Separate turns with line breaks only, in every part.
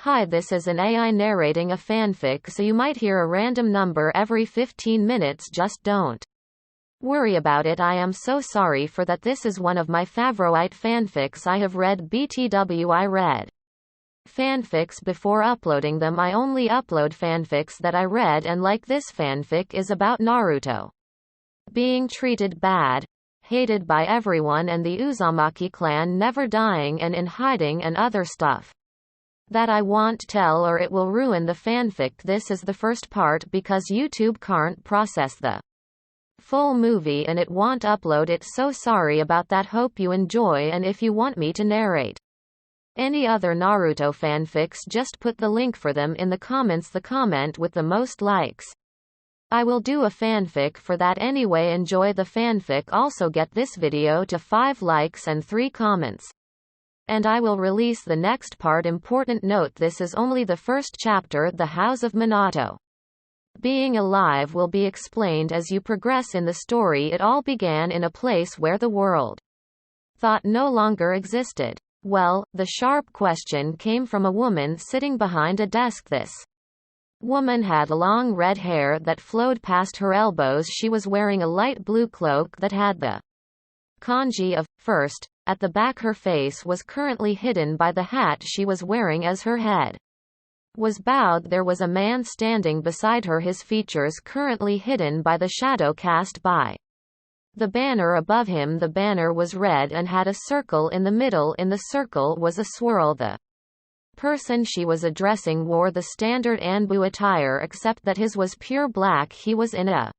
Hi, this is an AI narrating a fanfic, so you might hear a random number every 15 minutes. Just don't worry about it. I am so sorry for that. This is one of my favorite fanfics I have read. BTW, I read fanfics before uploading them. I only upload fanfics that I read, and like this fanfic is about Naruto being treated bad, hated by everyone, and the Uzumaki clan never dying and in hiding and other stuff that I won't tell or it will ruin the fanfic. This is the first part because YouTube can't process the full movie and it won't upload it, so sorry about that. Hope you enjoy, and if you want me to narrate any other Naruto fanfics, just put the link for them in the comments. The comment with the most likes, I will do a fanfic for that anyway. Enjoy the fanfic. Also get this video to 5 likes and 3 comments, and I will release the next part. Important note, this is only the first chapter. The House of Minato being alive will be explained as you progress in the story. It all began in a place where the world thought no longer existed. Well, the sharp question came from a woman sitting behind a desk. This woman had long red hair that flowed past her elbows. She was wearing a light blue cloak that had the kanji of first at the back. Her face was currently hidden by the hat she was wearing as her head was bowed. There was a man standing beside her, his features currently hidden by the shadow cast by the banner above him. The banner was red and had a circle in the middle. In the circle was a swirl. The person she was addressing wore the standard Anbu attire, except that his was pure black. He was in a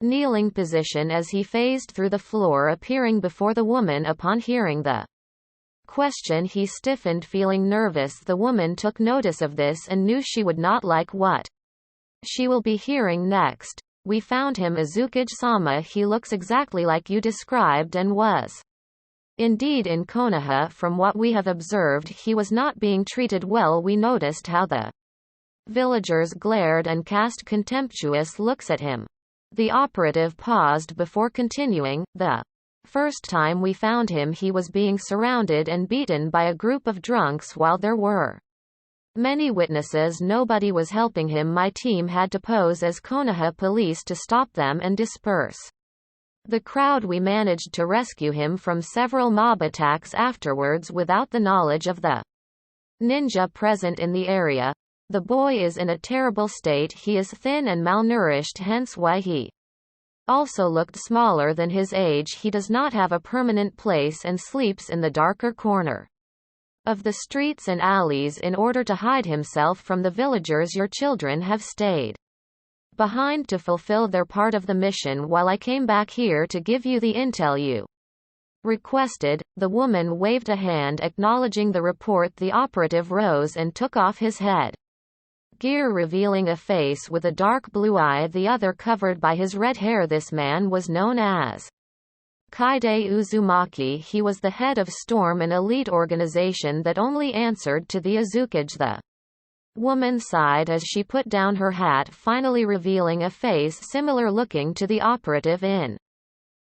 kneeling position as he phased through the floor, appearing before the woman. Upon hearing the question, he stiffened, feeling nervous. The woman took notice of this and knew she would not like what she will be hearing next. We found him, Uzukage-sama. He looks exactly like you described and was indeed in Konoha. From what we have observed, he was not being treated well. We noticed how the villagers glared and cast contemptuous looks at him. The operative paused before continuing. The first time we found him, he was being surrounded and beaten by a group of drunks while there were many witnesses. Nobody was helping him. My team had to pose as Konoha police to stop them and disperse the crowd. We managed to rescue him from several mob attacks afterwards without the knowledge of the ninja present in the area. The boy is in a terrible state. He is thin and malnourished, hence why he also looked smaller than his age. He does not have a permanent place and sleeps in the darker corner of the streets and alleys in order to hide himself from the villagers. Your children have stayed behind to fulfill their part of the mission, while I came back here to give you the intel you requested. The woman waved a hand acknowledging the report. The operative rose and took off his head gear, revealing a face with a dark blue eye, the other covered by his red hair. This man was known as Kaide Uzumaki. He was the head of Storm, an elite organization that only answered to the Uzukage. The woman sighed as she put down her hat, finally revealing a face similar looking to the operative. In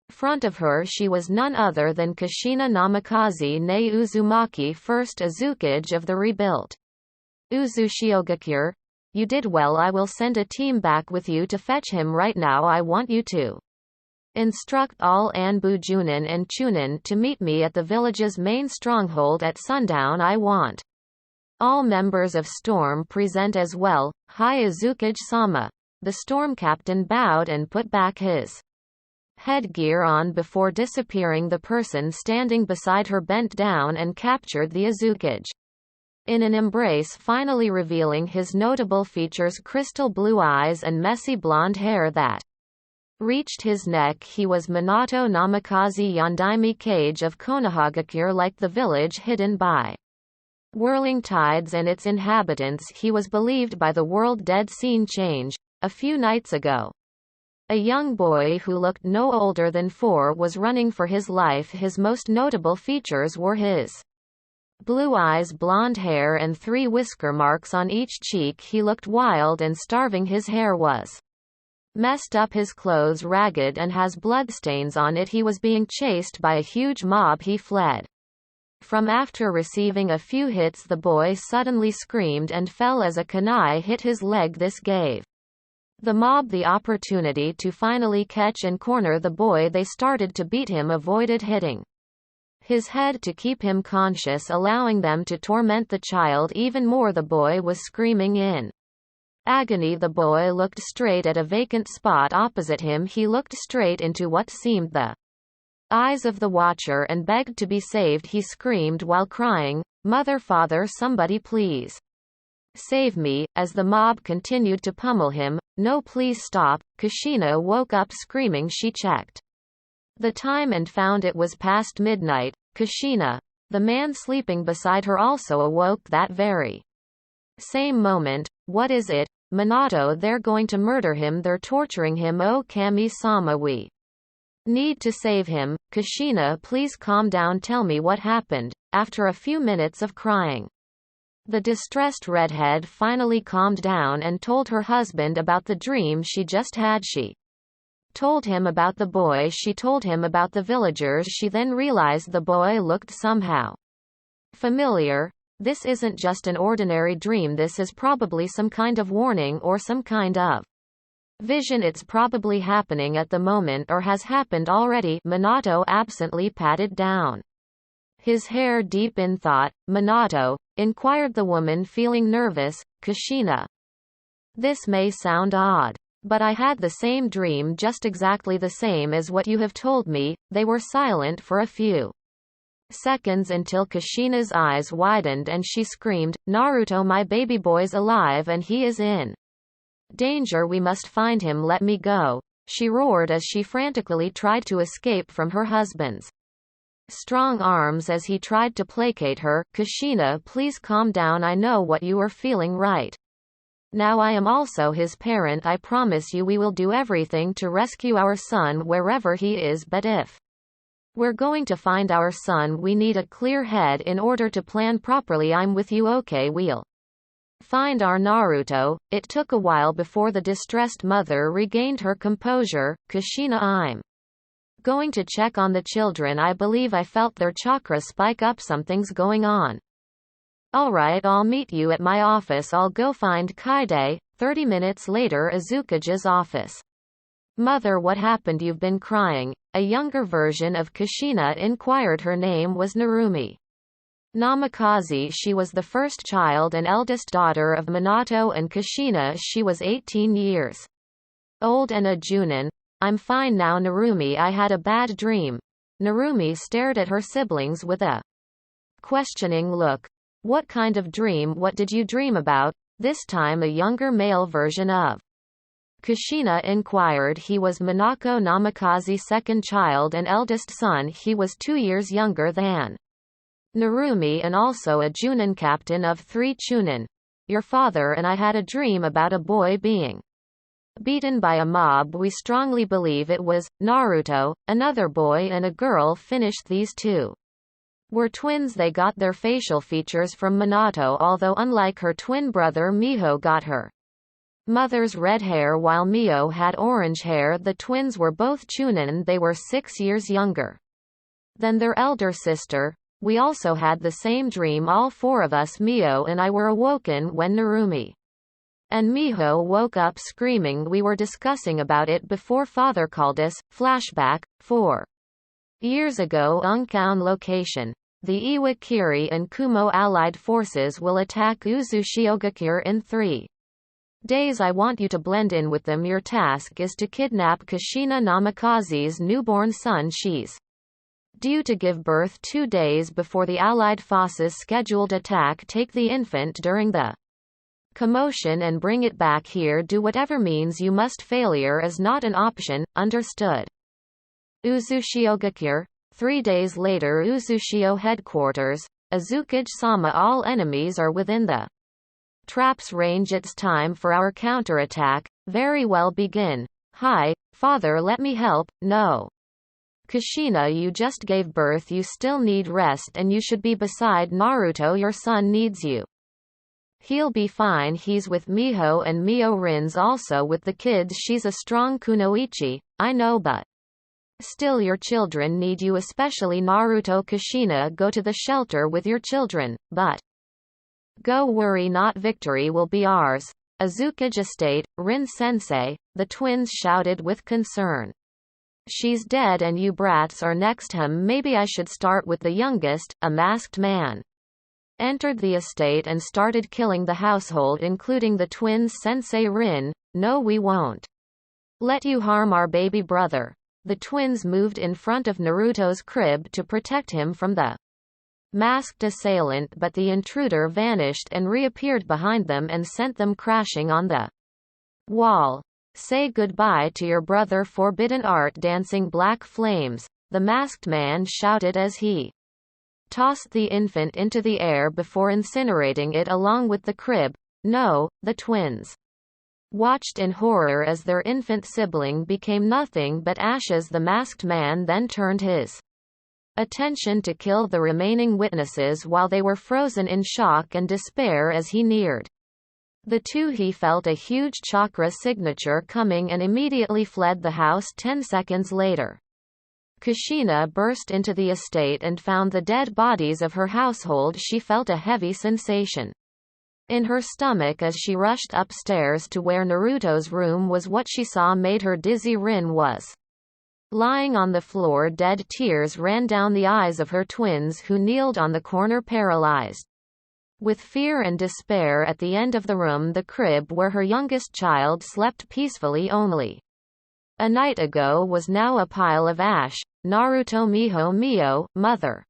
front of her she was none other than Kushina Namikaze ne Uzumaki, first Uzukage of the rebuilt Uzushiogakure. You did well. I will send a team back with you to fetch him right now. I want you to instruct all Anbu Junin and Chunin to meet me at the village's main stronghold at sundown. I want all members of Storm present as well. Hi, Uzukage-sama. The Storm captain bowed and put back his headgear on before disappearing. The person standing beside her bent down and captured the Uzukage in an embrace, finally revealing his notable features: crystal blue eyes and messy blonde hair that reached his neck. He was Minato Namikaze Yondaime Kage of Konohagakure, like the village hidden by whirling tides and its inhabitants. He was believed by the world dead. Scene change. A few nights ago, a young boy who looked no older than 4 was running for his life. His most notable features were his blue eyes, blonde hair, and 3 whisker marks on each cheek. He looked wild and starving. His hair was messed up, his clothes ragged and has bloodstains on it. He was being chased by a huge mob. He fled From after receiving a few hits, the boy suddenly screamed and fell as a kunai hit his leg. This gave the mob the opportunity to finally catch and corner the boy. They started to beat him, avoided hitting his head to keep him conscious, allowing them to torment the child even more. The boy was screaming in agony. The boy looked straight at a vacant spot opposite him. He looked straight into what seemed the eyes of the watcher and begged to be saved. He screamed while crying, "Mother, father, somebody please save me," as the mob continued to pummel him. "No, please stop." Kushina woke up screaming. She checked the time and found it was past midnight. Kushina, the man sleeping beside her, also awoke that very same moment. "What is it, Minato? They're going to murder him. They're torturing him. Oh, Kami-sama, we need to save him." "Kushina, please calm down. Tell me what happened." After a few minutes of crying, the distressed redhead finally calmed down and told her husband about the dream she just had. She told him about the boy. She told him about the villagers. She then realized the boy looked somehow familiar. This isn't just an ordinary dream. This is probably some kind of warning or some kind of vision. It's probably happening at the moment or has happened already. Minato absently patted down his hair, deep in thought. "Minato?" inquired the woman, feeling nervous. "Kushina, this may sound odd, but I had the same dream, just exactly the same as what you have told me." They were silent for a few seconds until Kushina's eyes widened and she screamed, "Naruto, my baby boy's alive and he is in danger. We must find him. Let me go," she roared as she frantically tried to escape from her husband's strong arms as he tried to placate her. "Kushina, please calm down. I know what you are feeling right now. I am also his parent. I promise you we will do everything to rescue our son wherever he is, but if we're going to find our son, we need a clear head in order to plan properly. I'm with you. Okay, we'll find our Naruto." It took a while before the distressed mother regained her composure. "Kushina, I'm going to check on the children. I believe I felt their chakra spike up. Something's going on." "Alright, I'll meet you at my office. I'll go find Kaide." 30 minutes later, Azukage's office. "Mother, what happened? You've been crying." A younger version of Kushina inquired. Her name was Narumi Namikaze. She was the first child and eldest daughter of Minato and Kushina. She was 18 years old and a Junin. "I'm fine now, Narumi. I had a bad dream." Narumi stared at her siblings with a questioning look. "What kind of dream? What did you dream about?" This time a younger male version of Kushina inquired. He was Minako Namikaze's second child and eldest son. He was 2 years younger than Narumi and also a Junin, captain of 3 Chunin. "Your father and I had a dream about a boy being beaten by a mob. We strongly believe it was Naruto. Another boy and a girl finished. These two were twins. They got their facial features from Minato, although unlike her twin brother, Miho got her mother's red hair while Mio had orange hair. The twins were both Chunin. They were 6 years younger than their elder sister. We also had the same dream. All 4 of us, Mio and I, were awoken when Narumi and Miho woke up screaming. We were discussing about it before father called us." Flashback. 4 years ago, Unkown location. The Iwakiri and Kumo allied forces will attack Uzushiogakure in 3 days. I want you to blend in with them. Your task is to kidnap Kushina Namikaze's newborn son. She's due to give birth 2 days before the allied forces' scheduled attack. Take the infant during the commotion and bring it back here. Do whatever means you must. Failure is not an option. Understood. Uzushiogakure. 3 days later, Uzushio headquarters. Azukage-sama, all enemies are within the traps range. It's time for our counterattack. Very well, begin. Hi, father, let me help. No. Kushina, you just gave birth. You still need rest and you should be beside Naruto. Your son needs you. He'll be fine. He's with Miho and Mio Rin's also with the kids. She's a strong kunoichi. I know, but Still, your children need you, especially Naruto. Kushina, go to the shelter with your children, but go, worry not, victory will be ours. Azuka Estate, Rin-sensei, the twins shouted with concern. She's dead and you brats are next. Maybe I should start with the youngest. A masked man entered the estate and started killing the household, including the twins. Sensei Rin, no, we won't let you harm our baby brother. The twins moved in front of Naruto's crib to protect him from the masked assailant, but the intruder vanished and reappeared behind them and sent them crashing on the wall. Say goodbye to your brother. Forbidden art. Dancing black flames, the masked man shouted as he tossed the infant into the air before incinerating it along with the crib. No, the twins watched in horror as their infant sibling became nothing but ashes. The masked man then turned his attention to kill the remaining witnesses while they were frozen in shock and despair as he neared the two. He felt a huge chakra signature coming and immediately fled the house. 10 seconds later, Kushina burst into the estate and found the dead bodies of her household. She felt a heavy sensation in her stomach as she rushed upstairs to where Naruto's room was. What she saw made her dizzy. Rin was lying on the floor dead. Tears ran down the eyes of her twins, who kneeled on the corner paralyzed with fear and despair. At the end of the room, the crib where her youngest child slept peacefully only a night ago was now a pile of ash. Naruto, Miho, Mio, mother.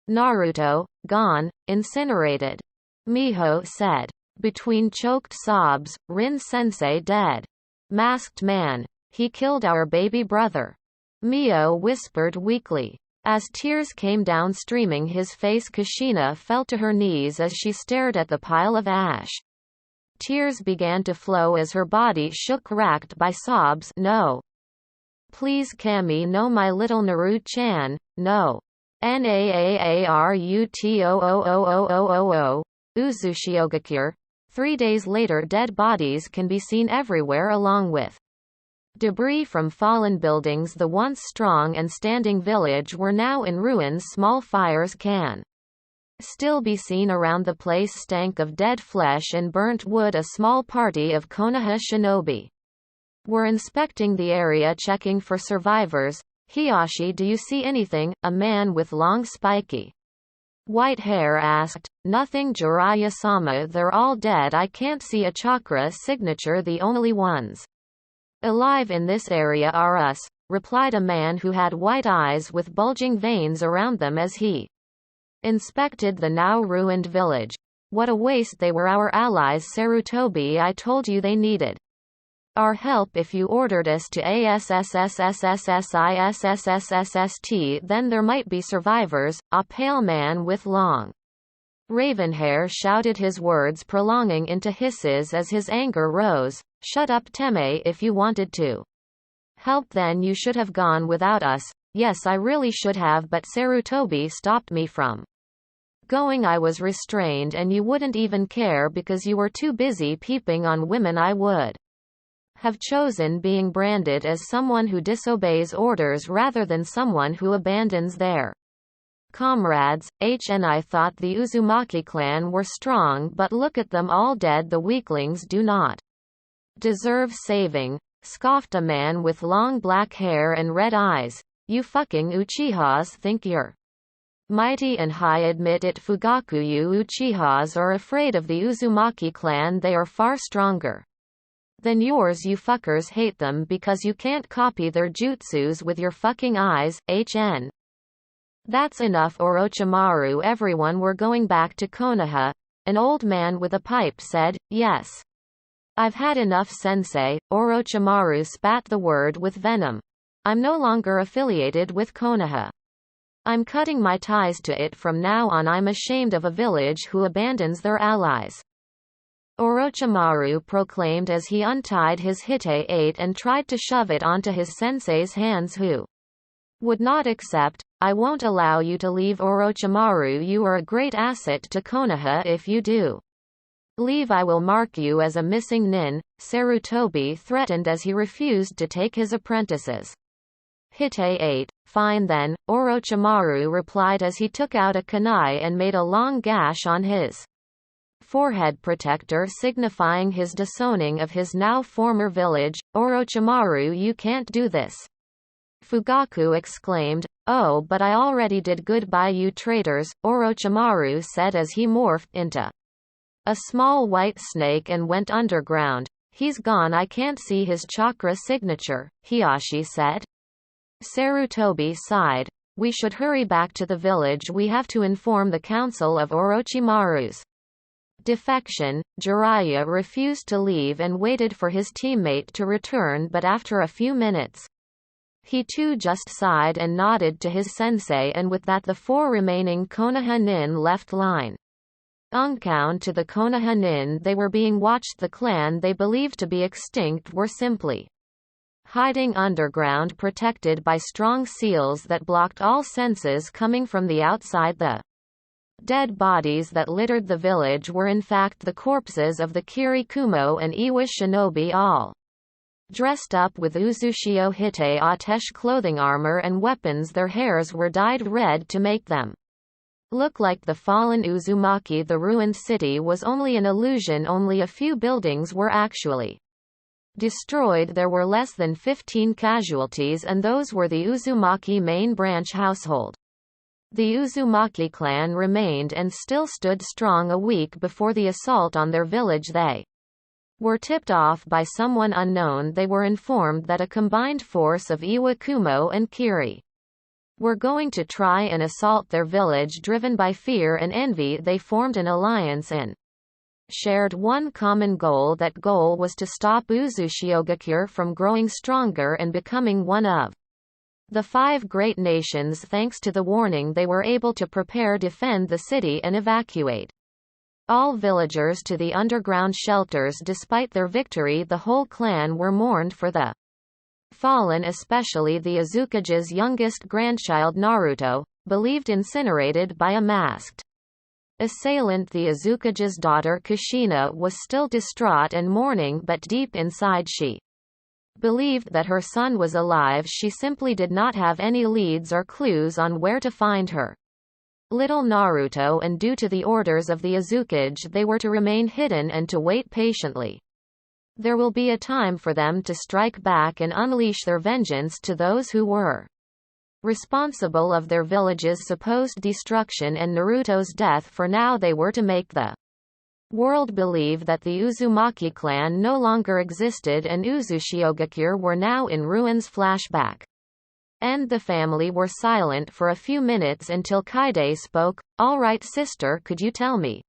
Naruto, gone, incinerated. Miho said. Between choked sobs, Rin-sensei dead. Masked man. He killed our baby brother. Mio whispered weakly. As tears came down streaming his face, Kushina fell to her knees as she stared at the pile of ash. Tears began to flow as her body shook, racked by sobs. No. Please Kami, no, my little Naru-chan, no. Naarutoo. Uzushiogakure. 3 days later, dead bodies can be seen everywhere along with debris from fallen buildings. The once strong and standing village were now in ruins. Small fires can still be seen around the place. Stank of dead flesh and burnt wood. A small party of Konoha shinobi were inspecting the area, checking for survivors. Hiyashi, do you see anything? A man with long spiky white hair asked. Nothing, Jiraiya-sama, they're all dead. I can't see a chakra signature. The only ones alive in this area are us, replied a man who had white eyes with bulging veins around them as he inspected the now ruined village. What a waste. They were our allies, Sarutobi. I told you they needed our help. If you ordered us to ASSSSSISSSSST, then there might be survivors. A pale man with long raven hair shouted, his words prolonging into hisses as his anger rose. Shut up, Teme. If you wanted to help, then you should have gone without us. Yes, I really should have, but Sarutobi stopped me from going. I was restrained and you wouldn't even care because you were too busy peeping on women. I would have chosen being branded as someone who disobeys orders rather than someone who abandons their comrades. I thought the Uzumaki clan were strong, but look at them all dead. The weaklings do not deserve saving, scoffed a man with long black hair and red eyes. You fucking Uchihas think you're mighty and high. Admit it, Fugaku. You Uchihas are afraid of the Uzumaki clan. They are far stronger than yours. You fuckers hate them because you can't copy their jutsus with your fucking eyes. That's enough, Orochimaru. Everyone, we're going back to Konoha. An old man with a pipe said. Yes. I've had enough, sensei. Orochimaru spat the word with venom. I'm no longer affiliated with Konoha. I'm cutting my ties to it from now on. I'm ashamed of a village who abandons their allies, Orochimaru proclaimed as he untied his Hite-8 and tried to shove it onto his sensei's hands, who would not accept. I won't allow you to leave, Orochimaru. You are a great asset to Konoha. If you do leave, I will mark you as a missing nin, Sarutobi threatened as he refused to take his apprentices. Hite 8. Fine then, Orochimaru replied as he took out a kunai and made a long gash on his forehead protector signifying his disowning of his now former village. Orochimaru, you can't do this. Fugaku exclaimed, oh, but I already did. Goodbye, you traitors, Orochimaru said as he morphed into a small white snake and went underground. He's gone. I can't see his chakra signature, Hiashi said. Sarutobi sighed. We should hurry back to the village. We have to inform the council of Orochimaru's defection. Jiraiya refused to leave and waited for his teammate to return, but after a few minutes, he too just sighed and nodded to his sensei, and with that the 4 remaining Konoha nin left line. Unknown to the Konoha nin, they were being watched. The clan they believed to be extinct were simply hiding underground, protected by strong seals that blocked all senses coming from the outside. The dead bodies that littered the village were in fact the corpses of the Kirikumo and Iwa shinobi, all dressed up with Uzushio Hite Atesh clothing, armor and weapons. Their hairs were dyed red to make them look like the fallen Uzumaki. The ruined city was only an illusion. Only a few buildings were actually destroyed. There were less than 15 casualties, and those were the Uzumaki main branch household. The Uzumaki clan remained and still stood strong. A week before the assault on their village, they were tipped off by someone unknown. They were informed that a combined force of Iwakumo and Kiri were going to try and assault their village. Driven by fear and envy, they formed an alliance and shared one common goal. That goal was to stop Uzushiogakure from growing stronger and becoming one of the 5 great nations. Thanks to the warning, they were able to prepare, defend the city and evacuate all villagers to the underground shelters. Despite their victory, the whole clan were mourned for the fallen, especially the Azukage's youngest grandchild Naruto, believed incinerated by a masked assailant. The Azukage's daughter Kushina was still distraught and mourning, but deep inside she believed that her son was alive. She simply did not have any leads or clues on where to find her little Naruto, and due to the orders of the Azukage, they were to remain hidden and to wait patiently. There will be a time for them to strike back and unleash their vengeance to those who were responsible of their village's supposed destruction and Naruto's death. For now, they were to make the world believe that the Uzumaki clan no longer existed and Uzushiogakure were now in ruins. Flashback. And the family were silent for a few minutes until Kaide spoke. All right, sister, could you tell me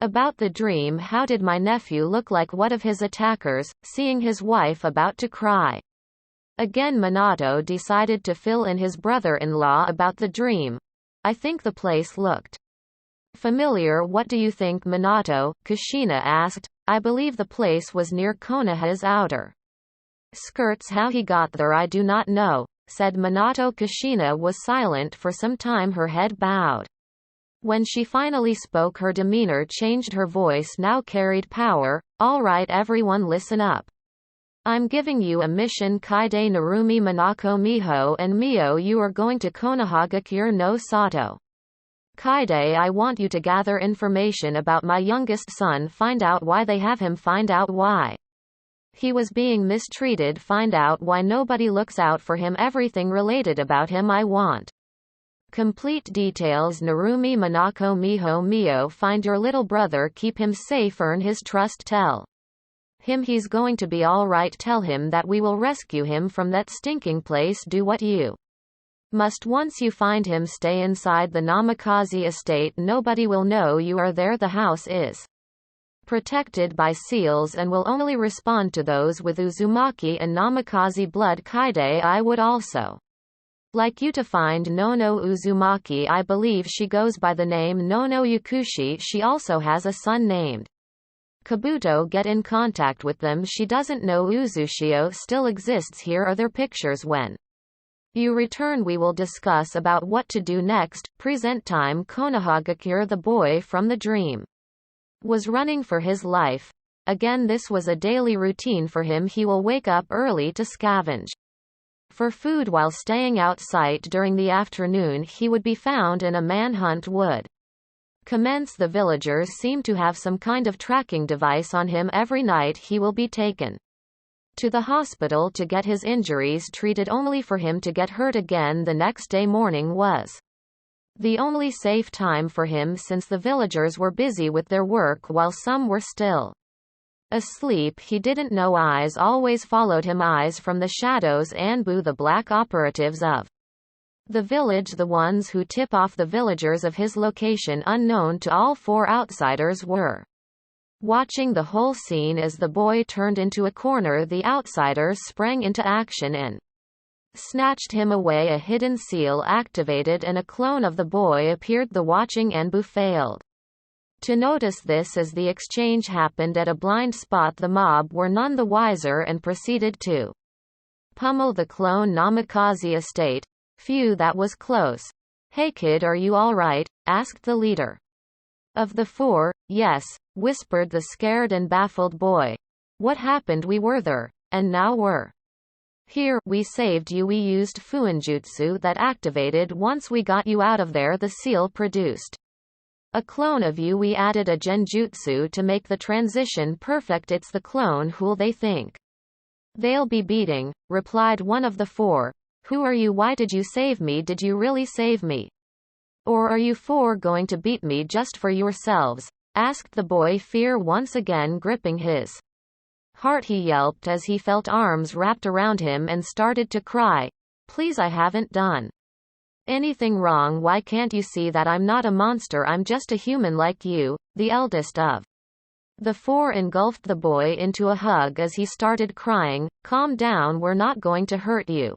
about the dream? How did my nephew look like? What of his attackers? Seeing his wife about to cry again, Minato decided to fill in his brother-in-law about the dream. I think the place looked familiar. What do you think, Minato? Kushina asked. I believe the place was near Konoha's outer skirts. How he got there I do not know, said Minato. Kushina was silent for some time, her head bowed. When she finally spoke, her demeanor changed. Her voice now carried power. All right, everyone, listen up. I'm giving you a mission. Kaide, Narumi, Minako, Miho and Mio, you are going to Konohagakure no Sato. Kaide, I want you to gather information about my youngest son. Find out why they have him. Find out why he was being mistreated. Find out why nobody looks out for him. Everything related about him. I want complete details. Narumi, Minako, Miho, Mio, find your little brother. Keep him safe. Earn his trust. Tell him he's going to be all right. Tell him that we will rescue him from that stinking place. Do what you must. Once you find him, stay inside the Namikaze estate. Nobody will know you are there. The house is protected by seals and will only respond to those with Uzumaki and Namikaze blood. Kaide, I would also like you to find Nono Uzumaki. I believe she goes by the name Nono Yakushi. She also has a son named Kabuto. Get in contact with them. She doesn't know Uzushio still exists. Here are their pictures. When you return, we will discuss about what to do next. Present time. Konohagakure, the boy from the dream, was running for his life. Again, this was a daily routine for him. He will wake up early to scavenge For food while staying out sight during the afternoon he would be found in a manhunt would commence. The villagers seem to have some kind of tracking device on him. Every night he will be taken to the hospital to get his injuries treated, only for him to get hurt again the next day. Morning was the only safe time for him, since the villagers were busy with their work while some were still asleep. He didn't know eyes always followed him, eyes from the shadows. Anbu, the black operatives of the village, the ones who tip off the villagers of his location unknown to all four outsiders, were watching the whole scene. As the boy turned into a corner, the outsiders sprang into action and snatched him away. A hidden seal activated and a clone of the boy appeared. The watching Anbu failed to notice this as the exchange happened at a blind spot. The mob were none the wiser and proceeded to pummel the clone Namikaze estate. Phew, that was close. Hey kid, are you alright? Asked the leader of the four. Yes, whispered the scared and baffled boy. What happened? We were there, and now we're here. We saved you. We used fuinjutsu that activated once we got you out of there. The seal produced a clone of you. We added a genjutsu to make the transition perfect. It's the clone who'll they think they'll be beating, replied one of the four. Who are you? Why did you save me? Did you really save me? Or are you four going to beat me just for yourselves? Asked the boy, fear once again gripping his heart. He yelped as he felt arms wrapped around him and started to cry. Please, I haven't done anything wrong. Why can't you see that I'm not a monster? I'm just a human like you. The eldest of the four engulfed the boy into a hug as he started crying. Calm down, we're not going to hurt you.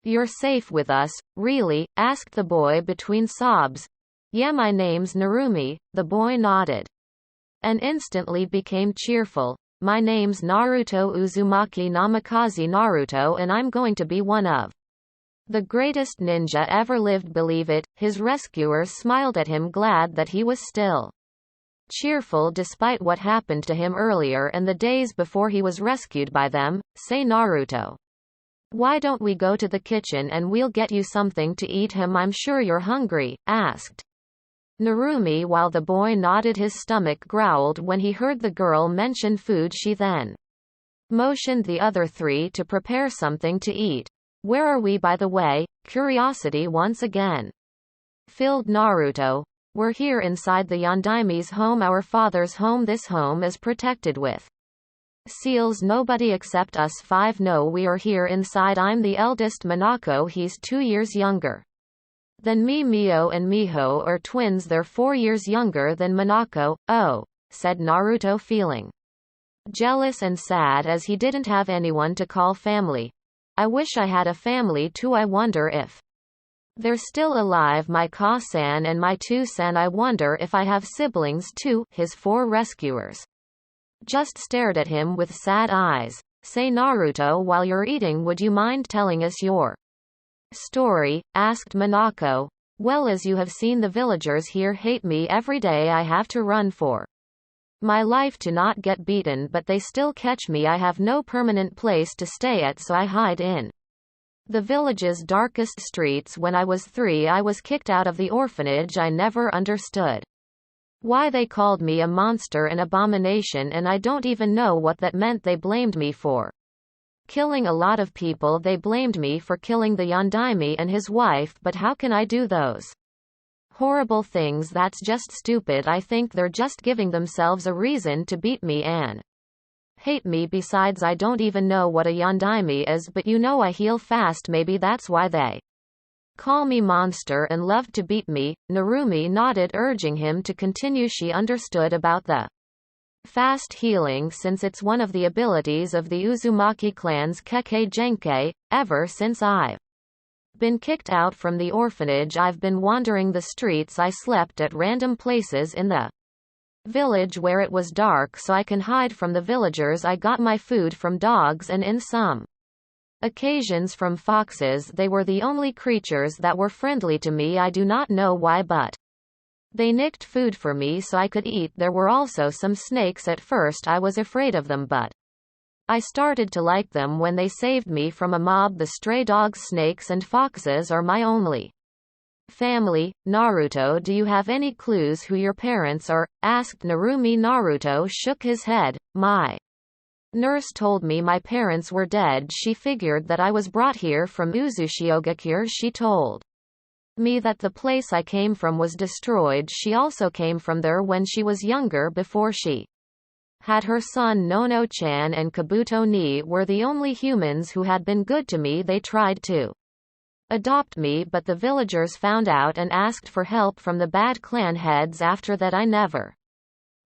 You're safe with us, really? Asked the boy between sobs. Yeah, my name's Narumi. The boy nodded and instantly became cheerful. My name's Naruto Uzumaki Namikaze Naruto, and I'm going to be one of the greatest ninja ever lived. Believe it. His rescuers smiled at him, glad that he was still cheerful despite what happened to him earlier and the days before he was rescued by them. Say, Naruto, why don't we go to the kitchen and we'll get you something to eat? I'm sure you're hungry, asked Narumi while the boy nodded. His stomach growled when he heard the girl mention food. She then motioned the other three to prepare something to eat. Where are we, by the way? Curiosity once again filled Naruto. We're here inside the Yondaime's home, our father's home. This home is protected with seals. Nobody except us five know we are here inside. I'm the eldest, Minako. He's 2 years younger than me. Mio and Miho are twins. They're 4 years younger than Minako. Oh, said Naruto, feeling jealous and sad as he didn't have anyone to call family. I wish I had a family too. I wonder if they're still alive. My Ka-san and my Tu-san. I wonder if I have siblings too. His four rescuers just stared at him with sad eyes. Say, Naruto, while you're eating, would you mind telling us your story? Asked Minako. Well, as you have seen, the villagers here hate me. Every day I have to run for my life to not get beaten, but they still catch me. I have no permanent place to stay at, so I hide in the village's darkest streets. When I was 3, I was kicked out of the orphanage. I never understood why they called me a monster, an abomination, and I don't even know what that meant. They blamed me for killing a lot of people. They blamed me for killing the Yondaime and his wife, but how can I do those horrible things? That's just stupid. I think they're just giving themselves a reason to beat me and hate me. Besides, I don't even know what a Yondaime is, but you know I heal fast. Maybe that's why they call me monster and love to beat me. Narumi nodded, urging him to continue. She understood about the fast healing since it's one of the abilities of the Uzumaki clan's Kekkei Genkai. Ever since I've been kicked out from the orphanage, I've been wandering the streets. I slept at random places in the village where it was dark so I can hide from the villagers. I got my food from dogs and in some occasions from foxes. They were the only creatures that were friendly to me. I do not know why, but they nicked food for me so I could eat. There were also some snakes. At first I was afraid of them, but I started to like them when they saved me from a mob. The stray dogs, snakes and foxes are my only family. Naruto, do you have any clues who your parents are? Asked Narumi. Naruto shook his head. My nurse told me my parents were dead. She figured that I was brought here from Uzushiogakure. She told me that the place I came from was destroyed. She also came from there when she was younger, before she had her son. Nono-chan and Kabuto-ni were the only humans who had been good to me. They tried to adopt me, but the villagers found out and asked for help from the bad clan heads. After that I never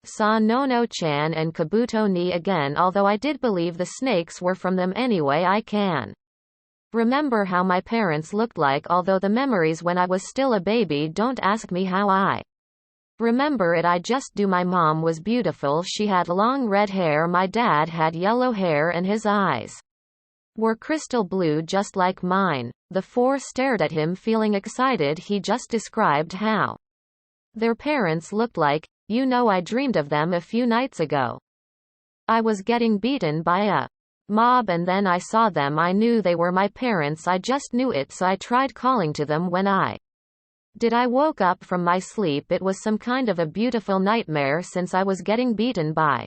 saw Nono-chan and Kabuto-ni again, although I did believe the snakes were from them anyway. I can remember how my parents looked like, although the memories when I was still a baby. Don't ask me how I remember it, I just do. My mom was beautiful. She had long red hair. My dad had yellow hair and his eyes were crystal blue just like mine. The four stared at him, feeling excited. He just described how their parents looked like. You know, I dreamed of them a few nights ago. I was getting beaten by a mob and then I saw them. I knew they were my parents. I just knew it, so I tried calling to them. When I did, I woke up from my sleep. It was some kind of a beautiful nightmare since I was getting beaten by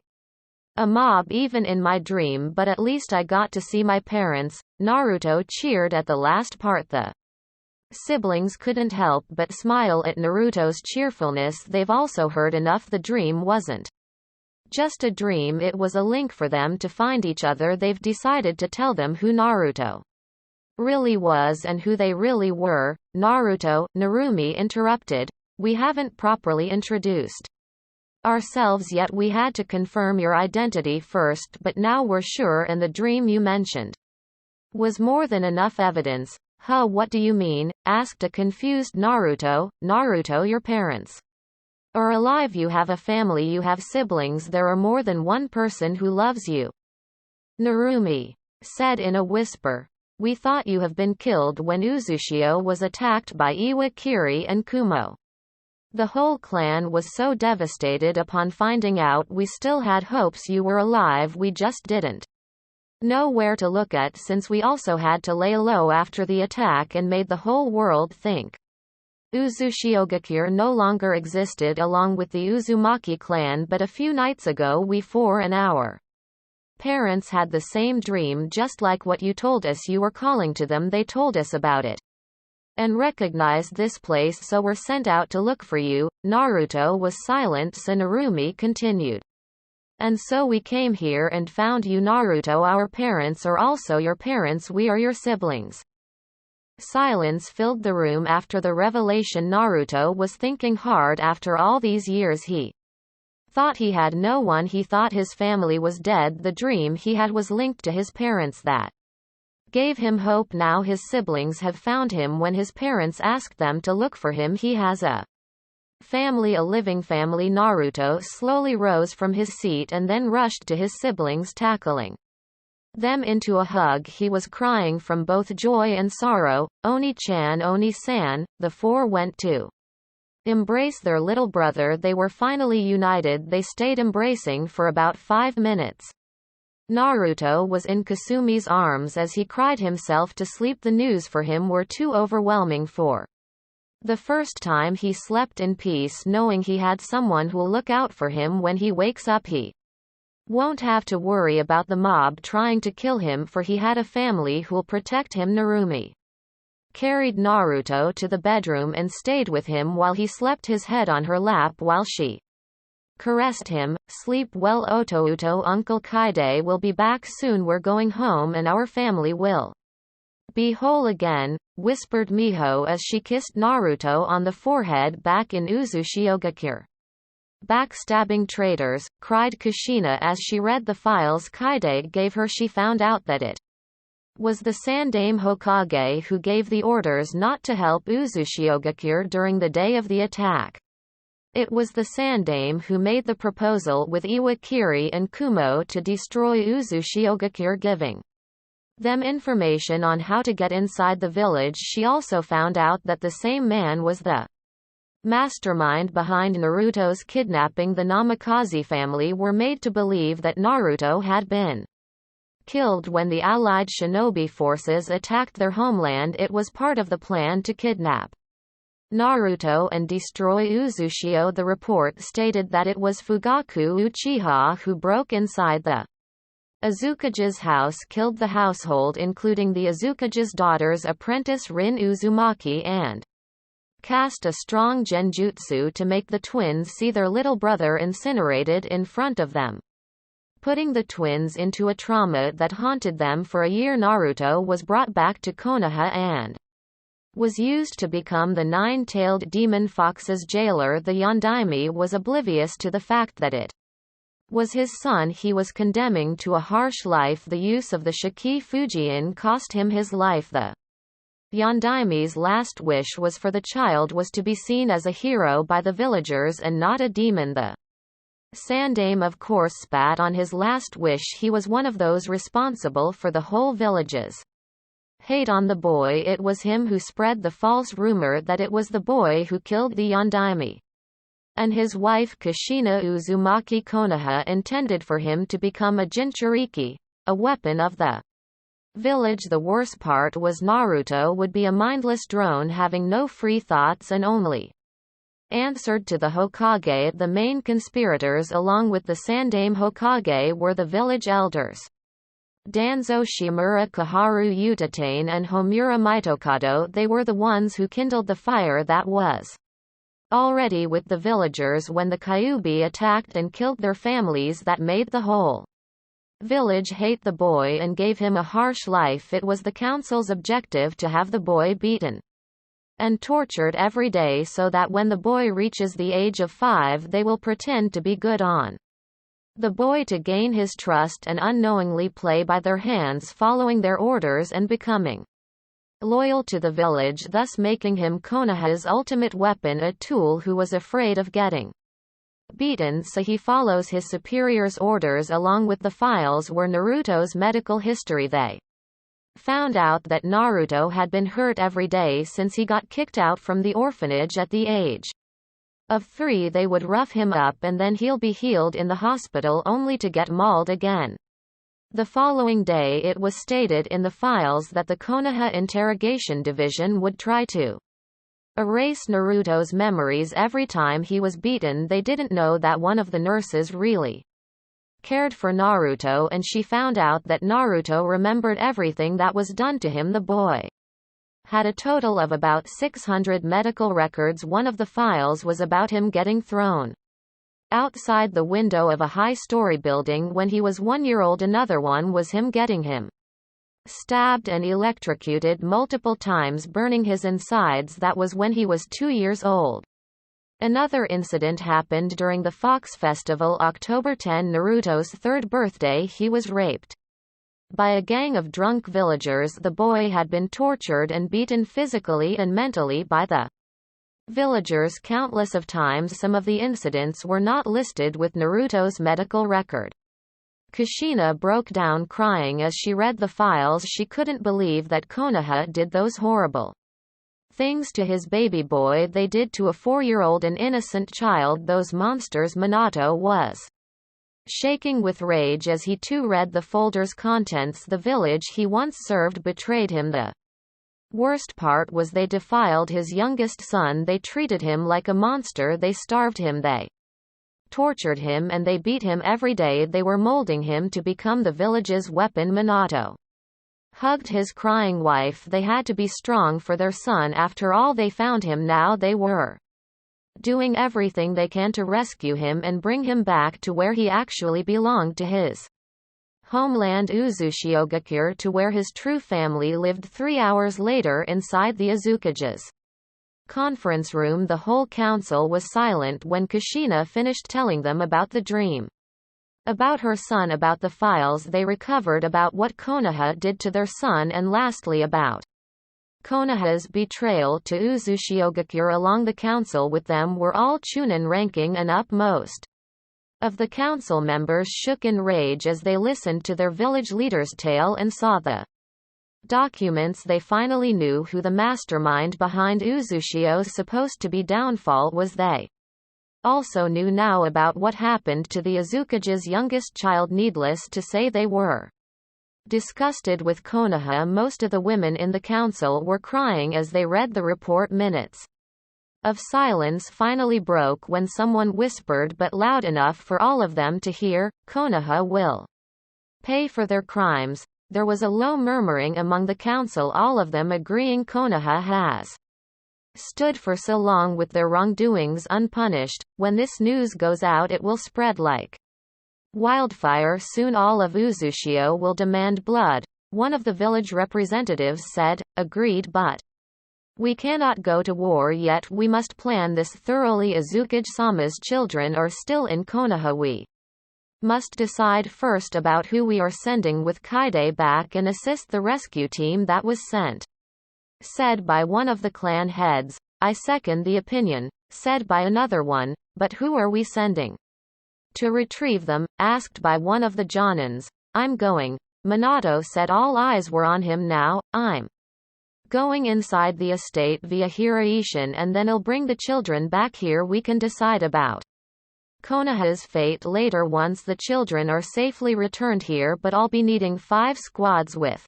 a mob even in my dream, but at least I got to see my parents. Naruto cheered at the last part. The siblings couldn't help but smile at Naruto's cheerfulness. They've also heard enough. The dream wasn't just a dream, it was a link for them to find each other. They've decided to tell them who Naruto really was and who they really were. Naruto, Narumi interrupted. We haven't properly introduced ourselves yet. We had to confirm your identity first, but now we're sure, and the dream you mentioned was more than enough evidence. Huh, what do you mean? Asked a confused Naruto. Naruto, your parents are alive. You have a family. You have siblings. There are more than one person who loves you. Narumi said in a whisper. We thought you have been killed when Uzushio was attacked by Iwakiri and Kumo. The whole clan was so devastated upon finding out. We still had hopes you were alive. We just didn't know where to look at, since we also had to lay low after the attack and made the whole world think Uzushiogakure no longer existed along with the Uzumaki clan. But a few nights ago we four and our parents had the same dream, just like what you told us. You were calling to them. They told us about it and recognized this place, so were sent out to look for you. Naruto was silent, so Narumi continued. And so we came here and found you. Naruto, our parents are also your parents. We are your siblings. Silence filled the room after the revelation. Naruto was thinking hard. After all these years he thought he had no one. He thought his family was dead. The dream he had was linked to his parents. That gave him hope. Now his siblings have found him. When his parents asked them to look for him, he has a family, a living family. Naruto slowly rose from his seat and then rushed to his siblings, tackling them into a hug. He was crying from both joy and sorrow. Oni-chan, Oni-san. The four went to embrace their little brother. They were finally united. They stayed embracing for about 5 minutes. Naruto was in Kasumi's arms as he cried himself to sleep. The news for him were too overwhelming. For the first time he slept in peace, knowing he had someone who'll look out for him when he wakes up. He won't have to worry about the mob trying to kill him, for he had a family who'll protect him. Narumi carried Naruto to the bedroom and stayed with him while he slept, his head on her lap while she caressed him. Sleep well, Otouto. Uncle Kaide will be back soon. We're going home and our family will be whole again, whispered Miho as she kissed Naruto on the forehead. Back in Uzushiogakure. Backstabbing traitors, cried Kushina as she read the files Kaide gave her. She found out that it was the Sandaime Hokage who gave the orders not to help Uzushiogakure during the day of the attack. It was the Sandaime who made the proposal with Iwakiri and Kumo to destroy Uzushiogakure, giving them information on how to get inside the village. She also found out that the same man was the mastermind behind Naruto's kidnapping. The Namikaze family were made to believe that Naruto had been killed when the Allied shinobi forces attacked their homeland. It was part of the plan to kidnap Naruto and destroy Uzushio. The report stated that it was Fugaku Uchiha who broke inside the Azukage's house, killed the household including the Azukage's daughter's apprentice Rin Uzumaki, and cast a strong genjutsu to make the twins see their little brother incinerated in front of them, putting the twins into a trauma that haunted them for a year. Naruto was brought back to Konoha and was used to become the nine-tailed demon fox's jailer. The Yondaime was oblivious to the fact that it was his son he was condemning to a harsh life. The use of the Shiki Fujian cost him his life. The Yondaime's last wish was for the child was to be seen as a hero by the villagers and not a demon. The Sandaime of course spat on his last wish. He was one of those responsible for the whole village's hate on the boy. It was him who spread the false rumor that it was the boy who killed the Yondaime and his wife Kushina Uzumaki. Konoha intended for him to become a jinchuriki, a weapon of the village. The worst part was Naruto would be a mindless drone having no free thoughts and only answered to the Hokage. The main conspirators along with the Sandaime Hokage were the village elders Danzo Shimura, Koharu Utatane and Homura Mitokado. They were the ones who kindled the fire that was already with the villagers when the Kyuubi attacked and killed their families. That made the whole village hate the boy and gave him a harsh life. It was the council's objective to have the boy beaten and tortured every day so that when the boy reaches the age of 5 they will pretend to be good on the boy to gain his trust and unknowingly play by their hands, following their orders and becoming loyal to the village, thus making him Konoha's ultimate weapon, a tool who was afraid of getting beaten, so he follows his superior's orders. Along with the files were Naruto's medical history. They found out that Naruto had been hurt every day since he got kicked out from the orphanage at the age of 3. They would rough him up and then he'll be healed in the hospital only to get mauled again. The following day it was stated in the files that the Konoha Interrogation Division would try to erase Naruto's memories every time he was beaten. They didn't know that one of the nurses really cared for Naruto and she found out that Naruto remembered everything that was done to him. The boy had a total of about 600 medical records. One of the files was about him getting thrown outside the window of a high-story building when he was 1 year old. Another one was him getting him stabbed and electrocuted multiple times, burning his insides. That was when he was 2 years old. Another incident happened during the Fox Festival, October 10, Naruto's 3rd birthday. He was raped by a gang of drunk villagers. The boy had been tortured and beaten physically and mentally by the villagers countless of times. Some of the incidents were not listed with Naruto's medical record. Kushina broke down crying as she read the files. She couldn't believe that Konoha did those horrible things to his baby boy. They did to a 4-year-old, an innocent child, those monsters. Minato was shaking with rage as he too read the folder's contents. The village he once served betrayed him. The worst part was they defiled his youngest son. They treated him like a monster. They starved him, they tortured him, and they beat him every day. They were molding him to become the village's weapon. Minato hugged his crying wife. They had to be strong for their son. After all, they found him. Now they were doing everything they can to rescue him and bring him back to where he actually belonged, to his homeland Uzushiogakure, to where his true family lived. 3 hours later, inside the Azukage's conference room, the whole council was silent when Kushina finished telling them about the dream, about her son, about the files they recovered, about what Konoha did to their son, and lastly about Konoha's betrayal to Uzushiogakure. Along the council with them were all Chunin ranking and up. Most of the council members shook in rage as they listened to their village leader's tale and saw the documents. They finally knew who the mastermind behind Uzushio's supposed to be downfall was. They also knew now about what happened to the Azukage's youngest child. Needless to say, they were Disgusted with Konoha, most of the women in the council were crying as they read the report minutes. Of silence finally broke when someone whispered, but loud enough for all of them to hear, "Konoha will pay for their crimes." There was a low murmuring among the council, all of them agreeing Konoha has stood for so long with their wrongdoings unpunished. When this news goes out, it will spread like wildfire. Soon all of Uzushio will demand blood. One of the village representatives said. Agreed, but we cannot go to war yet. We must plan this thoroughly. Azukage-sama's children are still in Konoha. We must decide first about who we are sending with Kaide back and assist the rescue team that was sent. Said by one of the clan heads. I second the opinion. Said by another one. But who are we sending to retrieve them? Asked by one of the Jonins. I'm going. Minato said. All eyes were on him now. I'm going inside the estate via Hiraishin, and then I'll bring the children back here. We can decide about Konoha's fate later once the children are safely returned here, but I'll be needing 5 squads with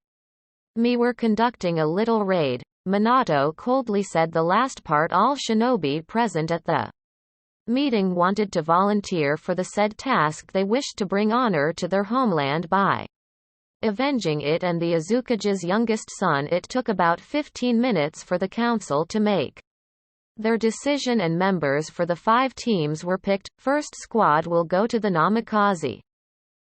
me. We're conducting a little raid. Minato coldly said the last part. All shinobi present at the meeting wanted to volunteer for the said task. They wished to bring honor to their homeland by avenging it and the Azukage's youngest son. It took about 15 minutes for the council to make their decision, and members for the 5 teams were picked. First squad will go to the Namikaze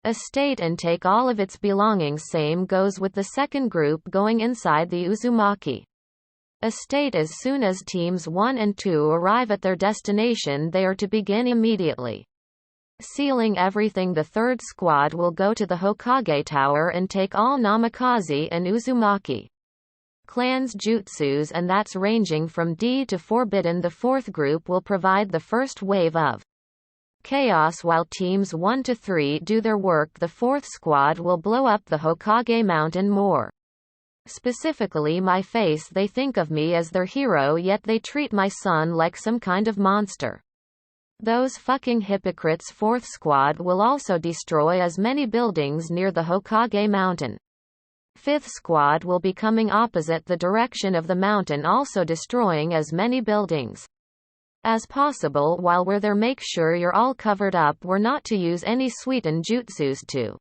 estate and take all of its belongings. Same goes with the second group going inside the Uzumaki estate. As soon as teams 1 and 2 arrive at their destination, they are to begin immediately sealing everything. The third squad will go to the Hokage Tower and take all Namikaze and Uzumaki clans jutsus, and that's ranging from D to Forbidden. The fourth group will provide the first wave of chaos while teams 1 to 3 do their work. The fourth squad will blow up the Hokage Mountain. More specifically my face. They think of me as their hero, yet they treat my son like some kind of monster. Those fucking hypocrites. Fourth squad will also destroy as many buildings near the Hokage Mountain. Fifth squad will be coming opposite the direction of the mountain, also destroying as many buildings as possible. While we're there, make sure you're all covered up. We're not to use any sweetened jutsus to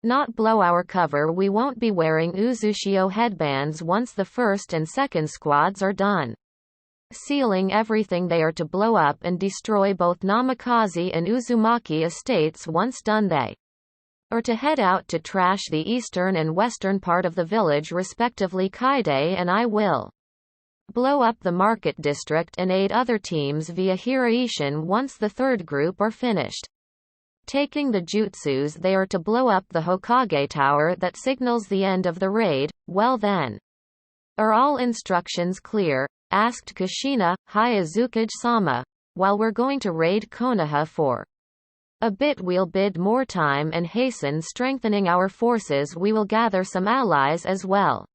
not blow our cover. We won't be wearing Uzushio headbands once the first and second squads are done sealing everything. They are to blow up and destroy both Namikaze and Uzumaki estates. Once done, they are to head out to trash the eastern and western part of the village respectively. Kaide and I will blow up the market district and aid other teams via Hiraishin. Once the third group are finished taking the jutsus, they are to blow up the Hokage Tower that signals the end of the raid. Well then, are all instructions clear? Asked Kushina. Hi Azukage-sama. While we're going to raid Konoha for a bit, we'll bid more time and hasten strengthening our forces. We will gather some allies as well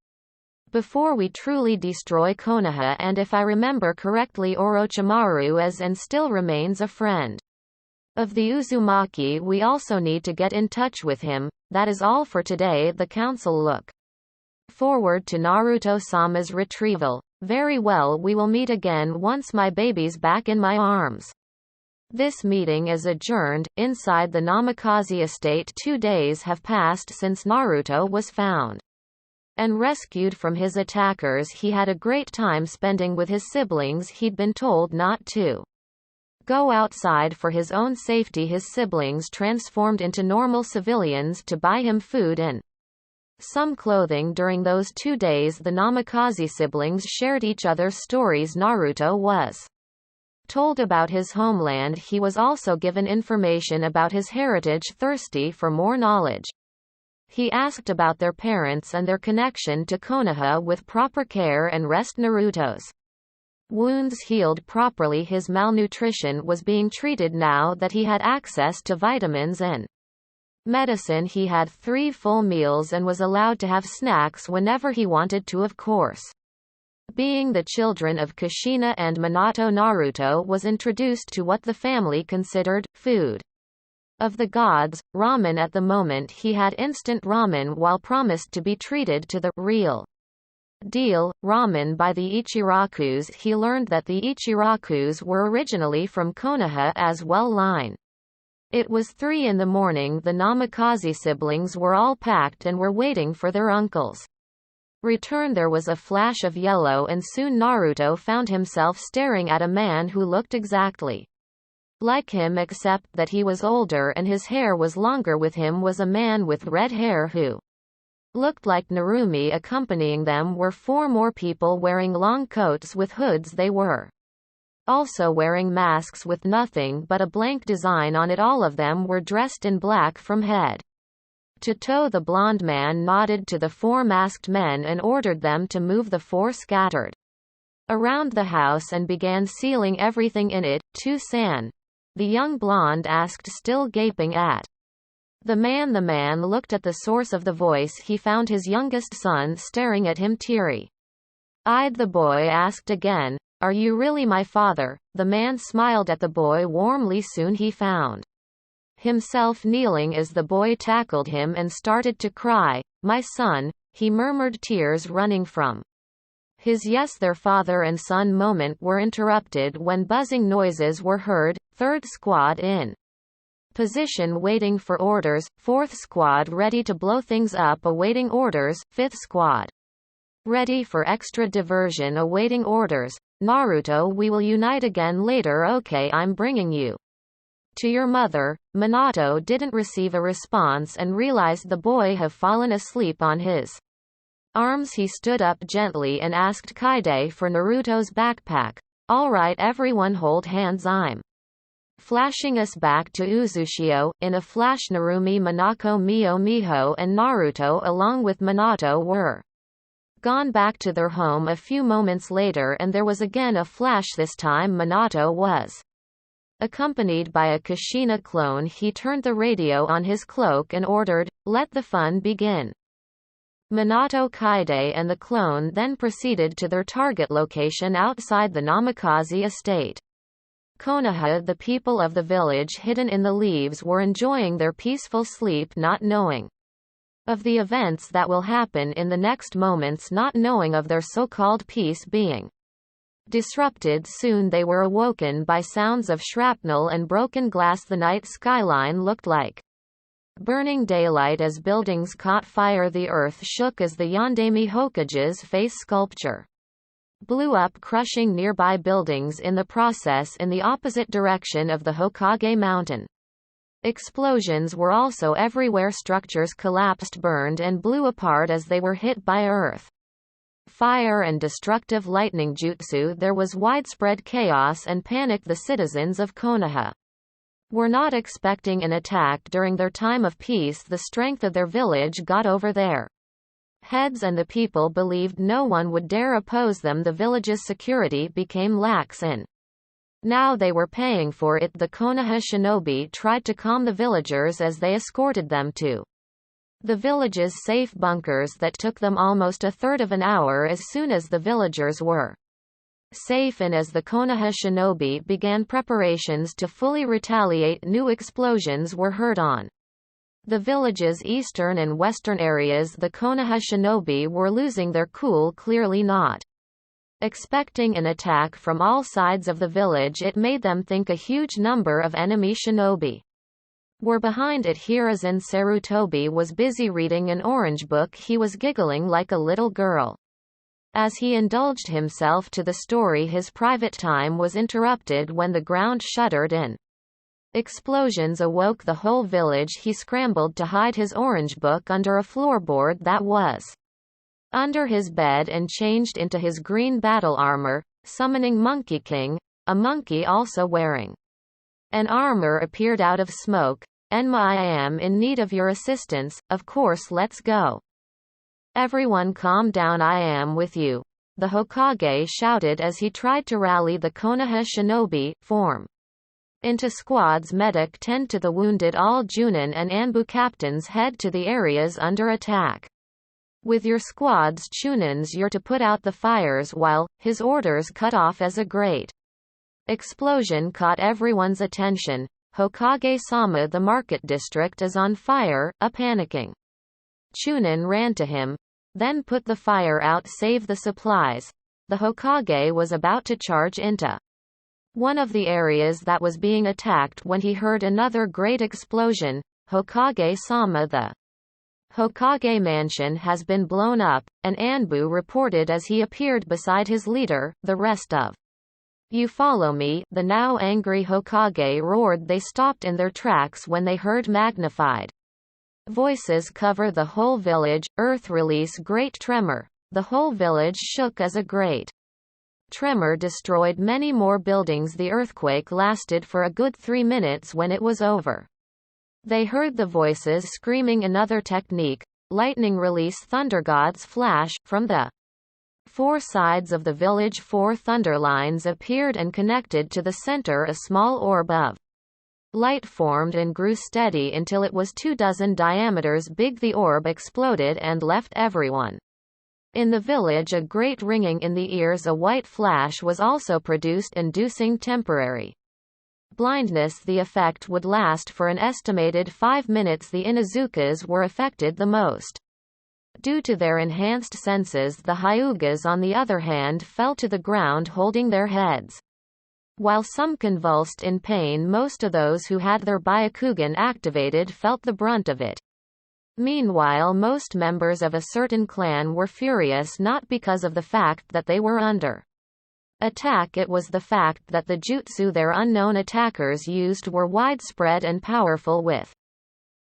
before we truly destroy Konoha, and if I remember correctly, Orochimaru is and still remains a friend of the Uzumaki. We also need to get in touch with him. That is all for today. The council look forward to Naruto-sama's retrieval. Very well, we will meet again once my baby's back in my arms. This meeting is adjourned. Inside the Namikaze estate, 2 days have passed since Naruto was found and rescued from his attackers. He had a great time spending with his siblings. He'd been told not to go outside for his own safety. His siblings transformed into normal civilians to buy him food and some clothing. During those 2 days, the Namikaze siblings shared each other's stories. Naruto was told about his homeland. He was also given information about his heritage. Thirsty for more knowledge, he asked about their parents and their connection to Konoha. With proper care and rest, Naruto's wounds healed properly. His malnutrition was being treated now that he had access to vitamins and medicine. He had 3 full meals and was allowed to have snacks whenever he wanted to. Of course, being the children of Kushina and Minato, Naruto was introduced to what the family considered food. Of the gods, ramen at the moment he had instant ramen while promised to be treated to the real deal ramen by the Ichirakus. He learned that the Ichirakus were originally from Konoha as well. It was 3 in the morning. The Namikaze siblings were all packed and were waiting for their uncle's return. There was a flash of yellow and soon Naruto found himself staring at a man who looked exactly like him except that he was older and his hair was longer. With him was a man with red hair who looked like Narumi. Accompanying them were 4 more people wearing long coats with hoods. They were also wearing masks with nothing but a blank design on it. All of them were dressed in black from head to toe. The blonde man nodded to the 4 masked men and ordered them to move the 4 scattered around the house and began sealing everything in it. To-san, the young blonde asked, still gaping at the man. The man looked at the source of the voice. He found his youngest son staring at him teary-eyed. The boy asked again, "Are you really my father?" The man smiled at the boy warmly. Soon he found himself kneeling as the boy tackled him and started to cry. "My son," he murmured, tears running from his yes. Their father and son moment were interrupted when buzzing noises were heard. 3rd squad in position waiting for orders, 4th squad ready to blow things up awaiting orders, 5th squad ready for extra diversion awaiting orders. "Naruto, we will unite again later. Okay, I'm bringing you to your mother." Minato didn't receive a response and realized the boy had fallen asleep on his arms. He stood up gently and asked Kaide for Naruto's backpack. "All right everyone, hold hands. I'm flashing us back to Uzushio." In a flash Narumi, Minako, Mio, Miho and Naruto along with Minato were gone back to their home. A few moments later and there was again a flash. This time Minato was accompanied by a Kushina clone. He turned the radio on his cloak and ordered, "Let the fun begin." Minato, Kaide and the clone then proceeded to their target location outside the Namikaze estate. Konoha. The people of the village hidden in the leaves were enjoying their peaceful sleep, not knowing of the events that will happen in the next moments, not knowing of their so-called peace being disrupted. Soon they were awoken by sounds of shrapnel and broken glass. The night skyline looked like burning daylight as buildings caught fire. The earth shook as the Yondaime Hokage's face sculpture blew up, crushing nearby buildings in the process. In the opposite direction of the Hokage mountain, explosions were also everywhere. Structures collapsed, burned and blew apart as they were hit by earth, fire and destructive lightning jutsu. There was widespread chaos and panic. The citizens of Konoha were not expecting an attack during their time of peace. The strength of their village got over their heads and the people believed no one would dare oppose them. The village's security became lax and now they were paying for it. The Konoha shinobi tried to calm the villagers as they escorted them to the village's safe bunkers. That took them almost a third of an hour. As soon as the villagers were safe and as the Konoha shinobi began preparations to fully retaliate, new explosions were heard on the village's eastern and western areas. The Konoha shinobi were losing their cool, clearly not expecting an attack from all sides of the village. It made them think a huge number of enemy shinobi were behind it. Hiruzen Sarutobi was busy reading an orange book. He was giggling like a little girl as he indulged himself to the story. His private time was interrupted when the ground shuddered and explosions awoke the whole village. He scrambled to hide his orange book under a floorboard that was under his bed and changed into his green battle armor, summoning Monkey King. A monkey also wearing an armor appeared out of smoke. "Enma, I am in need of your assistance. Of course, let's go. Everyone calm down, I am with you," the Hokage shouted as he tried to rally the Konoha shinobi. "Form into squads. Medic tend to the wounded. All Junin and Anbu captains head to the areas under attack. With your squads Chunins, you're to put out the fires." While his orders cut off as a great explosion caught everyone's attention. Hokage-sama, the market district is on fire, panicking. Chunin ran to him. Then put the fire out, save the supplies. The Hokage was about to charge into one of the areas that was being attacked when he heard another great explosion. Hokage-sama, the Hokage mansion has been blown up, and Anbu reported as he appeared beside his leader. The rest of you follow me, the now angry Hokage roared. They stopped in their tracks when they heard magnified voices cover the whole village. Earth release great tremor. The whole village shook as a great tremor destroyed many more buildings. The earthquake lasted for a good 3 minutes. When it was over, they heard the voices screaming another technique. Lightning release, thunder gods flash. From the 4 sides of the village 4 thunder lines appeared and connected to the center. A small orb of light formed and grew steady until it was 24 diameters big. The orb exploded and left everyone in the village a great ringing in the ears. A white flash was also produced, inducing temporary blindness. The effect would last for an estimated 5 minutes. The Inuzukas were affected the most. Due to their enhanced senses, the Hyugas on the other hand fell to the ground holding their heads. While some convulsed in pain, most of those who had their Byakugan activated felt the brunt of it. Meanwhile, most members of a certain clan were furious, not because of the fact that they were under attack. It was the fact that the jutsu their unknown attackers used were widespread and powerful. With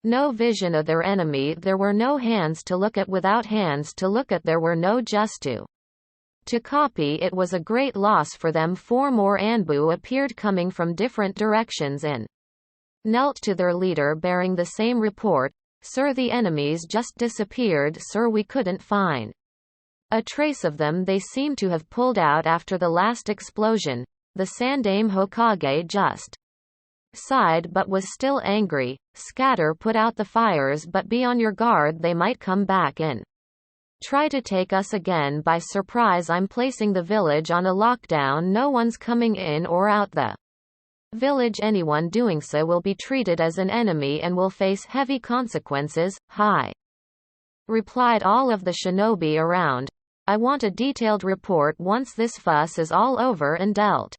no vision of their enemy, there were no hands to look at. Without hands to look at, there were no jutsu to copy. It was a great loss for them. 4 more Anbu appeared coming from different directions and knelt to their leader bearing the same report. Sir, the enemies just disappeared. Sir, we couldn't find a trace of them. They seem to have pulled out after the last explosion. The Sandaime Hokage just sighed but was still angry. Scatter, put out the fires, but be on your guard. They might come back and try to take us again by surprise. I'm placing the village on a lockdown. No one's coming in or out the village. Anyone doing so will be treated as an enemy and will face heavy consequences. Hi, replied all of the shinobi around. I want a detailed report once this fuss is all over and dealt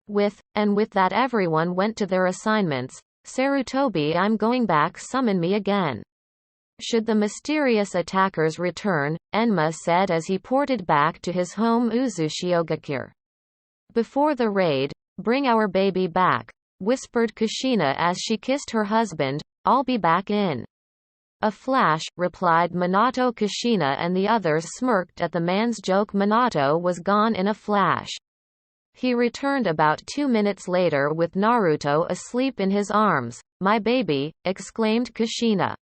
with. And with that everyone went to their assignments. Sarutobi, I'm going back. Summon me again should the mysterious attackers return, Enma said as he ported back to his home Uzushiogakure. Before the raid, bring our baby back, whispered Kushina as she kissed her husband. I'll be back in a flash, replied Minato. Kushina and the others smirked at the man's joke. Minato was gone in a flash. He returned about 2 minutes later with Naruto asleep in his arms. My baby, exclaimed Kushina.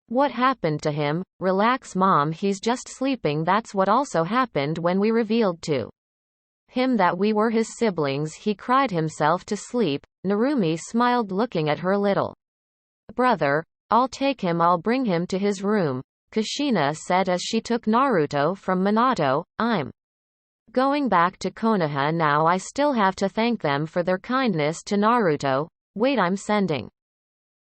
What happened to him? Relax mom, he's just sleeping. That's what also happened when we revealed to him that we were his siblings. He cried himself to sleep. Narumi smiled looking at her little brother. I'll take him, I'll bring him to his room, Kushina said as she took Naruto from Minato. I'm going back to Konoha now. I still have to thank them for their kindness to Naruto. Wait, I'm sending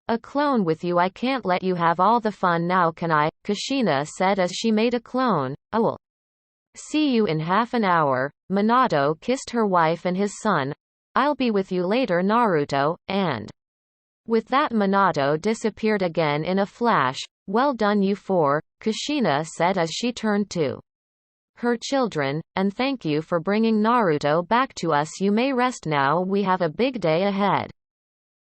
a clone with you. I can't let you have all the fun now, can I? Kushina said as she made a clone. I will see you in half an hour. Minato kissed her wife and his son. I'll be with you later, Naruto, and with that Minato disappeared again in a flash. Well done you 4, Kushina said as she turned to her children, and thank you for bringing Naruto back to us. You may rest now, we have a big day ahead.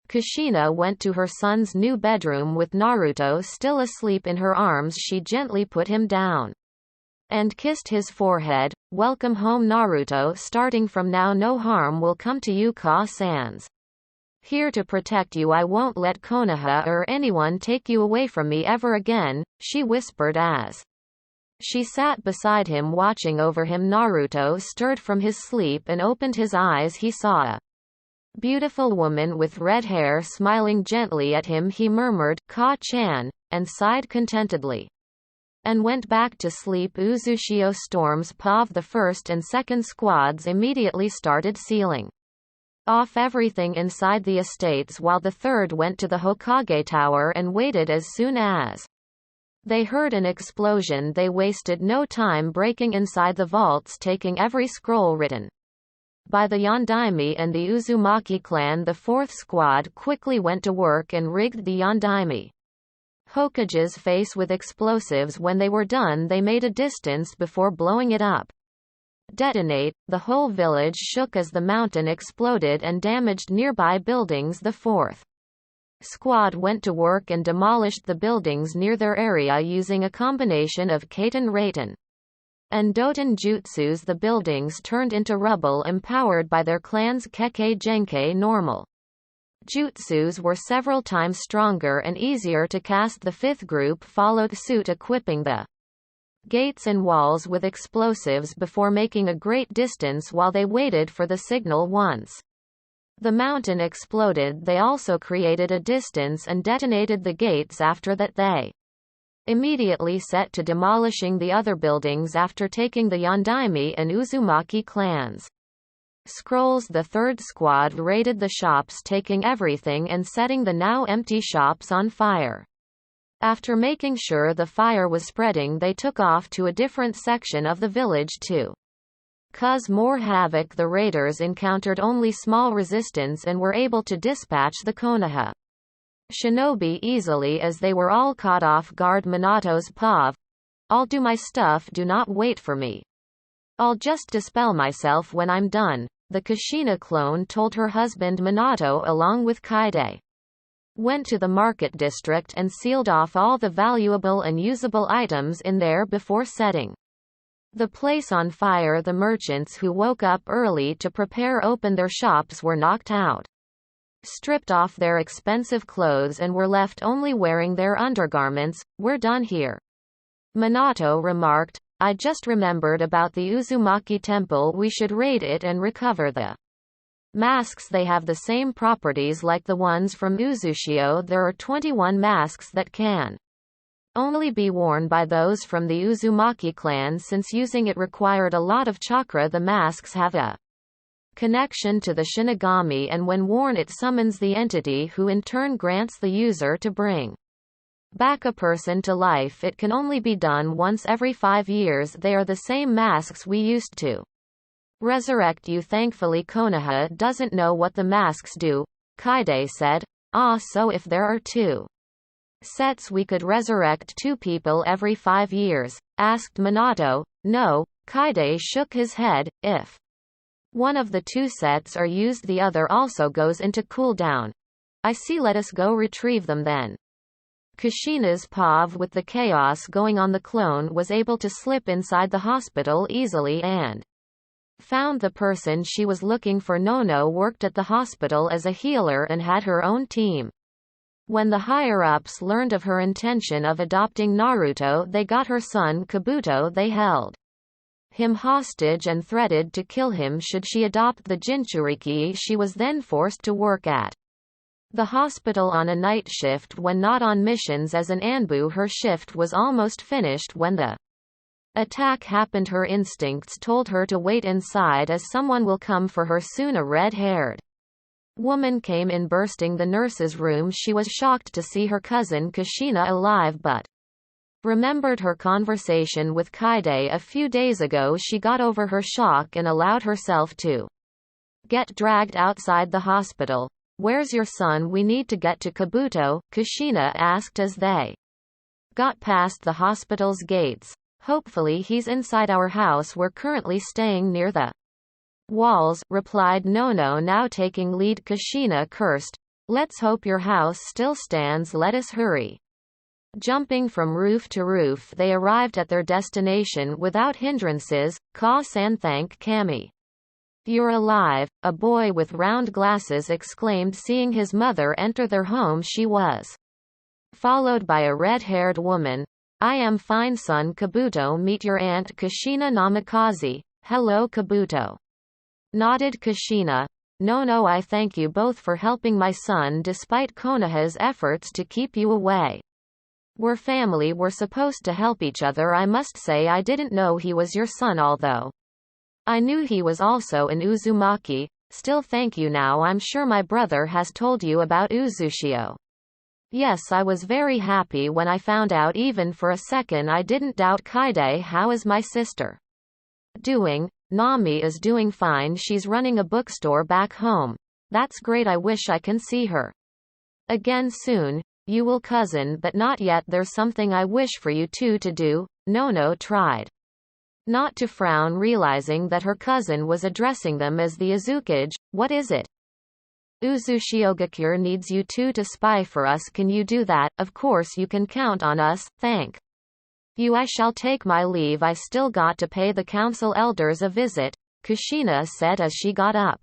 Kushina went to her son's new bedroom with Naruto still asleep in her arms. She gently put him down and kissed his forehead. Welcome home, Naruto. Starting from now, no harm will come to you. Ka-sans here to protect you. I won't let Konoha or anyone take you away from me ever again, she whispered as she sat beside him watching over him. Naruto stirred from his sleep and opened his eyes. He saw a beautiful woman with red hair smiling gently at him. He murmured, Ka-chan, and sighed contentedly and went back to sleep. Uzushio storms. POV. The first and second squads immediately started sealing off everything inside the estates while the third went to the Hokage Tower and waited. As soon as they heard an explosion, they wasted no time breaking inside the vaults, taking every scroll written by the Yondaime and the Uzumaki clan. The fourth squad quickly went to work and rigged the Yondaime Hokage's face with explosives. When they were done, they made a distance before blowing it up. Detonate, the whole village shook as the mountain exploded and damaged nearby buildings. The fourth squad went to work and demolished the buildings near their area using a combination of Kaiten Raiten and Doten jutsus. The buildings turned into rubble empowered by their clan's Kekkei Genkei normal jutsus were several times stronger and easier to cast. The fifth group followed suit, equipping the gates and walls with explosives before making a great distance while they waited for the signal. Once the mountain exploded, they also created a distance and detonated the gates. After that, they immediately set to demolishing the other buildings after taking the Yondaime and Uzumaki clans. Scrolls. The third squad raided the shops, taking everything and setting the now empty shops on fire. After making sure the fire was spreading, they took off to a different section of the village to cause more havoc. The raiders encountered only small resistance and were able to dispatch the Konoha shinobi easily as they were all caught off guard. Minato's pav, "I'll do my stuff, do not wait for me. I'll just dispel myself when I'm done," the Kushina clone told her husband. Minato, along with Kaide, went to the market district and sealed off all the valuable and usable items in there before setting the place on fire. The merchants who woke up early to prepare opened their shops were knocked out, stripped off their expensive clothes and were left only wearing their undergarments. "We're done here," Minato remarked. "I just remembered about the Uzumaki temple. We should raid it and recover the masks. They have the same properties like the ones from Uzushio. There are 21 masks that can only be worn by those from the Uzumaki clan since using it required a lot of chakra. The masks have a connection to the Shinigami and when worn it summons the entity who in turn grants the user to bring back a person to life. It can only be done once every 5 years. They are the same masks we used to resurrect you." Thankfully Konoha doesn't know what the masks do, Kaide said. "Ah, so if there are 2 sets we could resurrect 2 people every 5 years, asked Minato. "No," Kaide shook his head, "if one of the 2 sets are used the other also goes into cooldown." "I see, let us go retrieve them then." Kushina's pav, with the chaos going on, the clone was able to slip inside the hospital easily and found the person she was looking for. Nono worked at the hospital as a healer and had her own team. When the higher-ups learned of her intention of adopting Naruto, they got her son Kabuto. They held him hostage and threatened to kill him should she adopt the Jinchuriki. She was then forced to work at the hospital on a night shift when not on missions as an Anbu. Her shift was almost finished when the attack happened. Her instincts told her to wait inside as someone will come for her soon. A red-haired woman came in bursting the nurse's room. She was shocked to see her cousin Kushina alive but remembered her conversation with Kaide a few days ago. She got over her shock and allowed herself to get dragged outside the hospital. "Where's your son? We need to get to Kabuto," Kushina asked as they got past the hospital's gates. "Hopefully he's inside our house. We're currently staying near the walls," replied Nono, now taking lead. Kushina cursed. "Let's hope your house still stands. Let us hurry." Jumping from roof to roof, they arrived at their destination without hindrances. "Ka-san, thank Kami. You're alive," a boy with round glasses exclaimed, seeing his mother enter their home. She was followed by a red-haired woman. "I am fine, son. Kabuto, meet your aunt Kushina Namikaze." "Hello, Kabuto," nodded Kushina. "No, I thank you both for helping my son despite Konoha's efforts to keep you away. We're family. We're supposed to help each other. I must say I didn't know he was your son, although I knew he was also an Uzumaki." Still thank you now. I'm sure my brother has told you about Uzushio. Yes, I was very happy when I found out. Even for a second I didn't doubt Kaide. How is my sister doing? Nami is doing fine. She's running a bookstore back home. That's great. I wish I can see her again soon. You will, cousin, but not yet. There's something I wish for you two to do. Nono tried not to frown, realizing that her cousin was addressing them as the Azukage. What is it? Uzushiogakure needs you two to spy for us. Can you do that? Of course you can count on us. Thank you. I shall take my leave. I still got to pay the council elders a visit, Kushina said as she got up.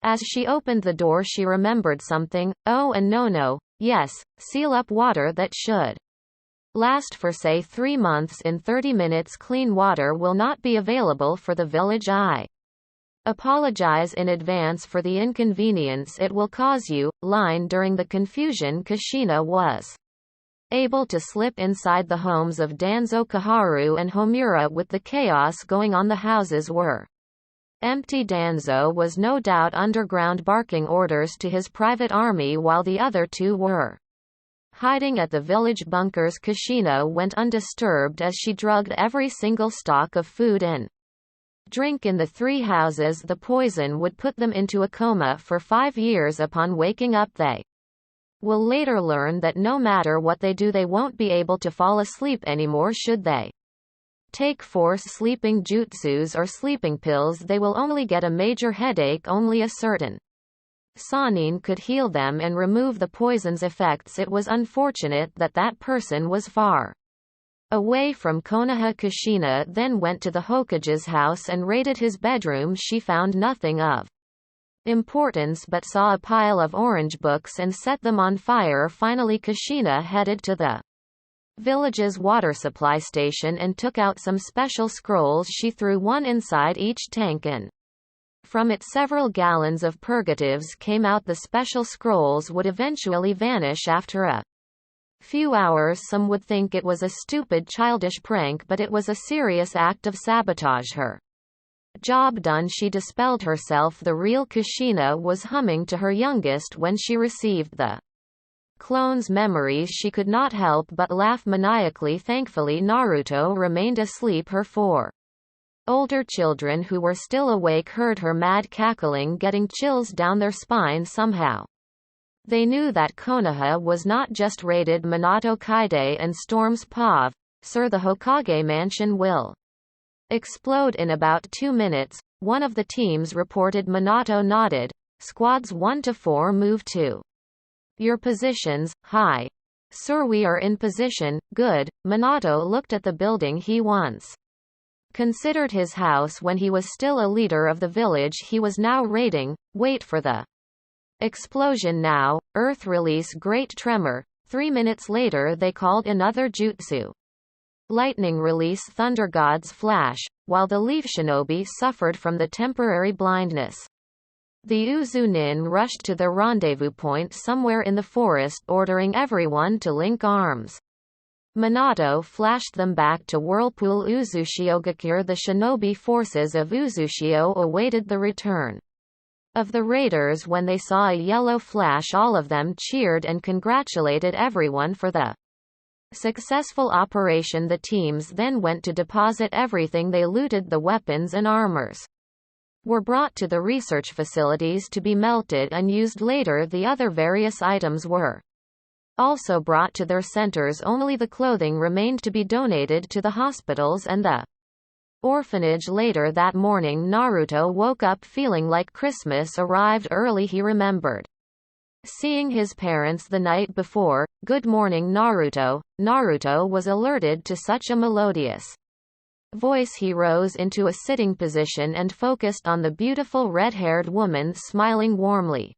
As she opened the door she remembered something. Oh, and no. Yes, seal up water that should last for say 3 months. In 30 minutes clean water will not be available for the village. I apologize in advance for the inconvenience it will cause you. Line during the confusion Kushina was able to slip inside the homes of Danzo Kaharu and Homura. With the chaos going on, the houses were empty. Danzo was no doubt underground, barking orders to his private army, while the other two were hiding at the village bunkers. Kushina went undisturbed as she drugged every single stock of food and drink in the 3 houses. The poison would put them into a coma for 5 years. Upon waking up they will later learn that no matter what they do they won't be able to fall asleep anymore. Should they take force sleeping jutsus or sleeping pills, they will only get a major headache. Only a certain Sanin could heal them and remove the poison's effects. It was unfortunate that that person was far away from Konoha. Kushina then went to the Hokage's house and raided his bedroom. She found nothing of importance but saw a pile of orange books and set them on fire. Finally Kushina headed to the village's water supply station and took out some special scrolls. She threw one inside each tank and from it several gallons of purgatives came out. The special scrolls would eventually vanish after a few hours. Some would think it was a stupid childish prank, but it was a serious act of sabotage. Her job done, she dispelled herself. The real Kushina was humming to her youngest when she received the clone's memories. She could not help but laugh maniacally. Thankfully Naruto remained asleep. Her 4 older children who were still awake heard her mad cackling, getting chills down their spine. Somehow they knew that Konoha was not just raided. Minato Kaide and Storm's Pav, Sir, the Hokage mansion will explode in about 2 minutes, one of the teams reported. Minato nodded. Squads 1 to 4 move to your positions. Hi. Sir, we are in position. Good. Minato looked at the building he once considered his house when he was still a leader of the village he was now raiding. Wait for the explosion now. Earth release great tremor. 3 minutes later they called another jutsu. Lightning release thunder god's flash, while the leaf shinobi suffered from the temporary blindness. The Uzunin rushed to the rendezvous point somewhere in the forest, ordering everyone to link arms. Minato flashed them back to Whirlpool Uzushiogakure. The shinobi forces of Uzushio awaited the return of the raiders. When they saw a yellow flash, all of them cheered and congratulated everyone for the successful operation. The teams then went to deposit everything they looted. The weapons and armors were brought to the research facilities to be melted and used later. The other various items were also brought to their centers. Only the clothing remained to be donated to the hospitals and the orphanage. Later that morning Naruto woke up feeling like Christmas arrived early. He remembered seeing his parents the night before. Good morning, Naruto. Naruto was alerted to such a melodious voice. He rose into a sitting position and focused on the beautiful red-haired woman smiling warmly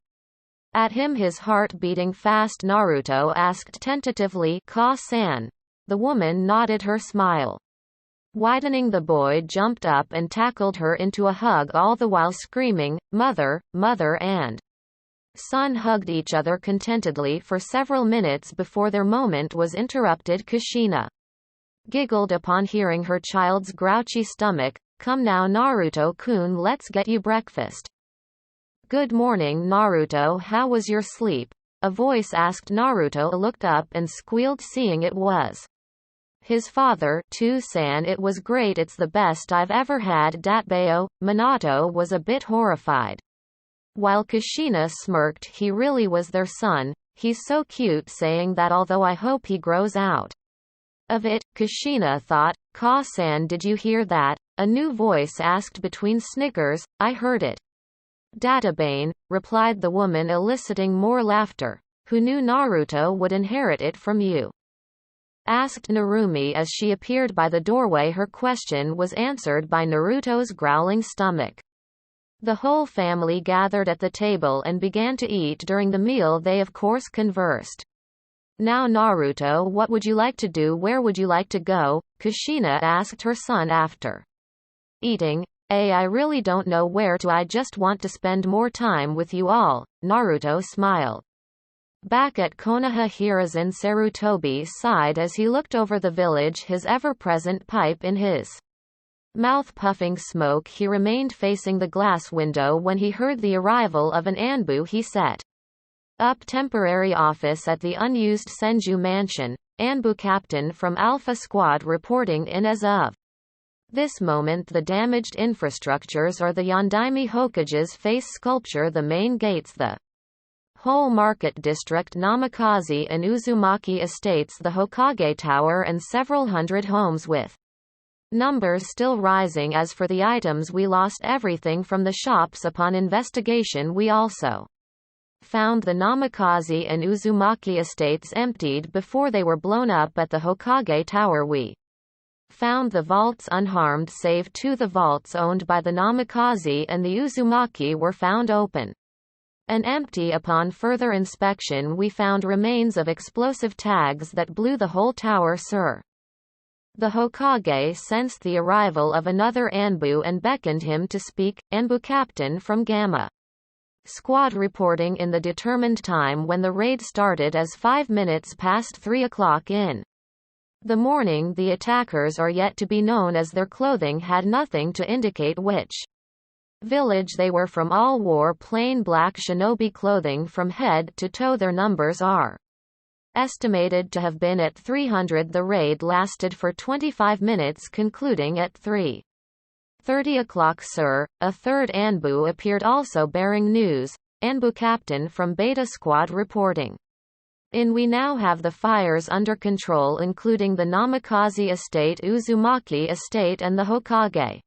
at him, his heart beating fast. Naruto asked tentatively, "Ka-san?" The woman nodded, her smile widening. The boy jumped up and tackled her into a hug, all the while screaming, "Mother, mother," and son hugged each other contentedly for several minutes before their moment was interrupted. Kushina giggled upon hearing her child's grouchy stomach. "Come now Naruto-kun, let's get you breakfast." Good morning Naruto, how was your sleep? A voice asked. Naruto looked up and squealed, seeing it was his father. To-san, it was great, it's the best I've ever had. Datbeo. Minato was a bit horrified. While Kushina smirked, he really was their son. He's so cute, saying that, although I hope he grows out of it. Kushina thought. Ka-san, did you hear that? A new voice asked between snickers. I heard it. Databane, replied the woman, eliciting more laughter. Who knew Naruto would inherit it from you? Asked Narumi as she appeared by the doorway. Her question was answered by Naruto's growling stomach. The whole family gathered at the table and began to eat. During the meal they of course conversed. Now Naruto, what would you like to do? Where would you like to go? Kushina asked her son after eating. I really don't know where to, I just want to spend more time with you all. Naruto smiled. Back at Konoha, Hiruzen Sarutobi sighed as he looked over the village, his ever-present pipe in his mouth puffing smoke. He remained facing the glass window when he heard the arrival of an Anbu. He set up temporary office at the unused Senju mansion. Anbu captain from Alpha Squad reporting in as of this moment. The damaged infrastructures are the Yondaime Hokage's face sculpture, the main gates, the whole market district, Namikaze and Uzumaki estates, the Hokage Tower, and several hundred homes, with numbers still rising. As for the items, we lost everything from the shops. Upon investigation, we also found the Namikaze and Uzumaki estates emptied before they were blown up. At the Hokage Tower we found the vaults unharmed, save two. The vaults owned by the Namikaze and the Uzumaki were found open and empty. Upon further inspection we found remains of explosive tags that blew the whole tower. Sir, the Hokage sensed the arrival of another Anbu and beckoned him to speak. Anbu captain from Gamma Squad reporting in the determined time when the raid started as 5 minutes past 3 o'clock in the morning. The attackers are yet to be known, as their clothing had nothing to indicate which village they were from. All wore plain black shinobi clothing from head to toe. Their numbers are estimated to have been at 300. The raid lasted for 25 minutes, concluding at 3:30 o'clock. Sir, a third Anbu appeared, also bearing news. Anbu captain from Beta Squad reporting in. We now have the fires under control, including the Namikaze estate, Uzumaki estate, and the Hokage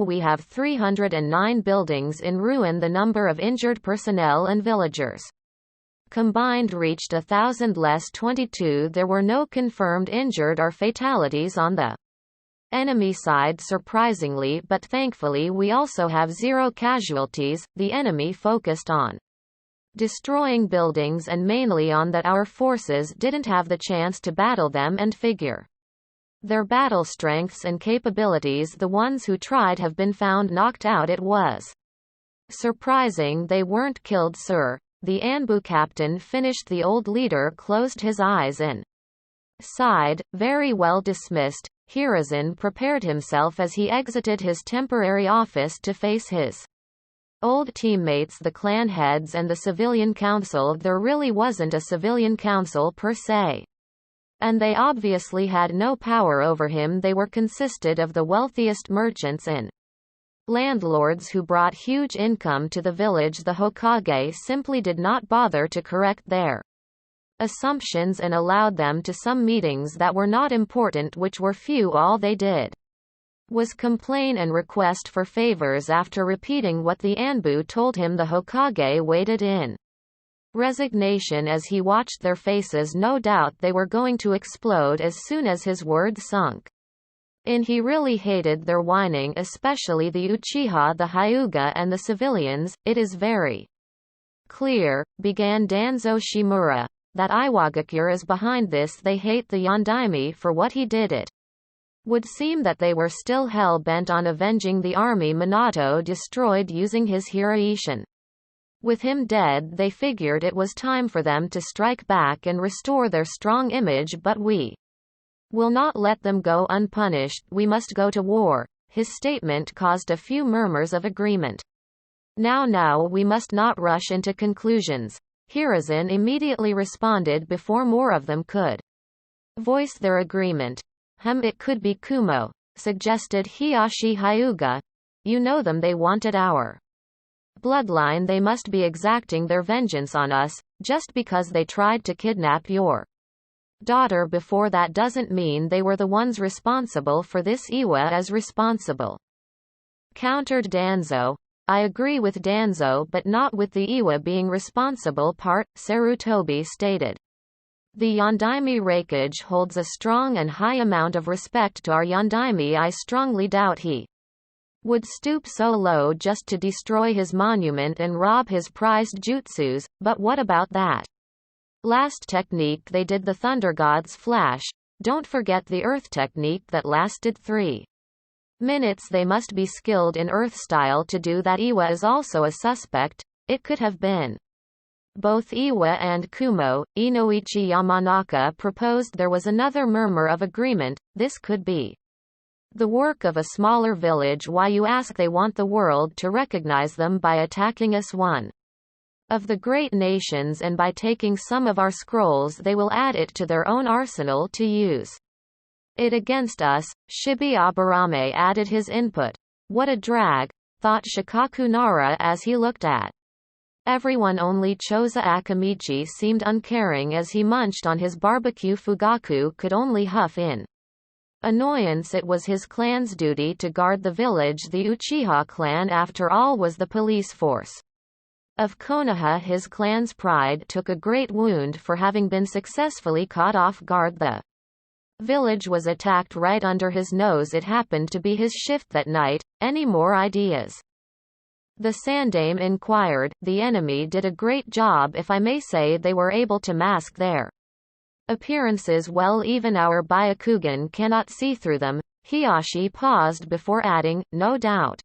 we have 309 buildings in ruin. The number of injured personnel and villagers combined reached 1,000 less 22. There were no confirmed injured or fatalities on the enemy side, surprisingly, but thankfully we also have 0 casualties. The enemy focused on destroying buildings and mainly on that. Our forces didn't have the chance to battle them and figure their battle strengths and capabilities. The ones who tried have been found knocked out. It was surprising they weren't killed. Sir, the Anbu captain finished. The old leader closed his eyes and sighed. Very well, dismissed. Hiruzen prepared himself as he exited his temporary office to face his old teammates, the clan heads and the civilian council. There really wasn't a civilian council per se, and they obviously had no power over him. They were consisted of the wealthiest merchants and landlords who brought huge income to the village. The Hokage simply did not bother to correct their assumptions and allowed them to some meetings that were not important, which were few. All they did was complain and request for favors. After repeating what the Anbu told him, the Hokage waited in resignation as he watched their faces. No doubt they were going to explode as soon as his words sunk in. He really hated their whining, especially the Uchiha, the Hyuga, and the civilians. It is very clear, began Danzo Shimura, that Iwagakure is behind this. They hate the Yondaime for what he did. It would seem that they were still hell-bent on avenging the army Minato destroyed using his Hiraishin. With him dead, they figured it was time for them to strike back and restore their strong image. But we will not let them go unpunished. We must go to war. His statement caused a few murmurs of agreement. Now we must not rush into conclusions. Hiruzen immediately responded before more of them could voice their agreement. It could be Kumo, suggested Hiyashi Hyuga. You know them, they wanted our bloodline. They must be exacting their vengeance on us, just because they tried to kidnap your daughter before. That doesn't mean they were the ones responsible for this. Iwa is responsible, countered Danzo. I agree with Danzo, but not with the Iwa being responsible part, Sarutobi stated. The Yondaime Reikage holds a strong and high amount of respect to our Yondaime. I strongly doubt he would stoop so low just to destroy his monument and rob his prized jutsus. But what about that last technique they did, the Thunder God's Flash? Don't forget the Earth technique that lasted 3 minutes. They must be skilled in Earth style to do that. Iwa is also a suspect. It could have been both Iwa and Kumo. Inoichi Yamanaka proposed. There was another murmur of agreement. This could be the work of a smaller village. Why, you ask? They want the world to recognize them by attacking us, one of the great nations, and by taking some of our scrolls they will add it to their own arsenal to use it against us. Shibi Aburame added his input. What a drag, thought Shikaku Nara as he looked at everyone. Only Choza Akamichi seemed uncaring as he munched on his barbecue. Fugaku could only huff in annoyance. It was his clan's duty to guard the village. The Uchiha clan, after all, was the police force of Konoha. His clan's pride took a great wound for having been successfully caught off guard. The village was attacked right under his nose. It happened to be his shift that night. Any more ideas? The Sandame inquired. The enemy did a great job, if I may say. They were able to mask their appearances well. Even our Byakugan cannot see through them. Hiyashi paused before adding, no doubt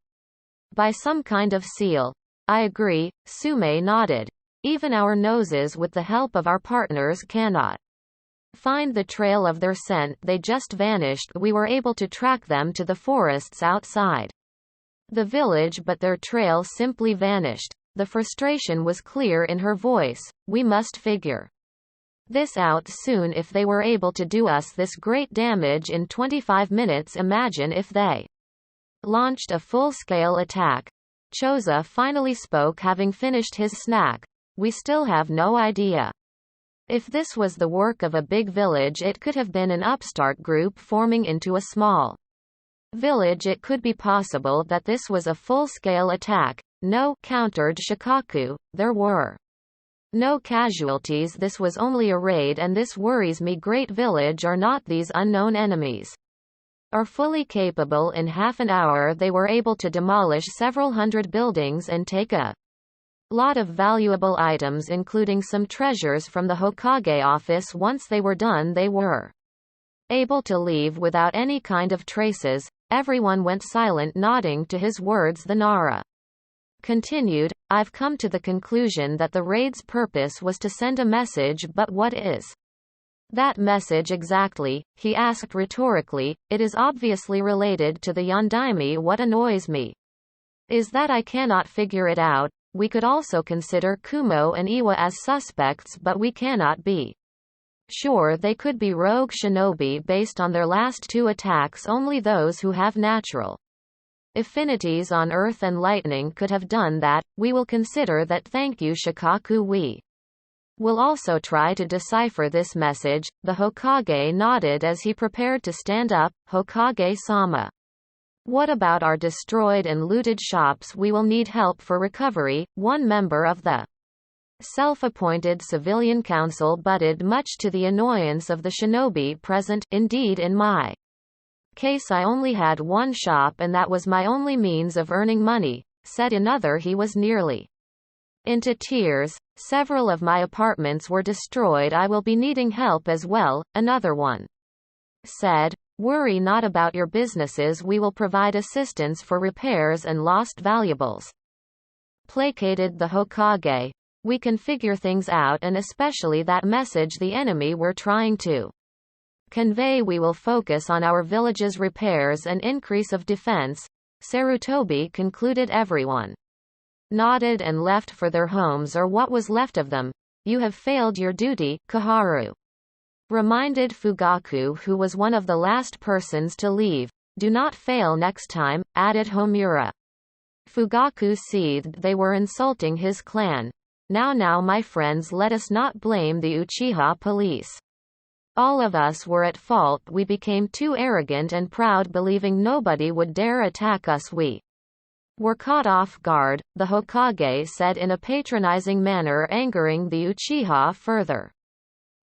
by some kind of seal. I agree, Sume nodded. Even our noses, with the help of our partners, cannot find the trail of their scent. They just vanished. We were able to track them to the forests outside the village, but their trail simply vanished. The frustration was clear in her voice. We must figure this out soon. If they were able to do us this great damage in 25 minutes, imagine if they launched a full-scale attack. Choza finally spoke, having finished his snack. We still have no idea if this was the work of a big village. It could have been an upstart group forming into a small village. It could be possible that this was a full-scale attack. No, countered Shikaku, there were no casualties. This was only a raid, and this worries me. Great village or not, these unknown enemies are fully capable. In half an hour they were able to demolish several hundred buildings and take a lot of valuable items, including some treasures from the Hokage office. Once they were done, they were able to leave without any kind of traces. Everyone went silent, nodding to his words. The Nara continued, I've come to the conclusion that the raid's purpose was to send a message. But what is that message exactly? He asked rhetorically. It is obviously related to the Yondaime. What annoys me is that I cannot figure it out. We could also consider Kumo and Iwa as suspects, but we cannot be sure. They could be rogue shinobi based on their last 2 attacks. Only those who have natural affinities on earth and lightning could have done that. We will consider that. Thank you, Shikaku. We will also try to decipher this message. The Hokage nodded as he prepared to stand up. Hokage-sama, what about our destroyed and looted shops? We will need help for recovery. One member of the self-appointed civilian council butted, much to the annoyance of the shinobi present. Indeed, in my case I only had one shop, and that was my only means of earning money, said another. He was nearly into tears. Several of my apartments were destroyed. I will be needing help as well, another one said. Worry not about your businesses. We will provide assistance for repairs and lost valuables, placated the Hokage. We can figure things out, and especially that message the enemy were trying to convey. We will focus on our village's repairs and increase of defense, Sarutobi concluded. Everyone nodded and left for their homes or what was left of them. You have failed your duty, Koharu reminded Fugaku, who was one of the last persons to leave. Do not fail next time, added Homura. Fugaku seethed. They were insulting his clan. Now my friends, let us not blame the Uchiha police. All of us were at fault. We became too arrogant and proud, believing nobody would dare attack us. We were caught off guard, the Hokage said in a patronizing manner, angering the Uchiha further.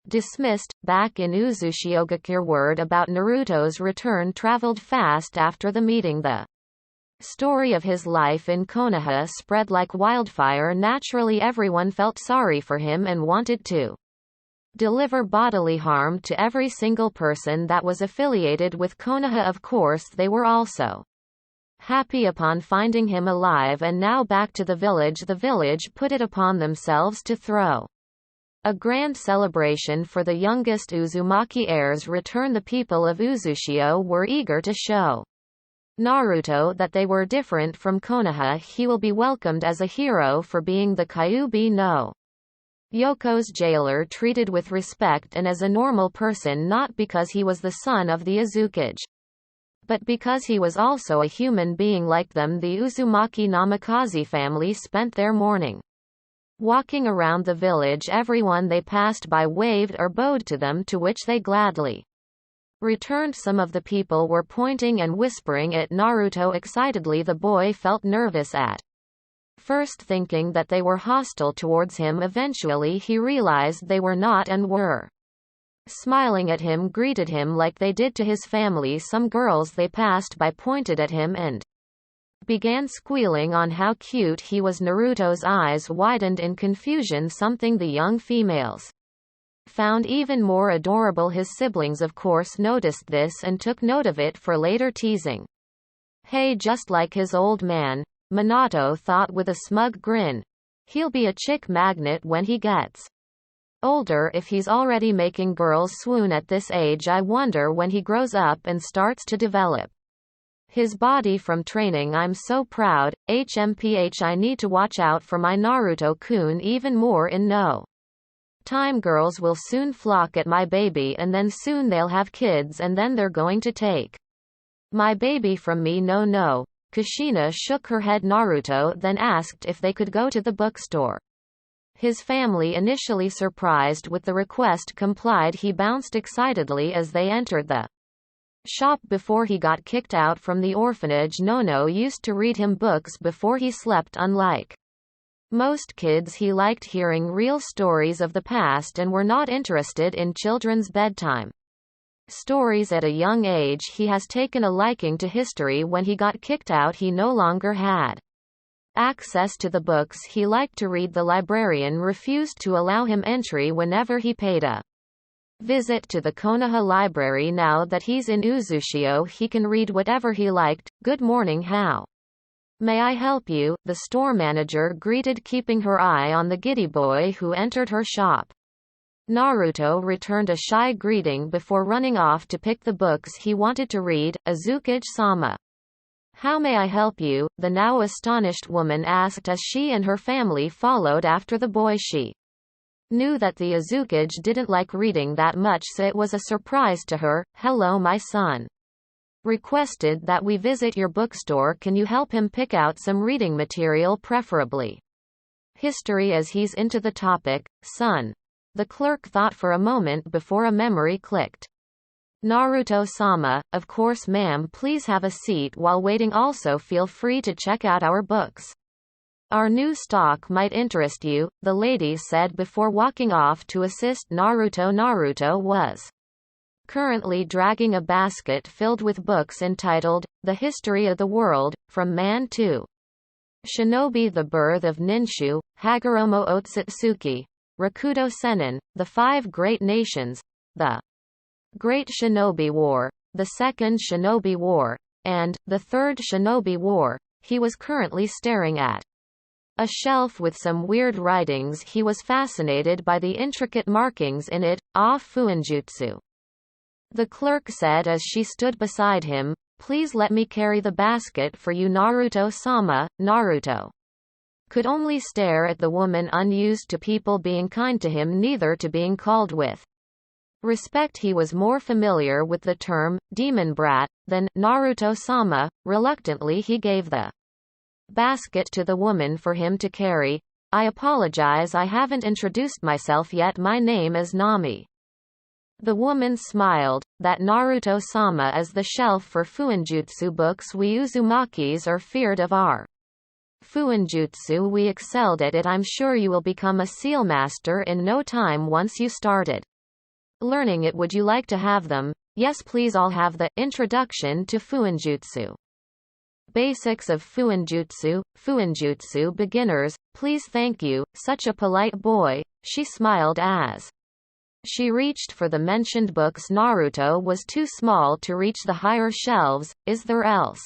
Dismissed. Back in Uzushigakure, word about Naruto's return traveled fast after the meeting. The story of his life in Konoha spread like wildfire. Naturally, everyone felt sorry for him and wanted to deliver bodily harm to every single person that was affiliated with Konoha. Of course, they were also happy upon finding him alive and now back to the village. The village put it upon themselves to throw a grand celebration for the youngest Uzumaki heir's return. The people of Uzushio were eager to show Naruto that they were different from Konoha. He will be welcomed as a hero for being the Kyuubi no Yoko's jailer, treated with respect and as a normal person, not because he was the son of the Azukage, but because he was also a human being like them. The Uzumaki Namikaze family spent their morning walking around the village. Everyone they passed by waved or bowed to them, to which they gladly returned. Some of the people were pointing and whispering at Naruto excitedly. The boy felt nervous at first, thinking that they were hostile towards him. Eventually he realized they were not and were smiling at him, greeted him like they did to his family. Some girls they passed by pointed at him and began squealing on how cute he was. Naruto's eyes widened in confusion, something the young females found even more adorable. His siblings of course noticed this and took note of it for later teasing. Hey, just like his old man, Minato thought with a smug grin. He'll be a chick magnet when he gets older. If he's already making girls swoon at this age, I wonder when he grows up and starts to develop his body from training. I'm so proud. HMPH, I need to watch out for my Naruto-kun even more in no time. Girls will soon flock at my baby, and then soon they'll have kids, and then they're going to take my baby from me. No. Kushina shook her head. Naruto then asked if they could go to the bookstore. His family, initially surprised with the request, complied. He bounced excitedly as they entered the shop. Before he got kicked out from the orphanage, Nono used to read him books before he slept. Unlike most kids, he liked hearing real stories of the past and were not interested in children's bedtime stories. At a young age, he has taken a liking to history. When he got kicked out, he no longer had access to the books he liked to read. The librarian refused to allow him entry whenever he paid a visit to the Konoha library. Now that he's in Uzushio, he can read whatever he liked. Good morning, how may I help you? The store manager greeted, keeping her eye on the giddy boy who entered her shop. Naruto returned a shy greeting before running off to pick the books he wanted to read. Azukage-sama, how may I help you? The now astonished woman asked as she and her family followed after the boy. She knew that the Azukage didn't like reading that much, so it was a surprise to her. Hello, my son requested that we visit your bookstore. Can you help him pick out some reading material, preferably history, as he's into the topic, son? The clerk thought for a moment before a memory clicked. Naruto-sama, of course ma'am, please have a seat while waiting. Also feel free to check out our books. Our new stock might interest you, the lady said before walking off to assist Naruto. Naruto was currently dragging a basket filled with books entitled, The History of the World, From Man to Shinobi, The Birth of Ninshu, Hagoromo Otsutsuki, Rakudo Sennin, The Five Great Nations, The Great Shinobi War, The Second Shinobi War, and The Third Shinobi War. He was currently staring at a shelf with some weird writings. He was fascinated by the intricate markings in it. Ah, Fuinjutsu, the clerk said as she stood beside him. Please let me carry the basket for you, Naruto-sama. Naruto could only stare at the woman, unused to people being kind to him, neither to being called with respect. He was more familiar with the term demon brat than Naruto-sama. Reluctantly he gave the basket to the woman for him to carry. I apologize, I haven't introduced myself yet. My name is Nami. The woman smiled. That Naruto-sama is the shelf for fuinjutsu books. We Uzumakis are feared of our fuinjutsu. We excelled at it. I'm sure you will become a seal master in no time once you started learning it. Would you like to have them? Yes please. I'll have the introduction to fuinjutsu. Basics of fuinjutsu beginners, please. Thank you, such a polite boy, she smiled as she reached for the mentioned books. Naruto was too small to reach the higher shelves. Is there else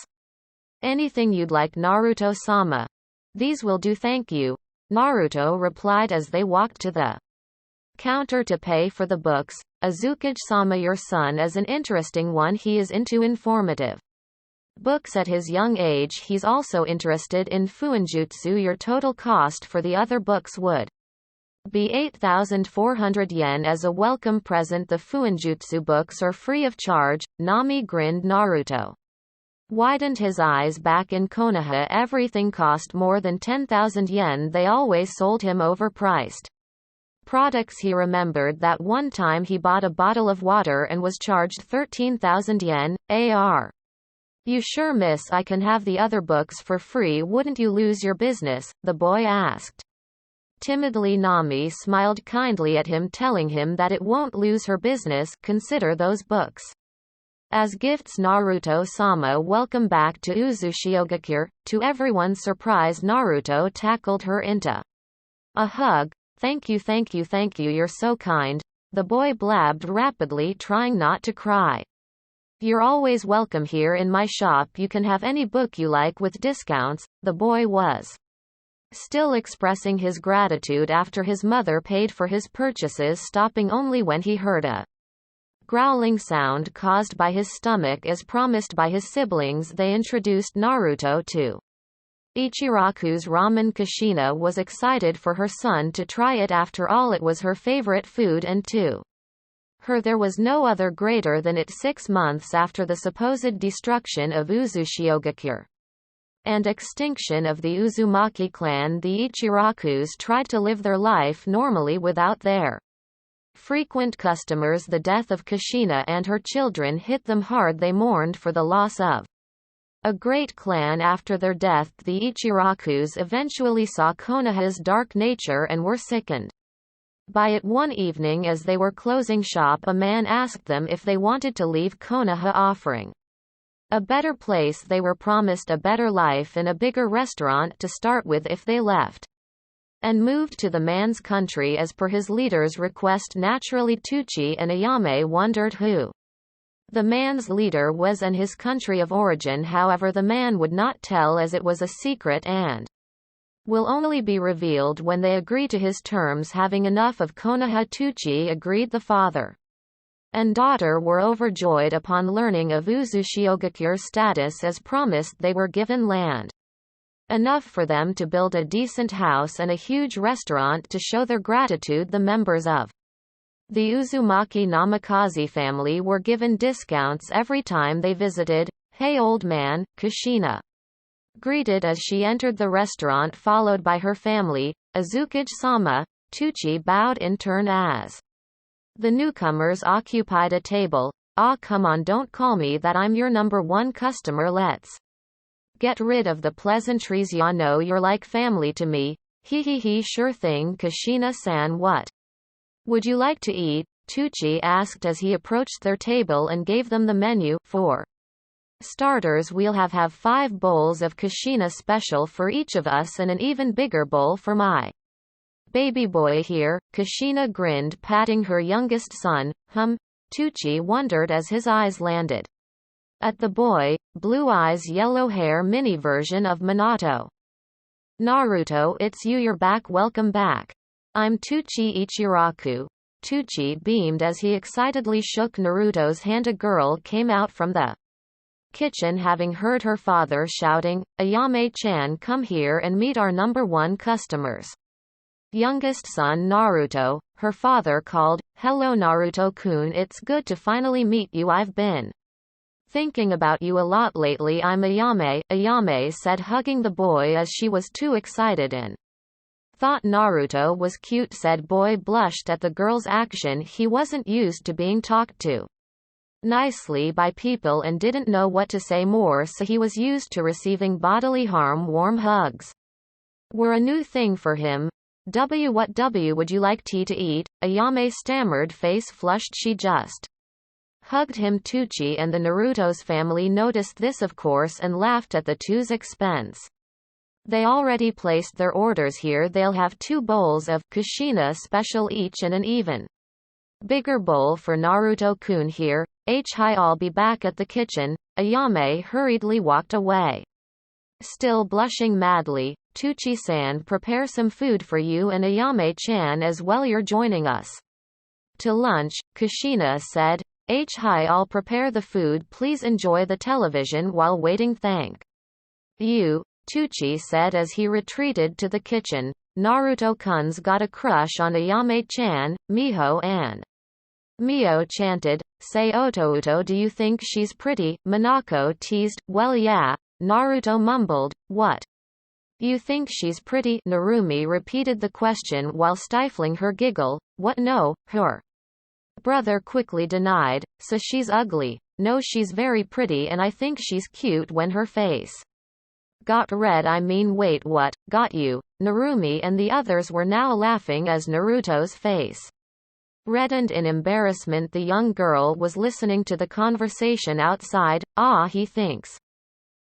anything you'd like, Naruto-sama? These will do, thank you, Naruto replied as they walked to the counter to pay for the books. Uzumaki-sama, your son is an interesting one. He is into informative books at his young age. He's also interested in fuinjutsu. Your total cost for the other books would be 8,400 yen as a welcome present. The fuinjutsu books are free of charge. Nami grinned. Naruto widened his eyes. Back in Konoha everything cost more than 10,000 yen. They always sold him overpriced products. He remembered that one time he bought a bottle of water and was charged 13,000 yen. Are you sure, miss? I can have the other books for free. Wouldn't you lose your business? The boy asked timidly. Nami smiled kindly at him, telling him that it won't lose her business. Consider those books as gifts. Naruto-sama, welcome back to Uzumaki. To everyone's surprise, Naruto tackled her into a hug. Thank you, thank you, thank you, you're so kind, the boy blabbed rapidly, trying not to cry. You're always welcome here in my shop. You can have any book you like with discounts. The boy was still expressing his gratitude after his mother paid for his purchases, stopping only when he heard a growling sound caused by his stomach. As promised by his siblings, they introduced Naruto to Ichiraku's ramen. Kushina was excited for her son to try it. After all, it was her favorite food, and to her there was no other greater than it. 6 months after the supposed destruction of Uzumaki and extinction of the Uzumaki clan, the Ichirakus tried to live their life normally without their frequent customers. The death of Kushina and her children hit them hard. They mourned for the loss of a great clan. After their death, the Ichirakus eventually saw Konoha's dark nature and were sickened by it. One evening as they were closing shop, a man asked them if they wanted to leave Konoha, offering a better place. They were promised a better life and a bigger restaurant to start with if they left and moved to the man's country as per his leader's request. Naturally, Tucci and Ayame wondered who the man's leader was and his country of origin. However, the man would not tell, as it was a secret and will only be revealed when they agree to his terms. Having enough of Konoha, Tucci agreed. The father and daughter were overjoyed upon learning of Uzumaki status. As promised, they were given land enough for them to build a decent house and a huge restaurant to show their gratitude. The members of the Uzumaki Namikaze family were given discounts every time they visited. Hey old man, Kushina greeted as she entered the restaurant, followed by her family. Uzumaki-sama, Tucci bowed in turn as the newcomers occupied a table. Ah, come on, don't call me that. I'm your number one customer. Let's get rid of the pleasantries. Ya know you're like family to me. He, sure thing, Kushina-san. What would you like to eat? Tucci asked as he approached their table and gave them the menu. For starters, we'll have 5 bowls of Kushina special for each of us, and an even bigger bowl for my baby boy here. Kushina grinned, patting her youngest son. Tucci wondered as his eyes landed at the boy, blue eyes, yellow hair, mini version of Minato. Naruto, it's you, you're back. Welcome back. I'm Tucci Ichiraku. Tucci beamed as he excitedly shook Naruto's hand. A girl came out from the kitchen having heard her father shouting, "Ayame-chan, come here and meet our number one customers." Youngest son Naruto, her father called, "Hello Naruto-kun, it's good to finally meet you. I've been thinking about you a lot lately. I'm Ayame," Ayame said, hugging the boy as she was too excited and thought Naruto was cute. Said boy blushed at the girl's action. He wasn't used to being talked to nicely by people and didn't know what to say more, so he was used to receiving bodily harm. Warm hugs were a new thing for him. What would you like tea to eat? Ayame stammered, face flushed. She just hugged him. Tucci and the Naruto's family noticed this of course and laughed at the two's expense. They already placed their orders here. They'll have 2 bowls of Kushina special each and an even bigger bowl for Naruto-kun here. Hi, I'll be back at the kitchen. Ayame hurriedly walked away. Still blushing madly, Tucci-san, prepare some food for you and Ayame-chan as well. You're joining us to lunch, Kushina said. Hi, I'll prepare the food. Please enjoy the television while waiting. Thank you, Tucci said as he retreated to the kitchen. Naruto-kun's got a crush on Ayame-chan, Miho and Mio chanted, "Say Otouto, do you think she's pretty?" Minako teased, "Well yeah." Naruto mumbled, "What? You think she's pretty?" Narumi repeated the question while stifling her giggle. "What? No, her brother quickly denied. So she's ugly? No, she's very pretty and I think she's cute when her face got red. I mean wait, what? Got you?" Narumi and the others were now laughing as Naruto's face reddened in embarrassment. The young girl was listening to the conversation outside. "Ah, he thinks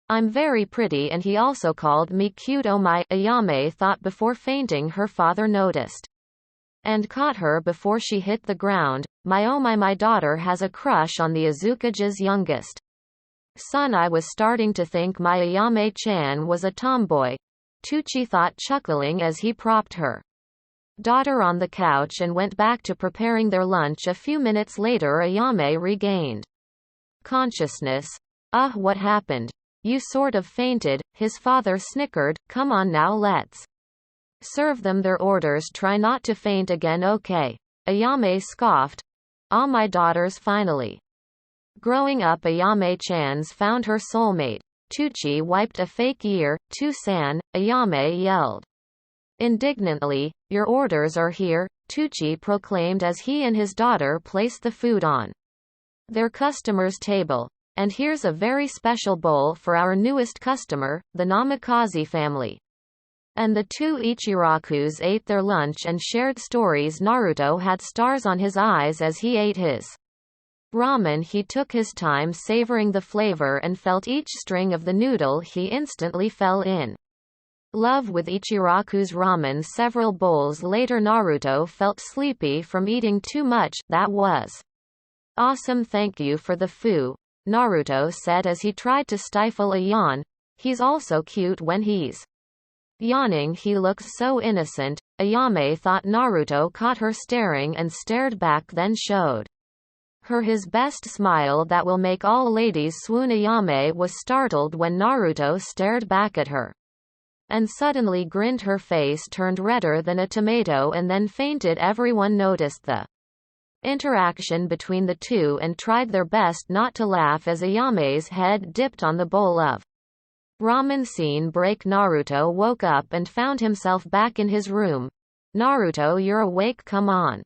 I'm very pretty and he also called me cute. Oh my," Ayame thought before fainting. Her father noticed and caught her before she hit the ground. "My oh my daughter has a crush on the Azukage's youngest son. I was starting to think my Ayame-chan was a tomboy," Tucci thought, chuckling as he propped her daughter on the couch and went back to preparing their lunch. A few minutes later Ayame regained consciousness. What happened? You sort of fainted," his father snickered. "Come on now, let's serve them their orders. Try not to faint again, okay?" Ayame scoffed. My daughters finally growing up. Ayame-chan's found her soulmate. Tucci wiped a fake ear. "Tu-san," Ayame yelled indignantly. "Your orders are here," Tucci proclaimed as he and his daughter placed the food on their customer's table. "And here's a very special bowl for our newest customer, the Namikaze family." And the 2 Ichirakus ate their lunch and shared stories. Naruto had stars on his eyes as he ate his ramen. He took his time savoring the flavor and felt each string of the noodle. He instantly fell in love with Ichiraku's ramen. Several bowls later Naruto felt sleepy from eating too much. "That was awesome, thank you for the foo," Naruto said as he tried to stifle a yawn. He's also cute when he's yawning. He looks so innocent. Ayame thought. Naruto caught her staring and stared back, then showed her his best smile that will make all ladies swoon. Ayame was startled when Naruto stared back at her and suddenly grinned. Her face turned redder than a tomato and then fainted. Everyone noticed the interaction between the two and tried their best not to laugh as Ayame's head dipped on the bowl of ramen. Scene break. Naruto woke up and found himself back in his room. "Naruto, you're awake? Come on.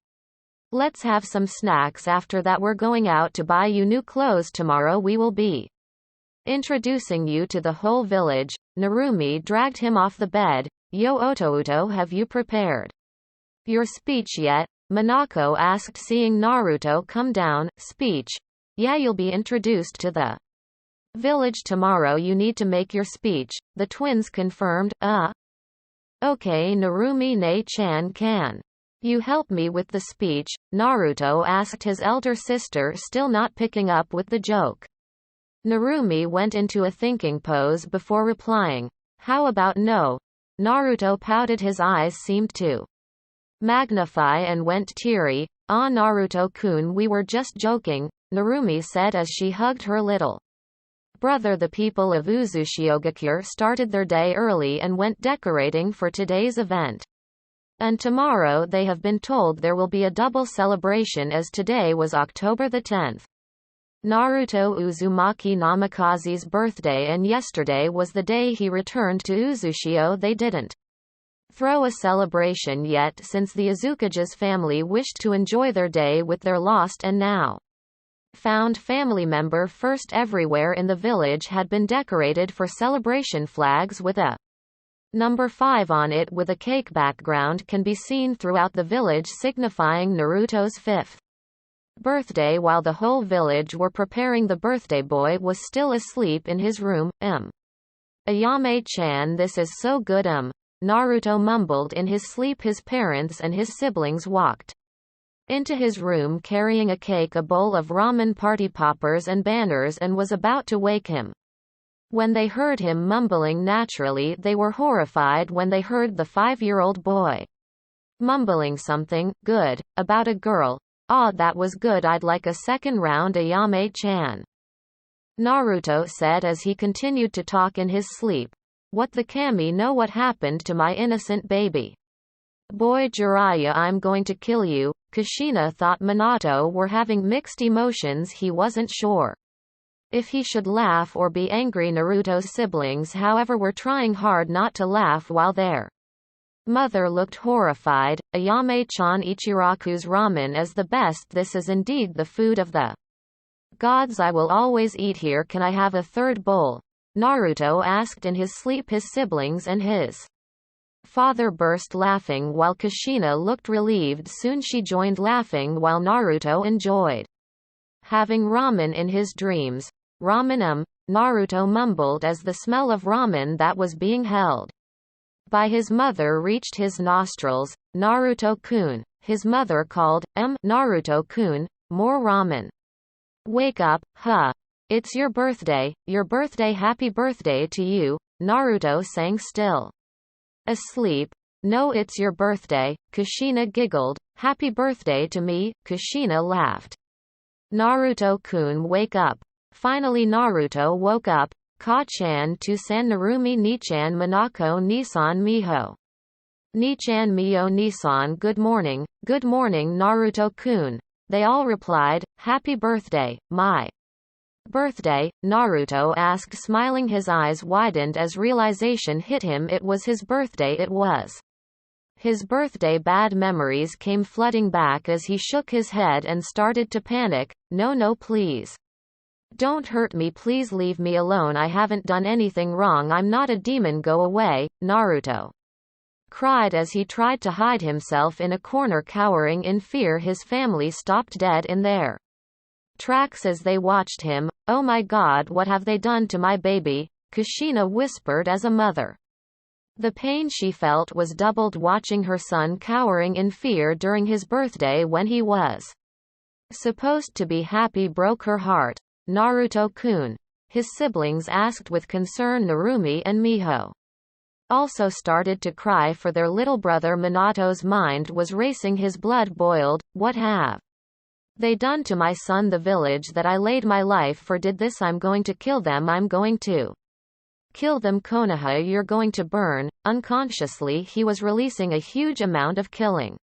Let's have some snacks. After that we're going out to buy you new clothes. Tomorrow we will be introducing you to the whole village." Narumi dragged him off the bed. "Yo Otouto, have you prepared your speech yet?" Minako asked, seeing Naruto come down. "Speech? Yeah, you'll be introduced to the village tomorrow. You need to make your speech," the twins confirmed. Okay, Narumi-ne-chan, can you help me with the speech?" Naruto asked his elder sister, still not picking up with the joke. Narumi went into a thinking pose before replying, "How about no?" Naruto pouted. His eyes seemed to magnify and went teary. Naruto-kun, we were just joking," Narumi said as she hugged her little Brother, the people of Uzushiogakure started their day early and went decorating for today's event. And tomorrow they have been told there will be a double celebration as today was October the 10th. Naruto Uzumaki Namikaze's birthday and yesterday was the day he returned to Uzushio. They didn't throw a celebration yet since the Azukage's family wished to enjoy their day with their lost and now found family member. First, everywhere in the village had been decorated for celebration. Flags with a number 5 on it with a cake background can be seen throughout the village, signifying Naruto's 5th birthday. While the whole village were preparing, the birthday boy was still asleep in his room. Ayame-chan, this is so good. Naruto mumbled in his sleep. His parents and his siblings walked into his room carrying a cake, a bowl of ramen, party poppers and banners, and was about to wake him. When they heard him mumbling naturally, they were horrified when they heard the 5-year-old boy mumbling something good about a girl. "Ah, that was good. I'd like a second round, Ayame-chan," Naruto said as he continued to talk in his sleep. "What the kami know what happened to my innocent baby boy Jiraiya? I'm going to kill you." Kushina thought Minato were having mixed emotions. He wasn't sure if he should laugh or be angry. Naruto's siblings, however, were trying hard not to laugh while their mother looked horrified. "Ayame-chan, Ichiraku's ramen is the best. This is indeed the food of the gods. I will always eat here. Can I have a third bowl?" Naruto asked in his sleep. His siblings and his father burst laughing while Kushina looked relieved. Soon she joined laughing while Naruto enjoyed having ramen in his dreams. "Ramen, Naruto mumbled as the smell of ramen that was being held by his mother reached his nostrils. "Naruto-kun," his mother called. Naruto-kun, more ramen. "Wake up, huh? It's your birthday. Your birthday. Happy birthday to you," Naruto sang, still asleep. "No, it's your birthday," Kushina giggled. "Happy birthday to me," Kushina laughed. "Naruto-kun, wake up." Finally Naruto woke up. "Ka-chan, to-san, Narumi ni-chan, Minako ni-san, Miho ni-chan, Mio ni-san, good morning." "Good morning, Naruto-kun," they all replied. "Happy birthday, my birthday?" Naruto asked, smiling. His eyes widened as realization hit him. It was his birthday. It was his birthday. Bad memories came flooding back as he shook his head and started to panic. No, please. Don't hurt me. Please leave me alone. I haven't done anything wrong. I'm not a demon. Go away, Naruto cried as he tried to hide himself in a corner, cowering in fear. His family stopped dead in their tracks as they watched him. "Oh my God, what have they done to my baby?" Kushina whispered as a mother. The pain she felt was doubled watching her son cowering in fear during his birthday when he was supposed to be happy. Broke her heart. "Naruto-kun?" his siblings asked with concern. Narumi and Miho also started to cry for their little brother. Minato's mind was racing. His blood boiled. "What have they done to my son? The village that I laid my life for did this. I'm going to kill them. I'm going to kill them. Konoha, you're going to burn." Unconsciously he was releasing a huge amount of killing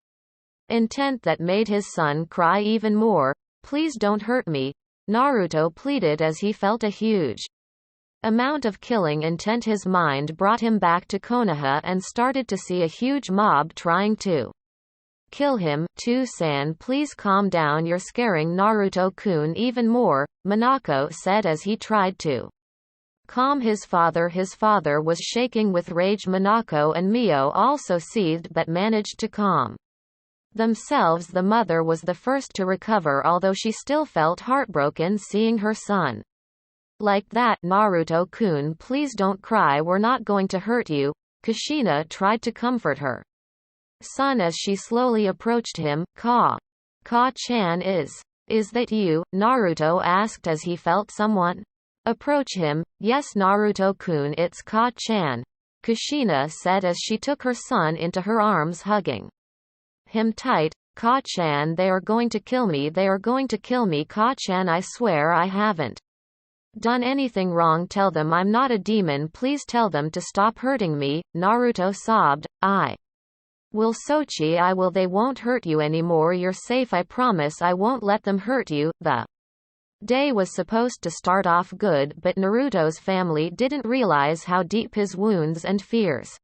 intent that made his son cry even more. "Please don't hurt me," Naruto pleaded as he felt a huge amount of killing intent. His mind brought him back to Konoha and started to see a huge mob trying to kill him. "To-san, please calm down. You're scaring Naruto-kun even more," Minako said as he tried to calm his father. His father was shaking with rage. Minako and Mio also seethed but managed to calm themselves. The mother was the first to recover, although she still felt heartbroken seeing her son like that. "Naruto-kun, please don't cry. We're not going to hurt you." Kushina tried to comfort her son as she slowly approached him. Ka-chan, is that you?" Naruto asked as he felt someone approach him. "Yes, Naruto-kun, it's Ka-chan," Kushina said as she took her son into her arms, hugging him tight. "Ka-chan, they are going to kill me. They are going to kill me. Ka-chan, I swear I haven't Done anything wrong? Tell them I'm not a demon, please tell them to stop hurting me, Naruto sobbed. I will Sochi, I will. They won't hurt you anymore, you're safe, I promise I won't let them hurt you. The day was supposed to start off good, but Naruto's family didn't realize how deep his wounds and fears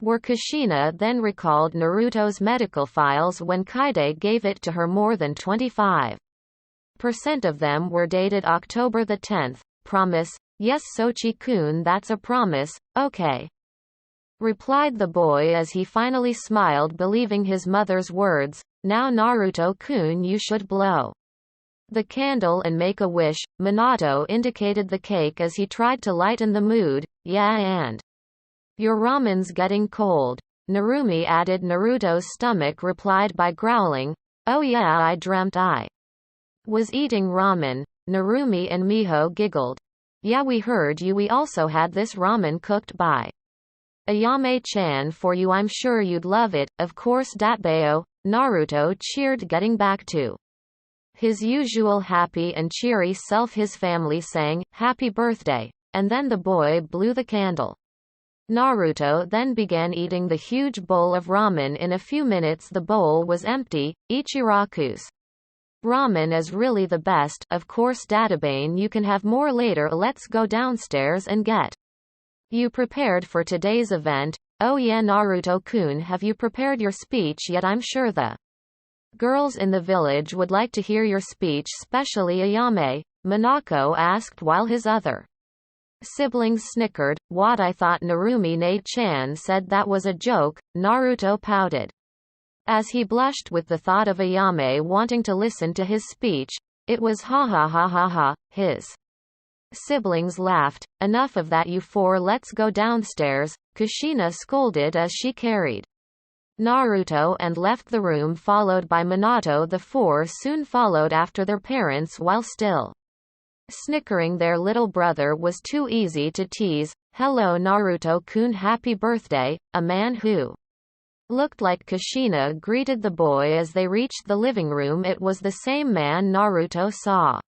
were. Kushina then recalled Naruto's medical files when Kaide gave it to her. More than 25% of them were dated October the 10th. Promise? Yes, Sochi-kun, that's a promise, okay, replied the boy as he finally smiled, believing his mother's words. Now Naruto-kun, you should blow the candle and make a wish. Minato indicated the cake as he tried to lighten the mood. Yeah, and your ramen's getting cold, Narumi added. Naruto's stomach replied by growling, oh yeah, I dreamt I was eating ramen. Narumi and Miho giggled. Yeah, we heard you, we also had this ramen cooked by Ayame-chan for you, I'm sure you'd love it. Of course, Datbeo, Naruto cheered, getting back to his usual happy and cheery self. His family sang, happy birthday, and then the boy blew the candle. Naruto then began eating the huge bowl of ramen. In a few minutes the bowl was empty. Ichiraku's ramen is really the best. Of course, Databane, you can have more later. Let's go downstairs and get you prepared for today's event. Oh yeah, Naruto-kun, have you prepared your speech yet? I'm sure the girls in the village would like to hear your speech, especially Ayame, Minako asked while his other siblings snickered. What, I thought Narumi-chan said that was a joke. Naruto pouted as he blushed with the thought of Ayame wanting to listen to his speech. It was ha ha ha ha ha. His siblings laughed. Enough of that, you four, let's go downstairs, Kushina scolded as she carried Naruto and left the room, followed by Minato. The four soon followed after their parents while still snickering. Their little brother was too easy to tease. Hello Naruto-kun, happy birthday. A man who looked like Kushina greeted the boy as they reached the living room. It was the same man Naruto saw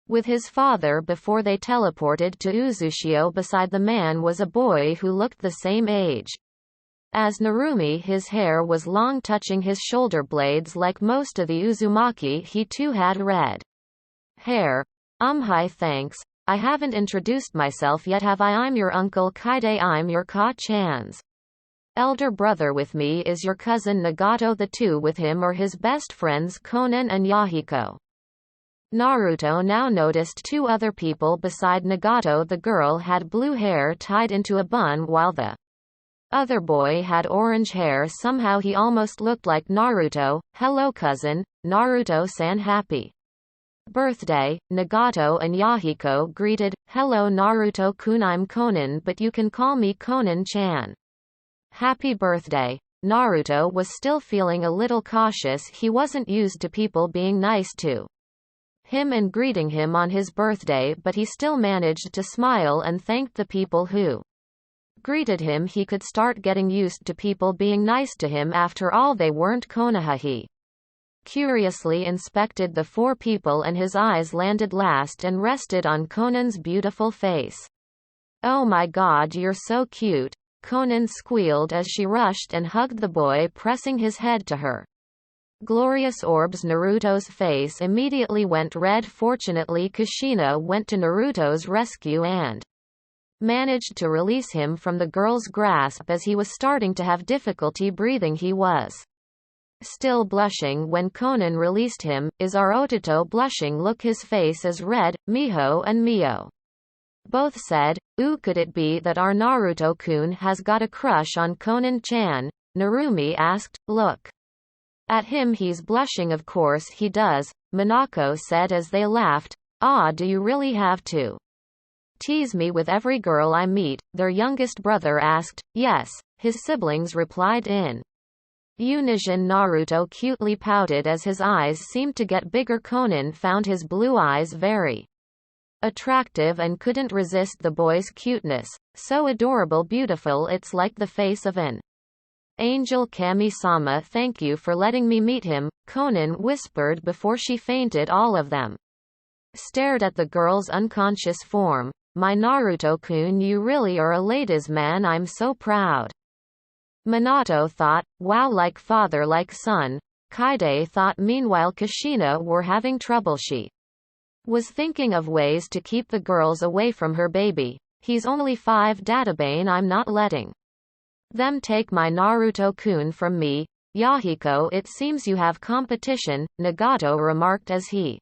with his father before they teleported to Uzushio. Beside the man was a boy who looked the same age as Narumi. His hair was long, touching his shoulder blades. Like most of the Uzumaki, he too had red hair. Hi, thanks. I haven't introduced myself yet, have I? I'm your uncle Kaide. I'm your Ka-chan's elder brother. With me is your cousin Nagato. The two with him are his best friends Konan and Yahiko. Naruto now noticed two other people beside Nagato. The girl had blue hair tied into a bun while the other boy had orange hair. Somehow he almost looked like Naruto. Hello cousin, Naruto-san, happy birthday. Nagato and Yahiko greeted. Hello Naruto-kun, I'm Konan, but you can call me Konan-chan. Happy birthday. Naruto was still feeling a little cautious. He wasn't used to people being nice to him and greeting him on his birthday, but he still managed to smile and thanked the people who greeted him. He could start getting used to people being nice to him. After all, they weren't Konoha. He curiously inspected the four people and his eyes landed last and rested on Konan's beautiful face. Oh my god, you're so cute, Konan squealed as she rushed and hugged the boy, pressing his head to her glorious orbs. Naruto's face immediately went red. Fortunately, Kushina went to Naruto's rescue and managed to release him from the girl's grasp as he was starting to have difficulty breathing. He was still blushing when Konan released him. Is our Otito blushing? Look, his face is red. Miho and Mio both said, ooh, could it be that our Naruto-kun has got a crush on Konan-chan? Narumi asked. Look at him, he's blushing. Of course he does, Minako said as they laughed. Ah, do you really have to tease me with every girl I meet? Their youngest brother asked. Yes, his siblings replied in unison. Naruto cutely pouted as his eyes seemed to get bigger. Konan found his blue eyes very attractive and couldn't resist the boy's cuteness. So adorable, beautiful, it's like the face of an angel. Kami-sama, thank you for letting me meet him, Konan whispered before she fainted. All of them stared at the girl's unconscious form. My Naruto-kun, you really are a ladies' man, I'm so proud. Minato thought, wow, like father like son. Kaide thought meanwhile Kushina were having trouble. She was thinking of ways to keep the girls away from her baby. He's only 5 databane, I'm not letting them take my Naruto-kun from me. Yahiko, it seems you have competition, Nagato remarked as he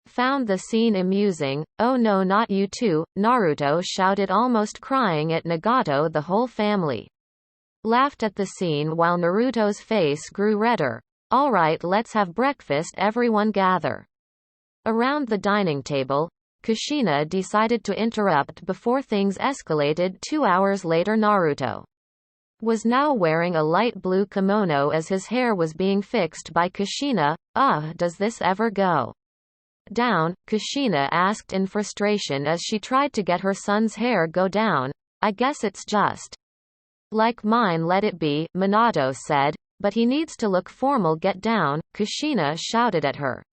found the scene amusing. Oh no, not you too, Naruto shouted, almost crying at Nagato. The whole family laughed at the scene while Naruto's face grew redder. Alright, let's have breakfast, everyone gather around the dining table. Kushina decided to interrupt before things escalated. 2 hours later, Naruto was now wearing a light blue kimono as his hair was being fixed by Kushina. Does this ever go down? Kushina asked in frustration as she tried to get her son's hair go down. I guess it's just like mine, let it be, Minato said. But he needs to look formal. Get down, Kushina shouted at her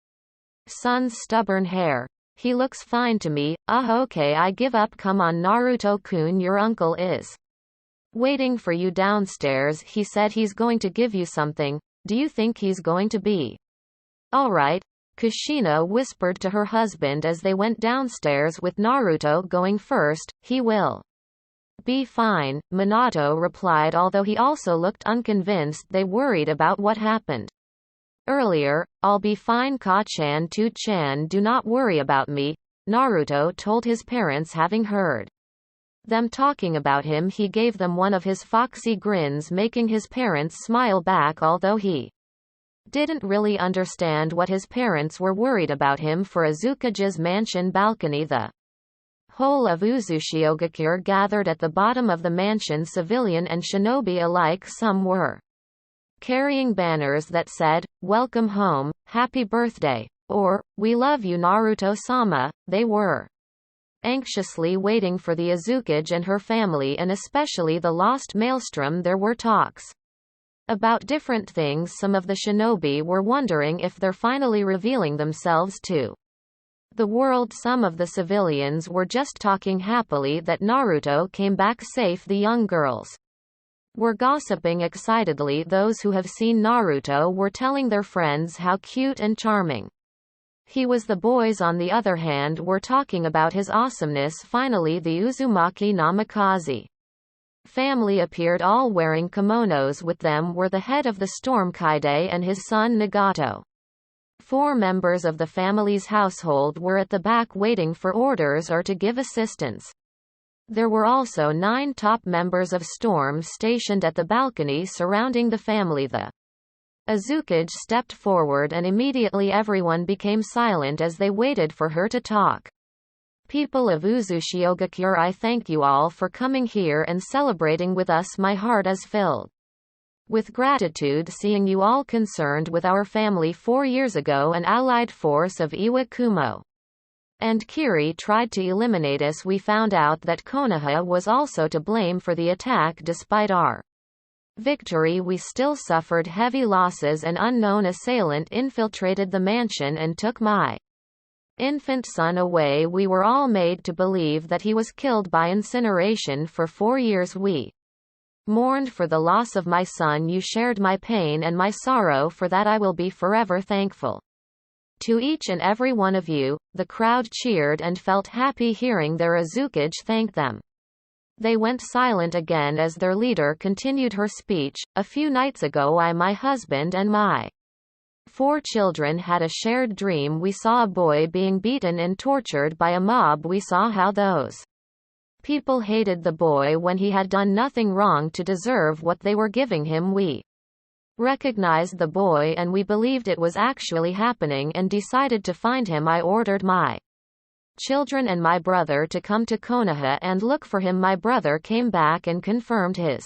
son's stubborn hair. He looks fine to me. Okay, I give up. Come on, Naruto-kun, your uncle is waiting for you downstairs. He said he's going to give you something. Do you think he's going to be alright? Kushina whispered to her husband as they went downstairs with Naruto going first. He will be fine, Minato replied, although he also looked unconvinced. They worried about what happened earlier. I'll be fine, Ka-chan, Tu-chan, do not worry about me, Naruto told his parents. Having heard them talking about him, he gave them one of his foxy grins, making his parents smile back, although he didn't really understand what his parents were worried about him. For Azukage's mansion balcony, the whole of Uzushiogakure gathered at the bottom of the mansion, civilian and shinobi alike. Some were carrying banners that said, "Welcome home, happy birthday," or, "We love you Naruto-sama." They were anxiously waiting for the Azukage and her family, and especially the lost Maelstrom. There were talks about different things. Some of the shinobi were wondering if they're finally revealing themselves to the world. Some of the civilians were just talking happily that Naruto came back safe. The young girls were gossiping excitedly. Those who have seen Naruto were telling their friends how cute and charming he was. The boys, on the other hand, were talking about his awesomeness. Finally, the Uzumaki Namikaze family appeared, all wearing kimonos. With them were the head of the storm Kaide and his son Nagato. 4 members of the family's household were at the back waiting for orders or to give assistance. There were also 9 top members of Storm stationed at the balcony surrounding the family. The Azukage stepped forward and immediately everyone became silent as they waited for her to talk. People of Uzushiogakure, I thank you all for coming here and celebrating with us. My heart is filled with gratitude seeing you all concerned with our family. 4 years ago, an allied force of Iwakumo and Kiri tried to eliminate us. We found out that Konoha was also to blame for the attack. Despite our victory, we still suffered heavy losses. An unknown assailant infiltrated the mansion and took my infant son away. We were all made to believe that he was killed by incineration. For 4 years we mourned for the loss of my son. You shared my pain and my sorrow. For that I will be forever thankful to each and every one of you. The crowd cheered and felt happy hearing their Azukage thank them. They went silent again as their leader continued her speech. A few nights ago, my husband and my 4 children had a shared dream. We saw a boy being beaten and tortured by a mob. We saw how those people hated the boy when he had done nothing wrong to deserve what they were giving him. We recognized the boy and we believed it was actually happening and decided to find him. I ordered my children and my brother to come to Konoha and look for him. My brother came back and confirmed his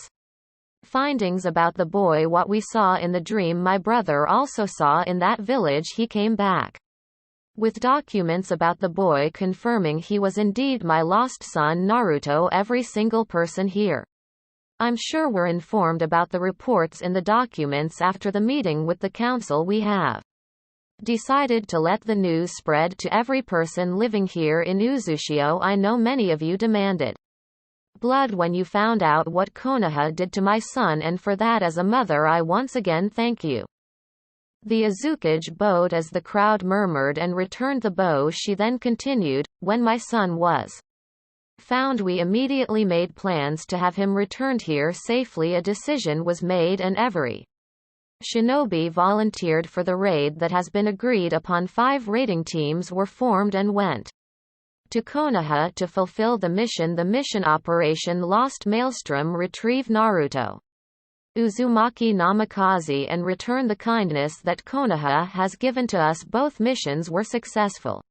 findings about the boy. What we saw in the dream, my brother also saw in that village. He came back with documents about the boy confirming he was indeed my lost son Naruto. Every single person here, I'm sure, were informed about the reports in the documents after the meeting with the council. We have Decided to let the news spread to every person living here in Uzushio. I know many of you demanded blood when you found out what Konoha did to my son, and for that as a mother I once again thank you." The Azukage bowed as the crowd murmured and returned the bow. She then continued, "When my son was found, we immediately made plans to have him returned here safely. A decision was made and every shinobi volunteered for the raid that has been agreed upon. 5 raiding teams were formed and went to Konoha to fulfill the mission. The mission Operation Lost Maelstrom: retrieve Naruto, Uzumaki Namikaze and return the kindness that Konoha has given to us. Both missions were successful.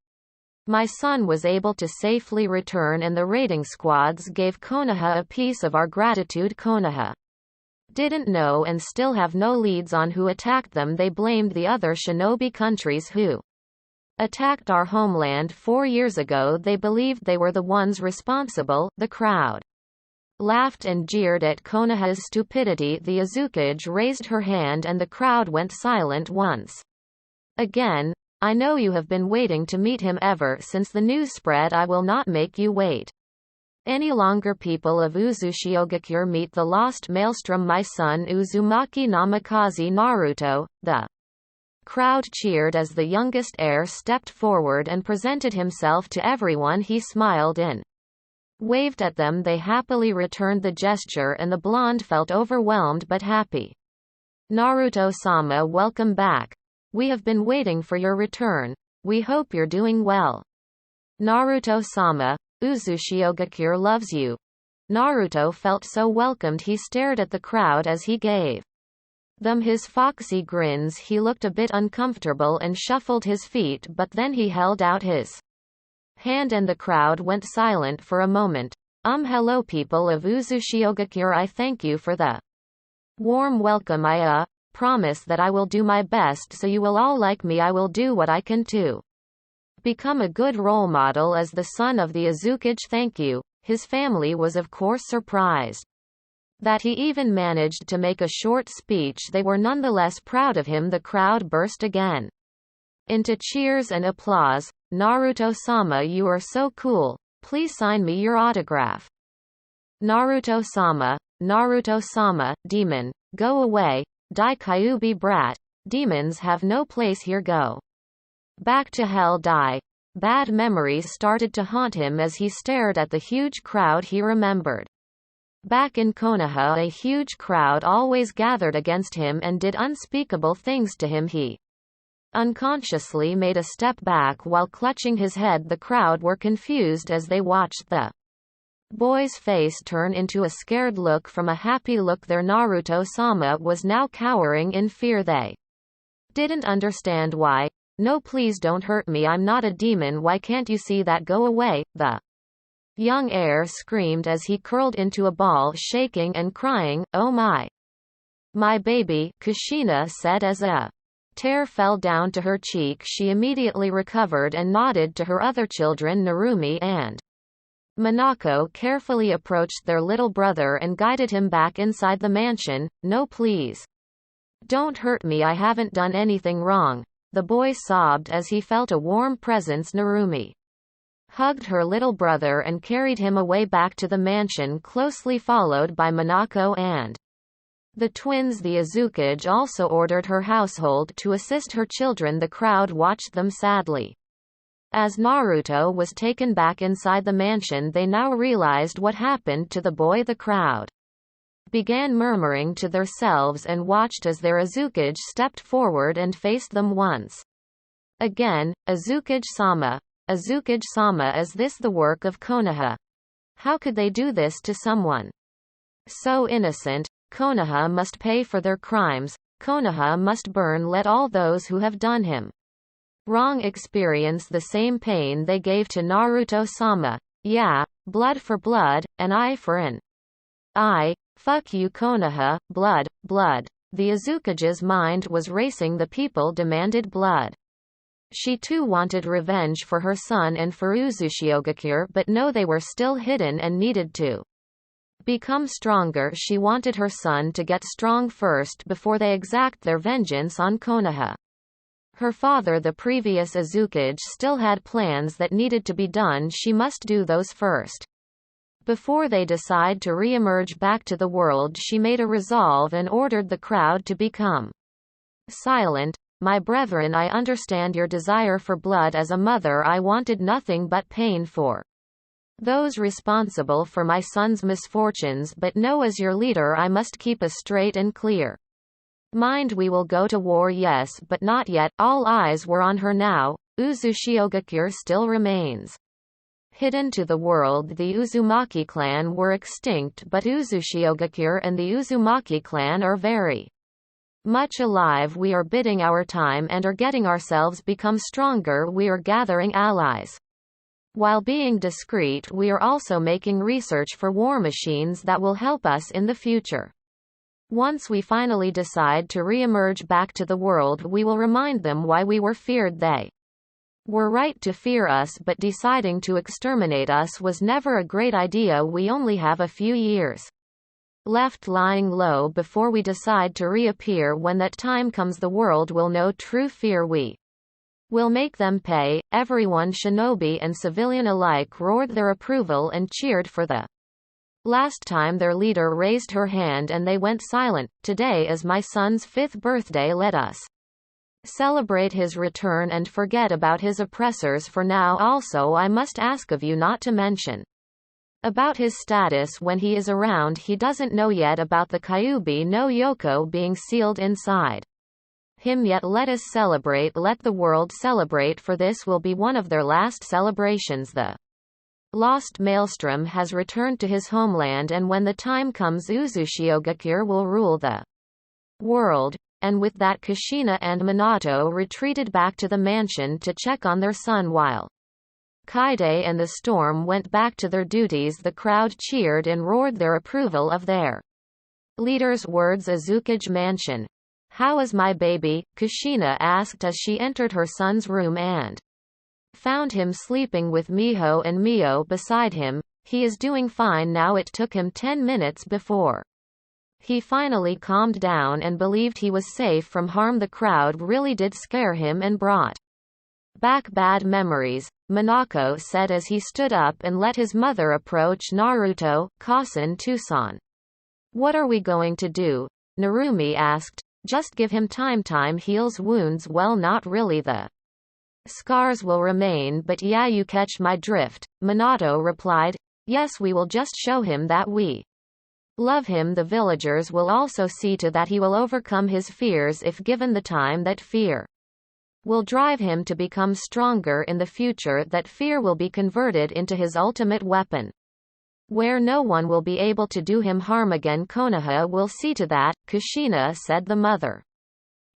My son was able to safely return and the raiding squads gave Konoha a piece of our gratitude. Konoha didn't know and still have no leads on who attacked them. They blamed the other shinobi countries who attacked our homeland 4 years ago. They believed they were the ones responsible." The crowd laughed and jeered at Konoha's stupidity. The Azukage raised her hand and the crowd went silent once again. "I know you have been waiting to meet him ever since the news spread. I will not make you wait any longer. People of Uzushiogakure, meet the lost maelstrom, my son Uzumaki Namikaze Naruto." The crowd cheered as the youngest heir stepped forward and presented himself to everyone. He smiled and waved at them. They happily returned the gesture and the blonde felt overwhelmed but happy. "Naruto-sama, welcome back. We have been waiting for your return. We hope you're doing well." "Naruto-sama, Uzushiogakure loves you." Naruto felt so welcomed. He stared at the crowd as he gave them his foxy grins. He looked a bit uncomfortable and shuffled his feet, but then he held out his hand and the crowd went silent for a moment. Hello people of Uzushiogakure, I thank you for the warm welcome. I promise that I will do my best so you will all like me. I will do what I can to become a good role model as the son of the Azukage. Thank you." His family was of course surprised that he even managed to make a short speech. They were nonetheless proud of him. The crowd burst again into cheers and applause. "Naruto-sama, you are so cool. Please sign me your autograph." "Naruto-sama, Naruto-sama, demon. Go away. Dai-kyubi brat. Demons have no place here. Go back to hell. Die." Bad memories started to haunt him as he stared at the huge crowd. He remembered back in Konoha a huge crowd always gathered against him and did unspeakable things to him. He unconsciously made a step back while clutching his head. The crowd were confused as they watched the boy's face turn into a scared look from a happy look. Their Naruto-sama was now cowering in fear. They didn't understand why. "No, please don't hurt me. I'm not a demon. Why can't you see that? Go away." The young heir screamed as he curled into a ball, shaking and crying. "Oh my baby," Kushina said as a tear fell down to her cheek. She immediately recovered and nodded to her other children. Narumi and Minako carefully approached their little brother and guided him back inside the mansion. "No, please. Don't hurt me. I haven't done anything wrong." The boy sobbed as he felt a warm presence. Narumi hugged her little brother and carried him away back to the mansion, closely followed by Minako and the twins. The Azukage also ordered her household to assist her children. The crowd watched them sadly. As Naruto was taken back inside the mansion, they now realized what happened to the boy. The crowd began murmuring to themselves and watched as their Azukage stepped forward and faced them once again. "Azukage-sama, Azukage-sama, is this the work of Konoha? How could they do this to someone so innocent? Konoha must pay for their crimes. Konoha must burn. Let all those who have done him wrong experience the same pain they gave to Naruto-sama. Yeah, blood for blood, an eye for an eye. Fuck you Konoha, blood, blood." The Azukage's mind was racing. The people demanded blood. She too wanted revenge for her son and for Uzushiogakure, but no, they were still hidden and needed to become stronger. She wanted her son to get strong first before they exact their vengeance on Konoha. Her father, the previous Uzumaki, still had plans that needed to be done. She must do those first. Before they decide to re-emerge back to the world, she made a resolve and ordered the crowd to become silent. My brethren, I understand your desire for blood. As a mother, I wanted nothing but pain for those responsible for my son's misfortunes, but know as your leader I must keep a straight and clear mind. We will go to war, yes, but not yet. All eyes were on her now. Uzumaki still remains hidden to the world. The Uzumaki clan were extinct, but Uzumaki and the Uzumaki clan are very much alive. We are biding our time and are getting ourselves become stronger. We are gathering allies. While being discreet, we are also making research for war machines that will help us in the future. Once we finally decide to re-emerge back to the world, we will remind them why we were feared. They were right to fear us, but deciding to exterminate us was never a great idea. We only have a few years left lying low before we decide to reappear. When that time comes, the world will know true fear. We will make them pay. Everyone, shinobi and civilian alike, roared their approval and cheered for the last time. Their leader raised her hand and they went silent. Today is my son's 5th birthday. Let us celebrate his return and forget about his oppressors for now. Also, I must ask of you not to mention about his status when he is around. He doesn't know yet about the Kyuubi no Yoko being sealed inside him yet. Let us celebrate. Let the world celebrate, for this will be one of their last celebrations. The lost Maelstrom has returned to his homeland, and when the time comes, Uzumaki will rule the world. And with that, Kushina and Minato retreated back to the mansion to check on their son, while Kaide and the Storm went back to their duties. The crowd cheered and roared their approval of their leader's words. Uzumaki mansion. How is my baby? Kushina asked as she entered her son's room and found him sleeping with Miho and Mio beside him. He is doing fine now. It took him 10 minutes before he finally calmed down and believed he was safe from harm. The crowd really did scare him and brought back bad memories, Minako said as he stood up and let his mother approach. Naruto, Kasen, Tucson. What are we going to do? Narumi asked. Just give him time. Time heals wounds. Well, not really. The scars will remain, but yeah, you catch my drift, Minato replied. Yes, we will just show him that we love him. The villagers will also see to that he will overcome his fears if given the time. That fear will drive him to become stronger in the future. That fear will be converted into his ultimate weapon, where no one will be able to do him harm again. Konoha will see to that, Kushina said. The mother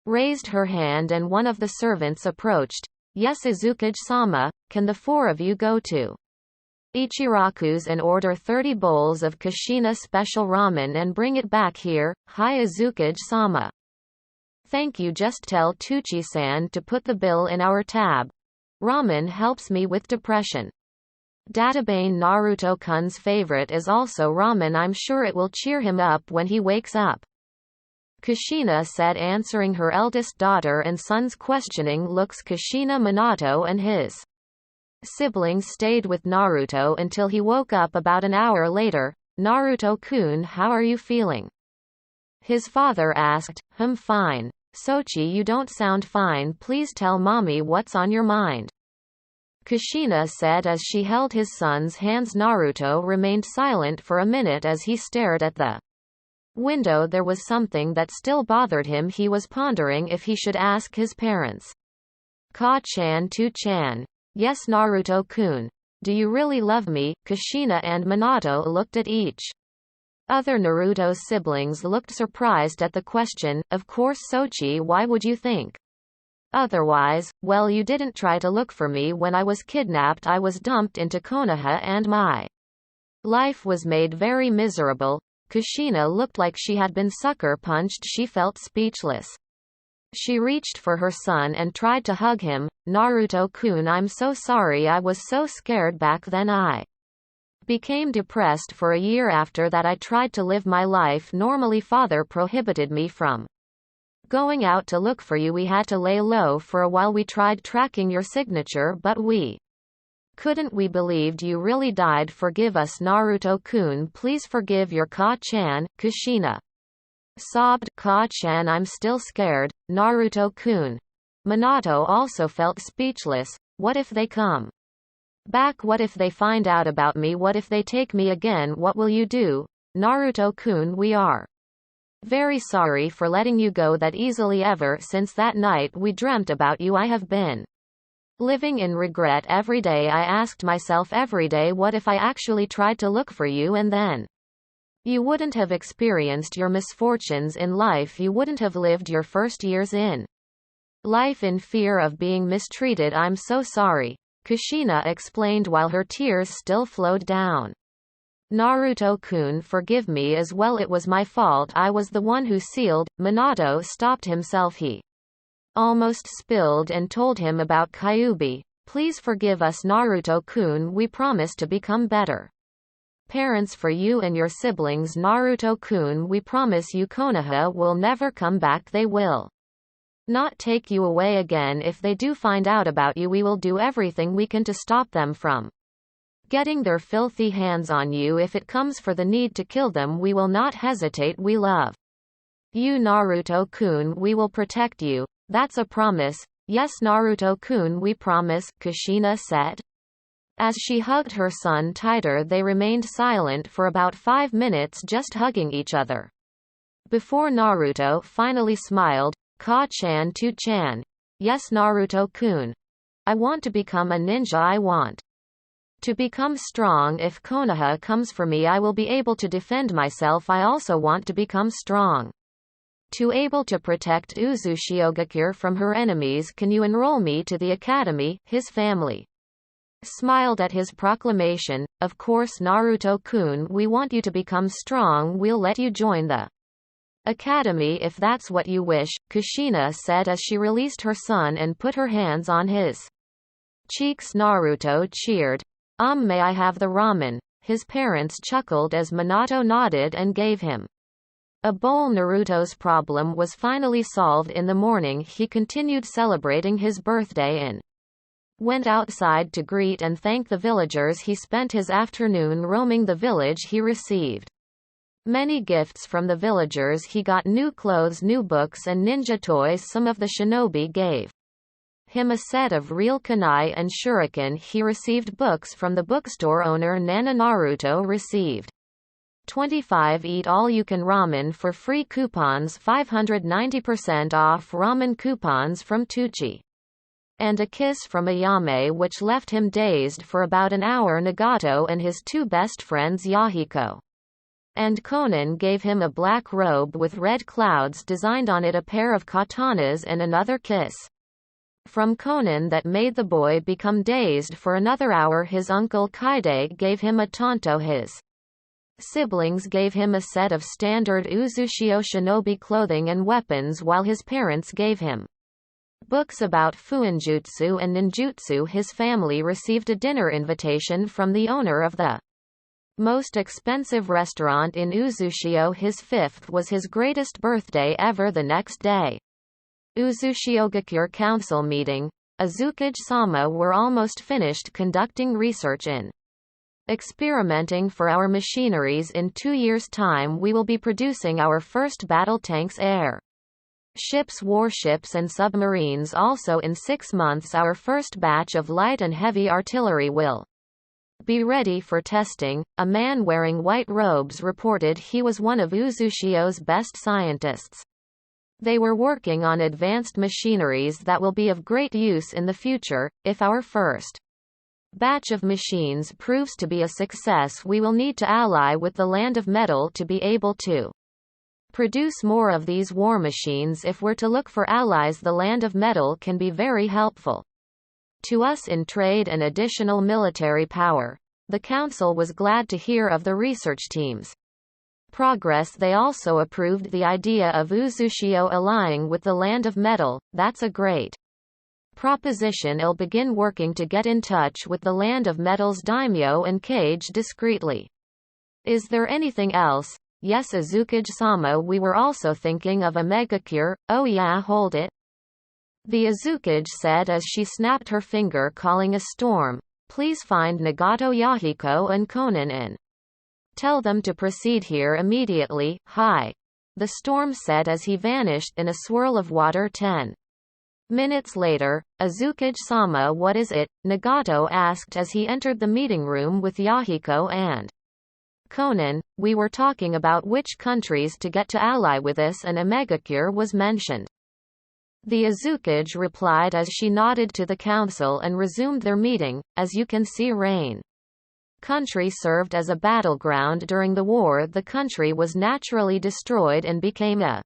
raised her hand and one of the servants approached. Yes, Uzumaki-sama, can the 4 of you go to Ichiraku's and order 30 bowls of Kushina special ramen and bring it back here? Hi Uzumaki-sama. Thank you. Just tell Tucci-san to put the bill in our tab. Ramen helps me with depression. Databane, Naruto-kun's favorite is also ramen. I'm sure it will cheer him up when he wakes up, Kushina said, answering her eldest daughter and son's questioning looks. Kushina, Minato and his siblings stayed with Naruto until he woke up about an hour later. Naruto-kun, how are you feeling? His father asked. Fine. Sochi, you don't sound fine. Please tell mommy what's on your mind, Kushina said as she held his son's hands. Naruto remained silent for a minute as he stared at the window. There was something that still bothered him. He was pondering if he should ask his parents. Ka-chan to Chan. Yes, Naruto-kun. Do you really love me? Kushina and Minato looked at each other. Naruto's siblings looked surprised at the question. Of course, Sochi, why would you think otherwise? Well, you didn't try to look for me when I was kidnapped. I was dumped into Konoha and my life was made very miserable. Kushina looked like she had been sucker punched. She felt speechless. She reached for her son and tried to hug him. Naruto-kun, I'm so sorry. I was so scared back then. I became depressed for a year. After that I tried to live my life normally. Father prohibited me from Going out to look for you, we had to lay low for a while. We tried tracking your signature but we couldn't. We believed you really died. Forgive us Naruto-kun, please forgive your Ka-chan. Kushina sobbed. Ka-chan, I'm still scared, Naruto-kun. Minato also felt speechless. What if they come back? What if they find out about me? What if they take me again? What will you do? Naruto-kun, we are very sorry for letting you go that easily. Ever since that night we dreamt about you. I have been living in regret every day. I asked myself every day, what if I actually tried to look for you, and then you wouldn't have experienced your misfortunes in life. You wouldn't have lived your first years in life in fear of being mistreated. I'm so sorry, Kushina explained while her tears still flowed down. Naruto-kun, forgive me as well. It was my fault. I was the one who sealed. Minato stopped himself. He almost spilled and told him about Kyuubi. Please forgive us Naruto-kun, we promise to become better parents for you and your siblings. Naruto-kun, we promise you Konoha will never come back. They will not take you away again. If they do find out about you, we will do everything we can to stop them from getting their filthy hands on you. If it comes for the need to kill them, we will not hesitate. We love you Naruto-kun, we will protect you. That's a promise. Yes Naruto-kun, we promise, Kushina said. As she hugged her son tighter, they remained silent for about 5 minutes, just hugging each other. Before Naruto finally smiled, Ka-chan to Chan. Yes Naruto-kun. I want to become a ninja. I want to become strong. If Konoha comes for me, I will be able to defend myself. I also want to become strong, to able to protect Uzushiogakure from her enemies. Can you enroll me to the academy? His family smiled at his proclamation. Of course Naruto-kun, we want you to become strong. We'll let you join the academy if that's what you wish, Kushina said as she released her son and put her hands on his cheeks. Naruto cheered. May I have the ramen? His parents chuckled as Minato nodded and gave him a bowl. Naruto's problem was finally solved. In the morning he continued celebrating his birthday and went outside to greet and thank the villagers. He spent his afternoon roaming the village. He received many gifts from the villagers. He got new clothes, new books and ninja toys. Some of the shinobi gave him a set of real kunai and shuriken. He received books from the bookstore owner. Nana Naruto received 25 eat-all-you-can ramen for free coupons, 590% off ramen coupons from Tucci, and a kiss from Ayame, which left him dazed for about an hour. Nagato and his two best friends Yahiko and Konan gave him a black robe with red clouds designed on it, a pair of katanas and another kiss from Konan that made the boy become dazed for another hour. His uncle Kaide gave him a tanto. His siblings gave him a set of standard Uzushio shinobi clothing and weapons, while his parents gave him books about fuinjutsu and ninjutsu. His family received a dinner invitation from the owner of the most expensive restaurant in Uzushio. His 5th was his greatest birthday ever. The next day, Uzushiogakure council meeting. Azukage-sama were almost finished conducting research in experimenting for our machineries. In 2 years' time we will be producing our first battle tanks, air ships, warships and submarines. Also in 6 months our first batch of light and heavy artillery will be ready for testing. A man wearing white robes reported he was one of Uzushio's best scientists. They were working on advanced machineries that will be of great use in the future. If our first batch of machines proves to be a success, we will need to ally with the Land of Metal to be able to produce more of these war machines. If we're to look for allies, the Land of Metal can be very helpful to us in trade and additional military power. The council was glad to hear of the research team's progress. They also approved the idea of Uzushio allying with the Land of Metal. That's a great proposition. I'll begin working to get in touch with the Land of Metal's daimyo and Kage discreetly. Is there anything else? Yes, Azukage-sama, we were also thinking of a megacure. Oh yeah, hold it. The Azukage said as she snapped her finger, calling a storm. Please find Nagato, Yahiko and Konan and tell them to proceed here immediately. Hi. The storm said as he vanished in a swirl of water. 10 minutes later, Azukage-sama, what is it? Nagato asked as he entered the meeting room with Yahiko and Konan. We were talking about which countries to get to ally with us, and a megacure was mentioned. The Azukage replied as she nodded to the council and resumed their meeting. As you can see, Rain Country served as a battleground during the war. The country was naturally destroyed and became a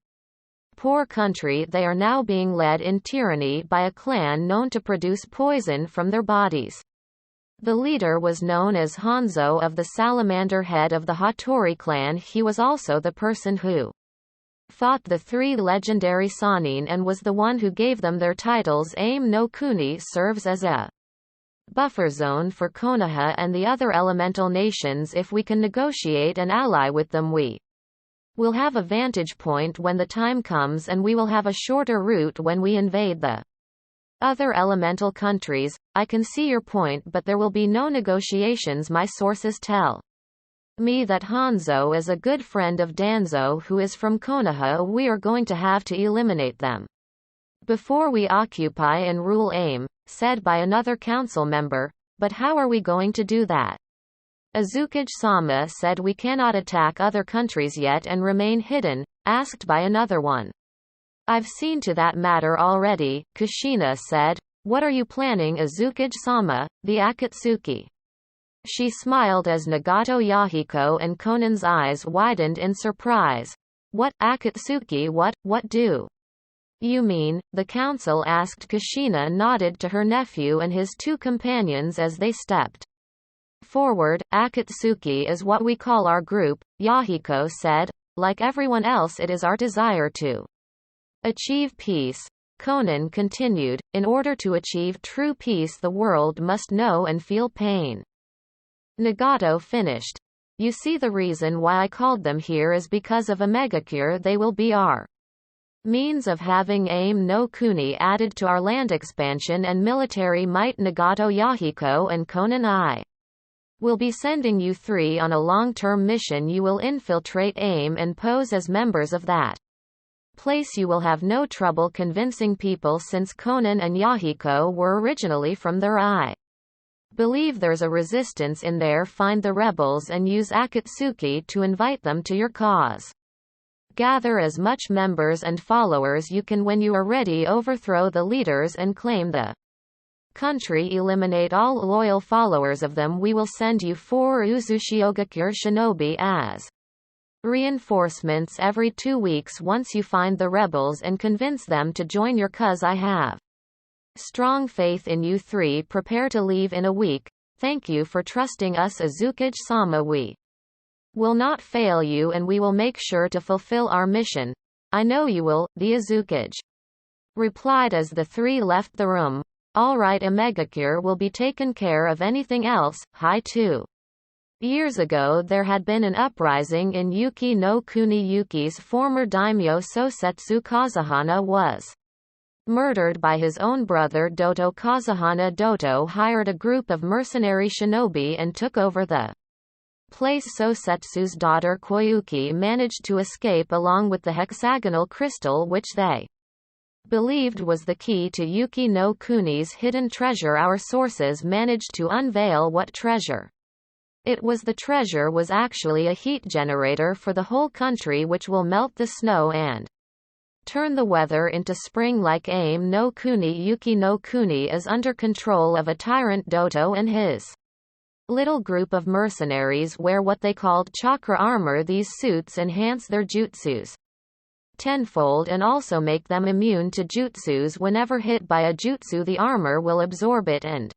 poor country. They are now being led in tyranny by a clan known to produce poison from their bodies. The leader was known as Hanzo of the Salamander, head of the Hattori clan. He was also the person who fought the 3 legendary Sannin and was the one who gave them their titles. Aim no Kuni serves as a buffer zone for Konoha and the other elemental nations. If we can negotiate an ally with them, we will have a vantage point when the time comes, and we will have a shorter route when we invade the other elemental countries. I can see your point, but there will be no negotiations. My sources tell me that Hanzo is a good friend of Danzo, who is from Konoha. We are going to have to eliminate them before we occupy and rule AIM, said by another council member. But how are we going to do that? Azukage-sama said we cannot attack other countries yet and remain hidden, asked by another one. I've seen to that matter already, Kushina said. What are you planning, Azukage-sama? The Akatsuki. She smiled as Nagato, Yahiko and Konan's eyes widened in surprise. What, Akatsuki, what do you mean? The council asked. Kushina nodded to her nephew and his 2 companions as they stepped forward. Akatsuki is what we call our group, Yahiko said. Like everyone else, it is our desire to achieve peace. Konan continued, in order to achieve true peace the world must know and feel pain. Nagato finished. You see, the reason why I called them here is because of a megacure. They will be our means of having Aim no Kuni added to our land expansion and military might. Nagato, Yahiko and Konan, I will be sending you 3 on a long-term mission. You will infiltrate AIM and pose as members of that place. You will have no trouble convincing people, since Konan and Yahiko were originally from there. I believe there's a resistance in there. Find the rebels and use Akatsuki to invite them to your cause. Gather as much members and followers you can. When you are ready, overthrow the leaders and claim the country. Eliminate all loyal followers of them. We will send you 4 Uzushiogakure shinobi as reinforcements every 2 weeks once you find the rebels and convince them to join your cause. I have strong faith in you 3. Prepare to leave in a week. Thank you for trusting us, Azukage-sama. We will not fail you, and we will make sure to fulfill our mission. I know you will, the Azukage replied as the 3 left the room. All right, a megacure will be taken care of. Anything else? Hi. 2 years ago there had been an uprising in Yuki no Kuni. Yuki's former daimyo Sosetsu Kazuhana was murdered by his own brother Doto. Kazuhana Doto hired a group of mercenary shinobi and took over the place. Sosetsu's daughter Koyuki managed to escape along with the hexagonal crystal, which they believed was the key to Yuki no Kuni's hidden treasure. Our sources managed to unveil what treasure it was. The treasure was actually a heat generator for the whole country, which will melt the snow and turn the weather into spring. Like Aim no Kuni, Yuki no Kuni is under control of a tyrant Doto and his little group of mercenaries wear what they called chakra armor. These suits enhance their jutsus tenfold and also make them immune to jutsus. Whenever hit by a jutsu, the armor will absorb it and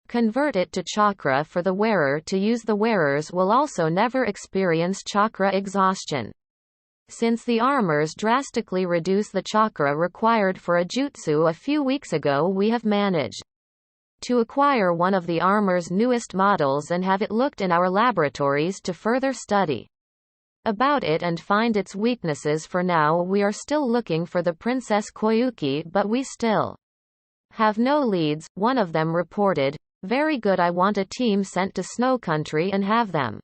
convert it to chakra for the wearer to use. The wearers will also never experience chakra exhaustion. Since the armors drastically reduce the chakra required for a jutsu, a few weeks ago we have managed to acquire one of the armor's newest models and have it looked in our laboratories to further study. about it and find its weaknesses. For now we are still looking for the Princess Koyuki, but we still have no leads. One of them reported, "Very good, I want a team sent to Snow Country and have them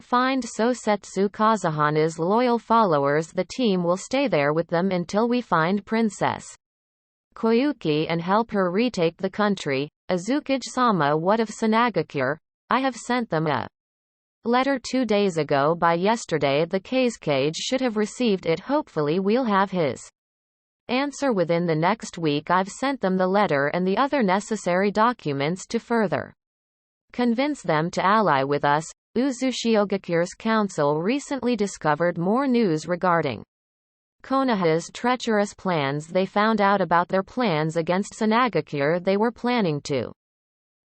find Sosetsu Kazuhana's loyal followers. The team will stay there with them until we find Princess Koyuki and help her retake the country." Azukage-sama, what of Sanagakure? I have sent them a letter 2 days ago. By yesterday the Kazekage should have received it. Hopefully we'll have his answer within the next week. I've sent them the letter and the other necessary documents to further convince them to ally with us. Uzushiyogakure's council recently discovered more news regarding Konoha's treacherous plans. They found out about their plans against Sanagakure. They were planning to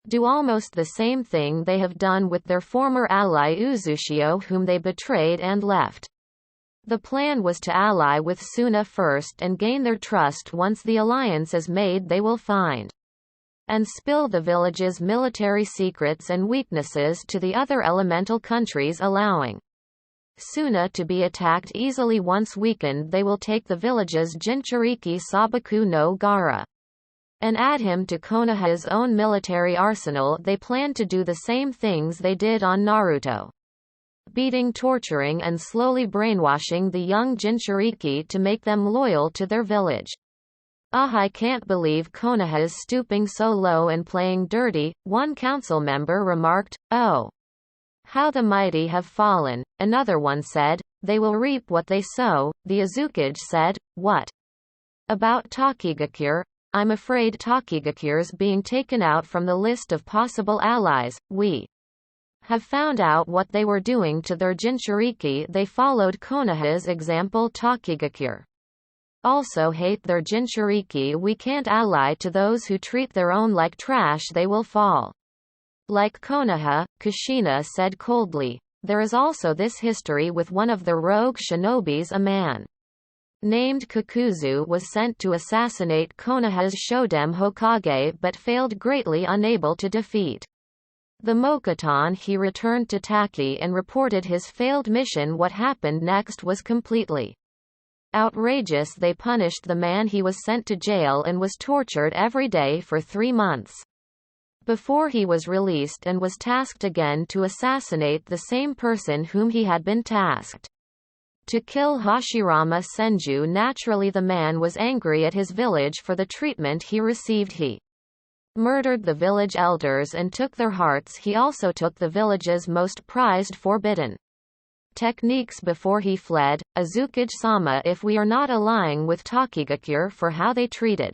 do almost the same thing they have done with their former ally Uzushio, whom they betrayed and left. The plan was to ally with Suna first and gain their trust. Once the alliance is made, they will find and spill the village's military secrets and weaknesses to the other elemental countries, allowing Suna to be attacked easily. Once weakened, they will take the village's Jinchuriki Sabaku no Gara and add him to Konoha's own military arsenal. They plan to do the same things they did on Naruto, beating, torturing and slowly brainwashing the young Jinchuriki to make them loyal to their village. I can't believe Konoha is stooping so low and playing dirty, one council member remarked. Oh, how the mighty have fallen, another one said. They will reap what they sow. The Azukage said. What about Takigakure? I'm afraid Takigakure's being taken out from the list of possible allies. We have found out what they were doing to their Jinchuriki. They followed Konoha's example. Takigakure also hate their Jinchuriki. We can't ally to those who treat their own like trash. They will fall like Konoha, Kushina said coldly. There is also this history with one of the rogue shinobis. A man named Kakuzu was sent to assassinate Konoha's Shodem Hokage but failed greatly, unable to defeat the Mokuton. He returned to Taki and reported his failed mission. What happened next was completely outrageous. They punished the man. He was sent to jail and was tortured every day for 3 months before he was released, and was tasked again to assassinate the same person whom he had been tasked to kill, Hashirama Senju. Naturally the man was angry at his village for the treatment he received. He murdered the village elders and took their hearts. He also took the village's most prized forbidden techniques before he fled. Azukage-sama, if we are not allying with Takigakure for how they treated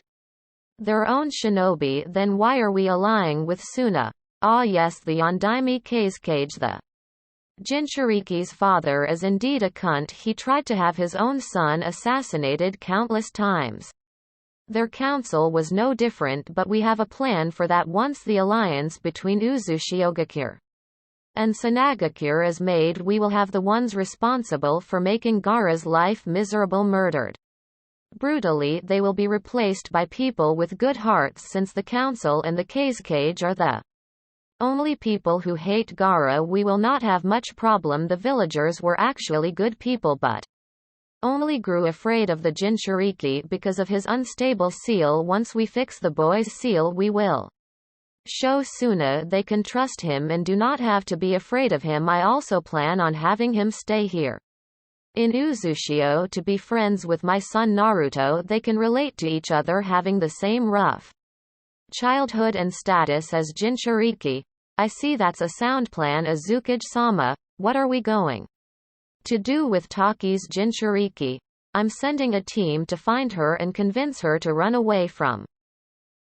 their own shinobi, then why are we allying with Suna? Ah yes, the Yondaime Kazekage, the Jinchuriki's father, is indeed a cunt. He tried to have his own son assassinated countless times. Their council was no different, but we have a plan for that. Once the alliance between Uzushiogakure and Sanagakure is made, we will have the ones responsible for making Gaara's life miserable murdered brutally. They will be replaced by people with good hearts, since the council and the Kazekage are the only people who hate Gaara. We will not have much problem. The villagers were actually good people but only grew afraid of the Jinchuriki because of his unstable seal. Once we fix the boy's seal, we will show Suna they can trust him and do not have to be afraid of him. I also plan on having him stay here in Uzushio to be friends with my son Naruto. They can relate to each other, having the same rough childhood and status as Jinchuriki. I see, that's a sound plan. Azukage-sama, what are we going to do with Taki's Jinchuriki? I'm sending a team to find her and convince her to run away from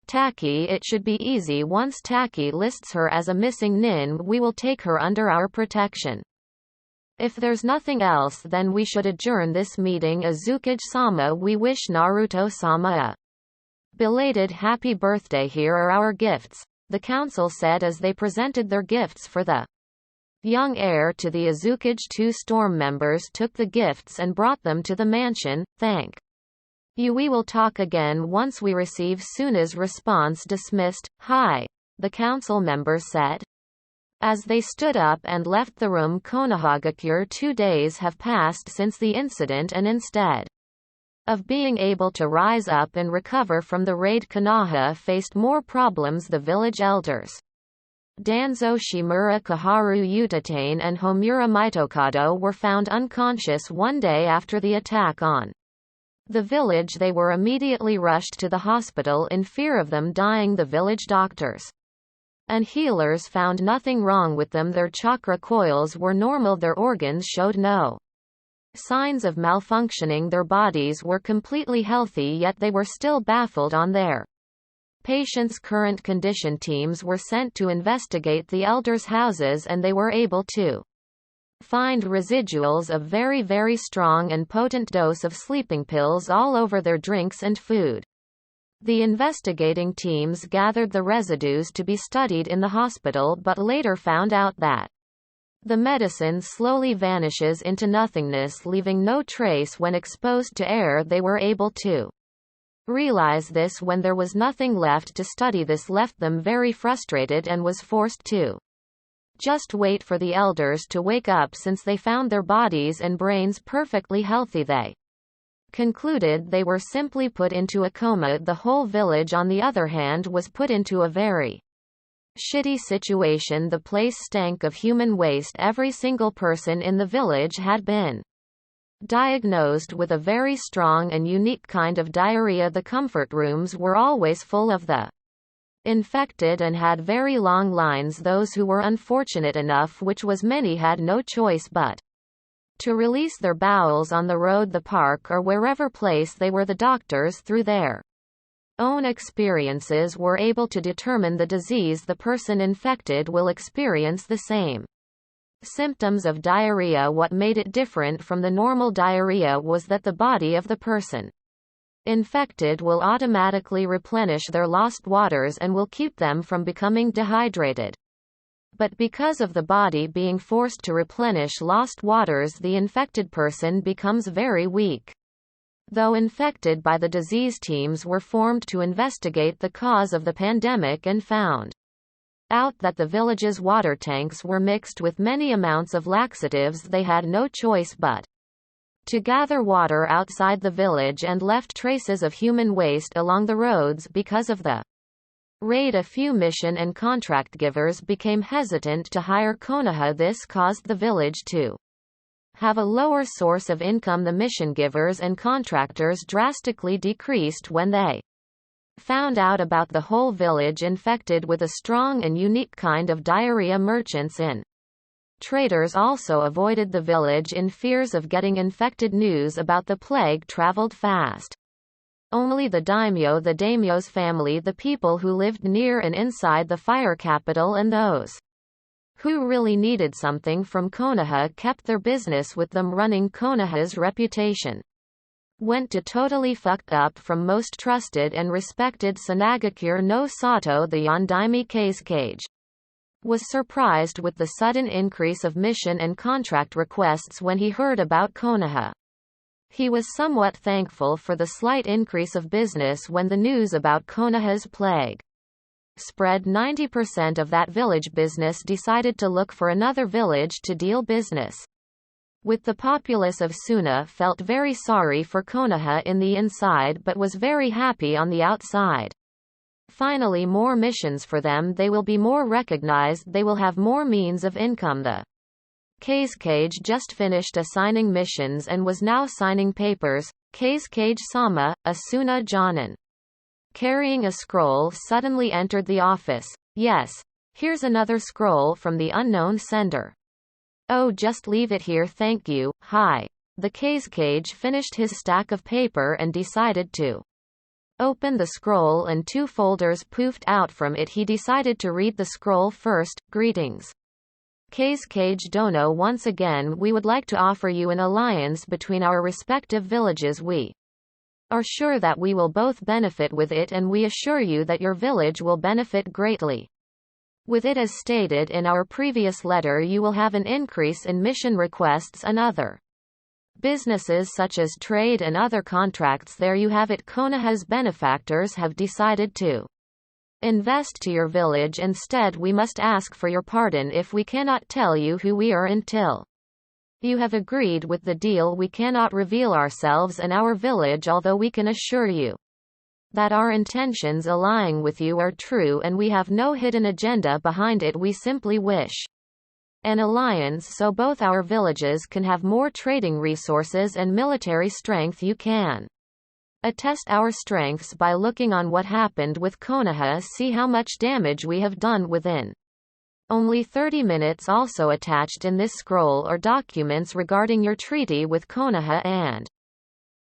Taki. It should be easy. Once Taki lists her as a missing nin, we will take her under our protection. If there's nothing else, then we should adjourn this meeting. Azukage-sama, we wish Naruto-sama a belated happy birthday. Here are our gifts, the council said as they presented their gifts for the young heir to the Azukage. 2 storm members took the gifts and brought them to the mansion. Thank you. We will talk again once we receive Suna's response. Dismissed. Hi, the council member said. As they stood up and left the room, Konohagakure, 2 days have passed since the incident, and instead of being able to rise up and recover from the raid, Konoha faced more problems. The village elders Danzo Shimura, Kaharu Utatane and Homura Mitokado were found unconscious one day after the attack on the village. They were immediately rushed to the hospital in fear of them dying. The village doctors and healers found nothing wrong with them. Their chakra coils were normal, their organs showed no signs of malfunctioning, their bodies were completely healthy, yet they were still baffled on their patients' current condition. Teams were sent to investigate the elders' houses, and they were able to find residuals of very strong and potent dose of sleeping pills all over their drinks and food. The investigating teams gathered the residues to be studied in the hospital, but later found out that the medicine slowly vanishes into nothingness, leaving no trace when exposed to air. They were able to realize this when there was nothing left to study. This left them very frustrated and was forced to just wait for the elders to wake up. Since they found their bodies and brains perfectly healthy, they concluded they were simply put into a coma. The whole village, on the other hand, was put into a very shitty situation. The place stank of human waste. Every single person in the village had been diagnosed with a very strong and unique kind of diarrhea. The comfort rooms were always full of the infected and had very long lines. Those who were unfortunate enough, which was many, had no choice but to release their bowels on the road, the park, or wherever place they were. The doctors, through their own experiences, were able to determine the disease. The person infected will experience the same symptoms of diarrhea. What made it different from the normal diarrhea was that the body of the person infected will automatically replenish their lost waters and will keep them from becoming dehydrated. But because of the body being forced to replenish lost waters, the infected person becomes very weak. Though infected by the disease, teams were formed to investigate the cause of the pandemic and found out that the village's water tanks were mixed with many amounts of laxatives. They had no choice but to gather water outside the village and left traces of human waste along the roads. Because of the raid, a few mission and contract givers became hesitant to hire Konoha. This caused the village to have a lower source of income. The mission givers and contractors drastically decreased when they found out about the whole village infected with a strong and unique kind of diarrhea. Merchants and traders also avoided the village in fears of getting infected. News about the plague traveled fast. Only the daimyo's family, the people who lived near and inside the fire capital, and those who really needed something from Konoha kept their business with them running. Konoha's reputation went to totally fucked up. From most trusted and respected Sanagakure no Sato, the Yondaime Kazekage was surprised with the sudden increase of mission and contract requests when he heard about Konoha. He was somewhat thankful for the slight increase of business when the news about Konoha's plague spread. 90% of that village business decided to look for another village to deal business with. The populace of Suna felt very sorry for Konoha in the inside, but was very happy on the outside. Finally, more missions for them. They will be more recognized. They will have more means of income. The Kazekage just finished assigning missions and was now signing papers. Kazekage-sama, Asuna Jonin, carrying a scroll, suddenly entered the office. Yes. Here's another scroll from the unknown sender. Oh, just leave it here, thank you. Hi. The Kazekage finished his stack of paper and decided to open the scroll, and 2 folders poofed out from it. He decided to read the scroll first. Greetings, Kazekage Dono. Once again, we would like to offer you an alliance between our respective villages. We are sure that we will both benefit with it, and we assure you that your village will benefit greatly with it. As stated in our previous letter, you will have an increase in mission requests and other businesses such as trade and other contracts. There you have it. Konoha's benefactors have decided to Invest to your village instead. We must ask for your pardon if we cannot tell you who we are until you have agreed with the deal. We cannot reveal ourselves and our village, although we can assure you that our intentions aligning with you are true and we have no hidden agenda behind it. We simply wish an alliance so both our villages can have more trading resources and military strength. You can attest our strengths by looking on what happened with Konoha. See how much damage we have done within only 30 minutes. Also attached in this scroll are documents regarding your treaty with Konoha and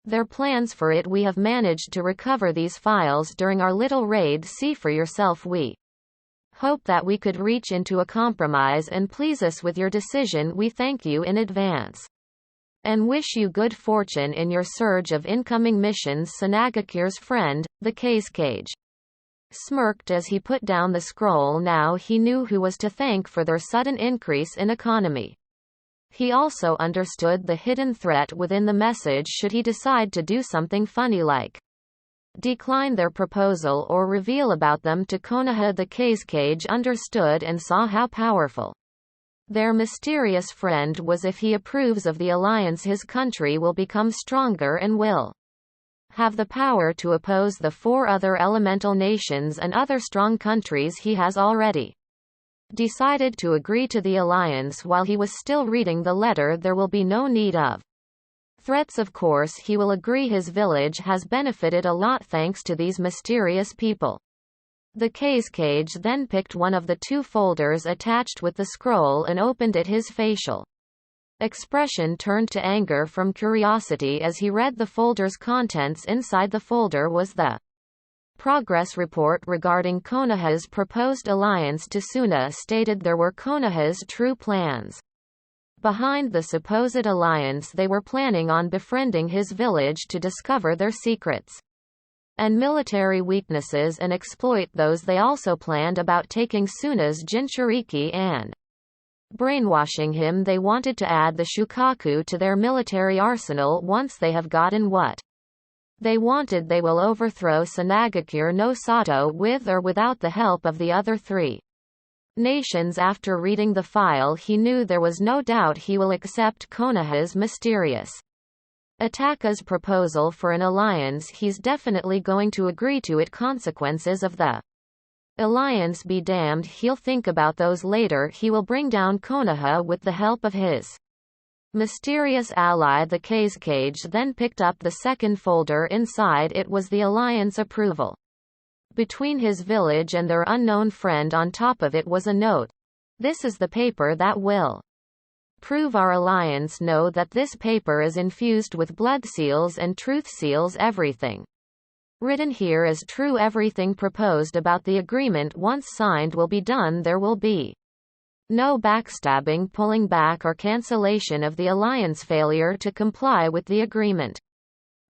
their plans for it. We have managed to recover these files during our little raid. See for yourself. We hope that we could reach into a compromise and please us with your decision. We thank you in advance and wish you good fortune in your surge of incoming missions. Sanagakure's friend, the Cage, smirked as he put down the scroll. Now he knew who was to thank for their sudden increase in economy. He also understood the hidden threat within the message should he decide to do something funny like decline their proposal or reveal about them to Konoha. The Cage understood and saw how powerful their mysterious friend was. If he approves of the alliance, his country will become stronger and will have the power to oppose the 4 other elemental nations and other strong countries. He has already decided to agree to the alliance. While he was still reading the letter, there will be no need of threats. Of course he will agree. His village has benefited a lot thanks to these mysterious people. The Cage then picked one of the 2 folders attached with the scroll and opened it. His facial expression turned to anger from curiosity as he read the folder's contents. Inside the folder was the progress report regarding Konoha's proposed alliance. Tsuna stated there were Konoha's true plans behind the supposed alliance. They were planning on befriending his village to discover their secrets and military weaknesses and exploit those. They also planned about taking Tsuna's Jinchuriki and brainwashing him. They wanted to add the Shukaku to their military arsenal. Once they have gotten what they wanted, they will overthrow Sanagakure no Sato with or without the help of the other 3 nations. After reading the file, he knew there was no doubt he will accept Konoha's mysterious Ataka's proposal for an alliance. He's definitely going to agree to it. Consequences of the alliance be damned. He'll think about those later. He will bring down Konoha with the help of his mysterious ally. The Cage then picked up the second folder. Inside it was the alliance approval between his village and their unknown friend. On top of it was a note. This is the paper that will prove our alliance. Know that this paper is infused with blood seals and truth seals. Everything written here is true. Everything proposed about the agreement once signed will be done. There will be no backstabbing, pulling back or cancellation of the alliance. Failure to comply with the agreement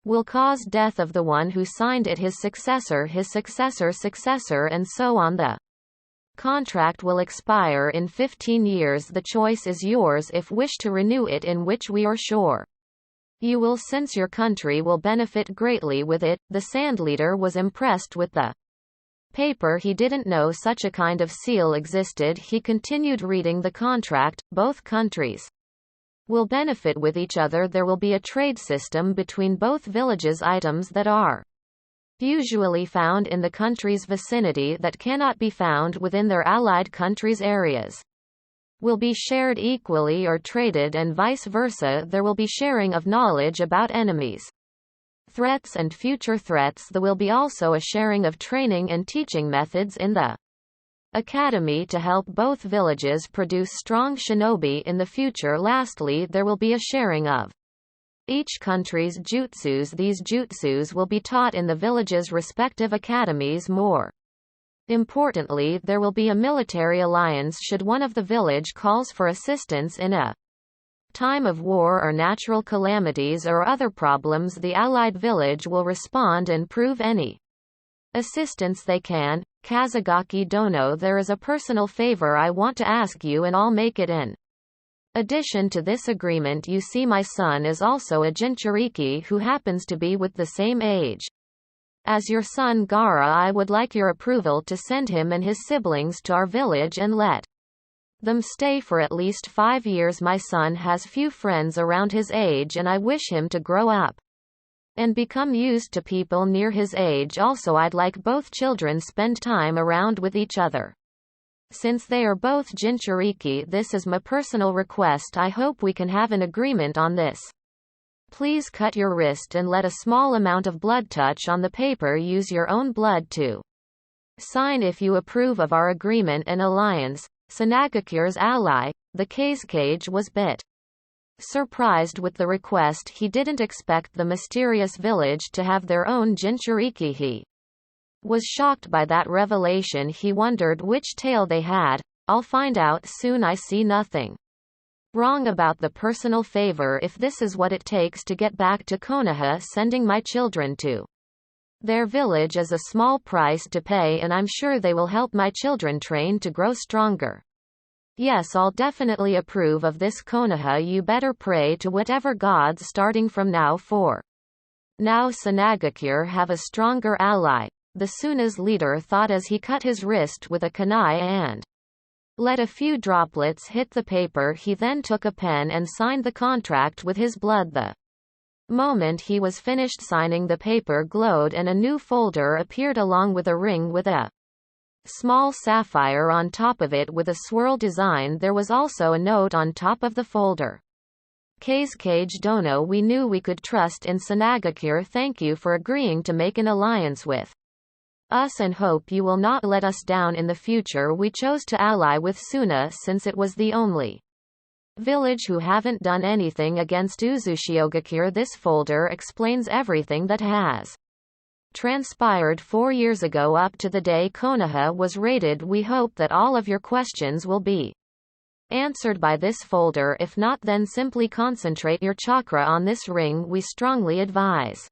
will cause death of the one who signed it, his successor's successor, and so on. The contract will expire in 15 years. The choice is yours if wish to renew it, in which we are sure you will, since your country will benefit greatly with it. The sand leader was impressed with the paper. He didn't know such a kind of seal existed. He continued reading the contract. Both countries will benefit with each other. There will be a trade system between both villages. Items that are usually found in the country's vicinity that cannot be found within their allied countries' areas will be shared equally or traded, and vice versa. There will be sharing of knowledge about enemies, threats and future threats. There will be also a sharing of training and teaching methods in the academy to help both villages produce strong shinobi in the future. Lastly, there will be a sharing of each country's jutsus. These jutsus will be taught in the village's respective academies. More importantly, there will be a military alliance should one of the village calls for assistance in a time of war or natural calamities or other problems. The allied village will respond and prove any assistance they can. Kazagaki Dono, there is a personal favor I want to ask you, and I'll make it in addition to this agreement. You see, my son is also a Jinchuriki who happens to be with the same age As your son Gaara, I would like your approval to send him and his siblings to our village and let them stay for at least 5 years. My son has few friends around his age and I wish him to grow up and become used to people near his age. Also, I'd like both children spend time around with each other. Since they are both Jinchuriki, this is my personal request. I hope we can have an agreement on this. Please cut your wrist and let a small amount of blood touch on the paper. Use your own blood to sign if you approve of our agreement and alliance. Sanagakure's ally, the Kazekage, was bit surprised with the request. He didn't expect the mysterious village to have their own Jinchuriki. He was shocked by that revelation. He wondered which tale they had. I'll find out soon. I see nothing wrong about the personal favor if this is what it takes to get back to Konoha. Sending my children to their village is a small price to pay, and I'm sure they will help my children train to grow stronger. Yes, I'll definitely approve of this. Konoha, you better pray to whatever gods starting from now. For now Sanagakure have a stronger ally, the Suna's leader thought as he cut his wrist with a kunai and let a few droplets hit the paper. He then took a pen and signed the contract with his blood. The moment he was finished signing, the paper glowed and a new folder appeared along with a ring with a small sapphire on top of it with a swirl design. There was also a note on top of the folder. Kazekage Dono, we knew we could trust in Sanagakure. Thank you for agreeing to make an alliance with us and hope you will not let us down in the future. We chose to ally with Suna since it was the only village who haven't done anything against Uzushiogakure. This folder explains everything that has transpired 4 years ago up to the day Konoha was raided. We hope that all of your questions will be answered by this folder. If not, then simply concentrate your chakra on this ring. We strongly advise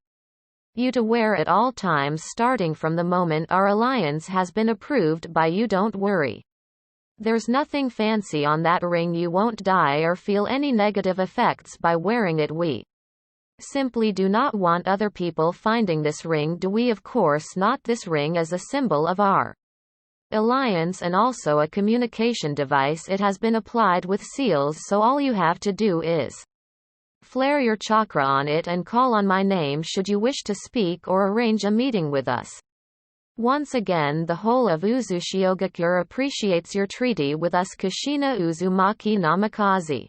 you to wear at all times starting from the moment our alliance has been approved by you. Don't worry. There's nothing fancy on that ring. You won't die or feel any negative effects by wearing it. We simply do not want other people finding this ring. Do we? Of course not. This ring is a symbol of our alliance and also a communication device. It has been applied with seals, so all you have to do is flare your chakra on it and call on my name should you wish to speak or arrange a meeting with us. Once again, the whole of Uzushiogakure appreciates your treaty with us. Kushina Uzumaki Namikaze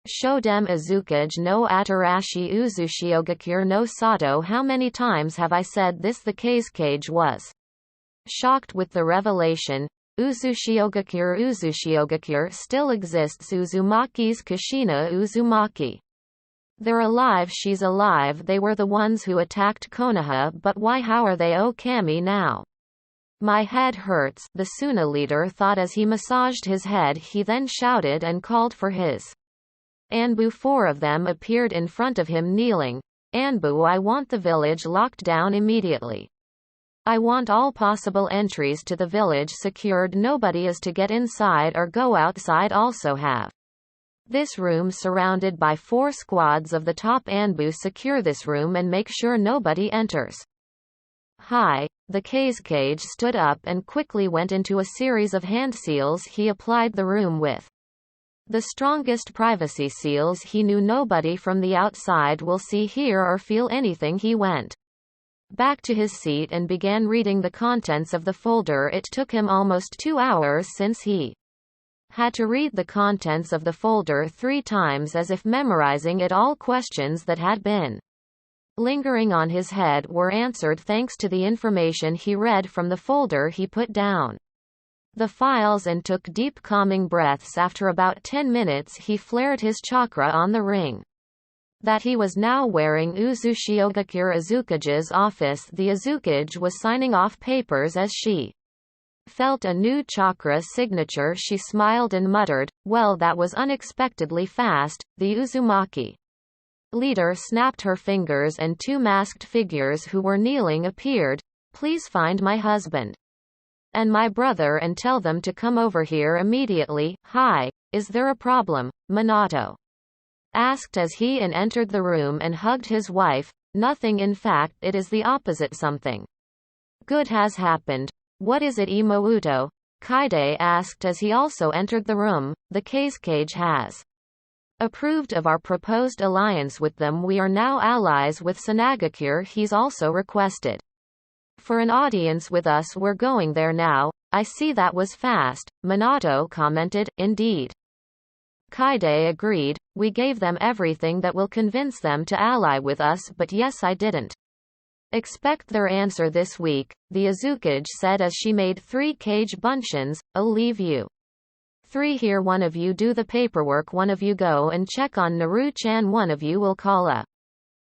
Shodem Azukage no Atarashi Uzushiogakure no Sato. How many times have I said this? The Kazekage was shocked with the revelation. Uzushiogakure still exists. Uzumaki's Kushina Uzumaki. They're alive. She's alive. They were the ones who attacked Konoha, but why? How are they? Oh, Kami, now my head hurts, the Suna leader thought as he massaged his head. He then shouted and called for his Anbu. 4 of them appeared in front of him kneeling. Anbu, I want the village locked down immediately. I want all possible entries to the village secured. Nobody is to get inside or go outside. Also have this room surrounded by 4 squads of the top Anbu. Secure this room and make sure nobody enters. Hi. The Kazekage stood up and quickly went into a series of hand seals. He applied the room with the strongest privacy seals. He knew nobody from the outside will see, hear or feel anything. He went back to his seat and began reading the contents of the folder. It took him almost 2 hours since he had to read the contents of the folder 3 times as if memorizing it. All questions that had been lingering on his head were answered thanks to the information he read from the folder. He put down the files and took deep calming breaths. After about 10 minutes he flared his chakra on the ring that he was now wearing. Uzushiogakure Azukage's office. The Azukage was signing off papers as she felt a new chakra signature. She smiled and muttered, well, that was unexpectedly fast. The Uzumaki leader snapped her fingers and 2 masked figures who were kneeling appeared. Please find my husband and my brother and tell them to come over here immediately. Hi, is there a problem? Minato asked as he entered the room and hugged his wife. Nothing, in fact, it is the opposite. Something good has happened. What is it, Imouto? Kaide asked as he also entered the room. The Kazekage has approved of our proposed alliance with them. We are now allies with Sanagakure. He's also requested for an audience with us. We're going there now. I see, that was fast, Minato commented. Indeed. Kaide agreed. We gave them everything that will convince them to ally with us, but yes, I didn't expect their answer this week, the Azukage said as she made 3 kage bunshin. I'll leave you 3 here. One of you do the paperwork, one of you go and check on Naru-chan, one of you will call a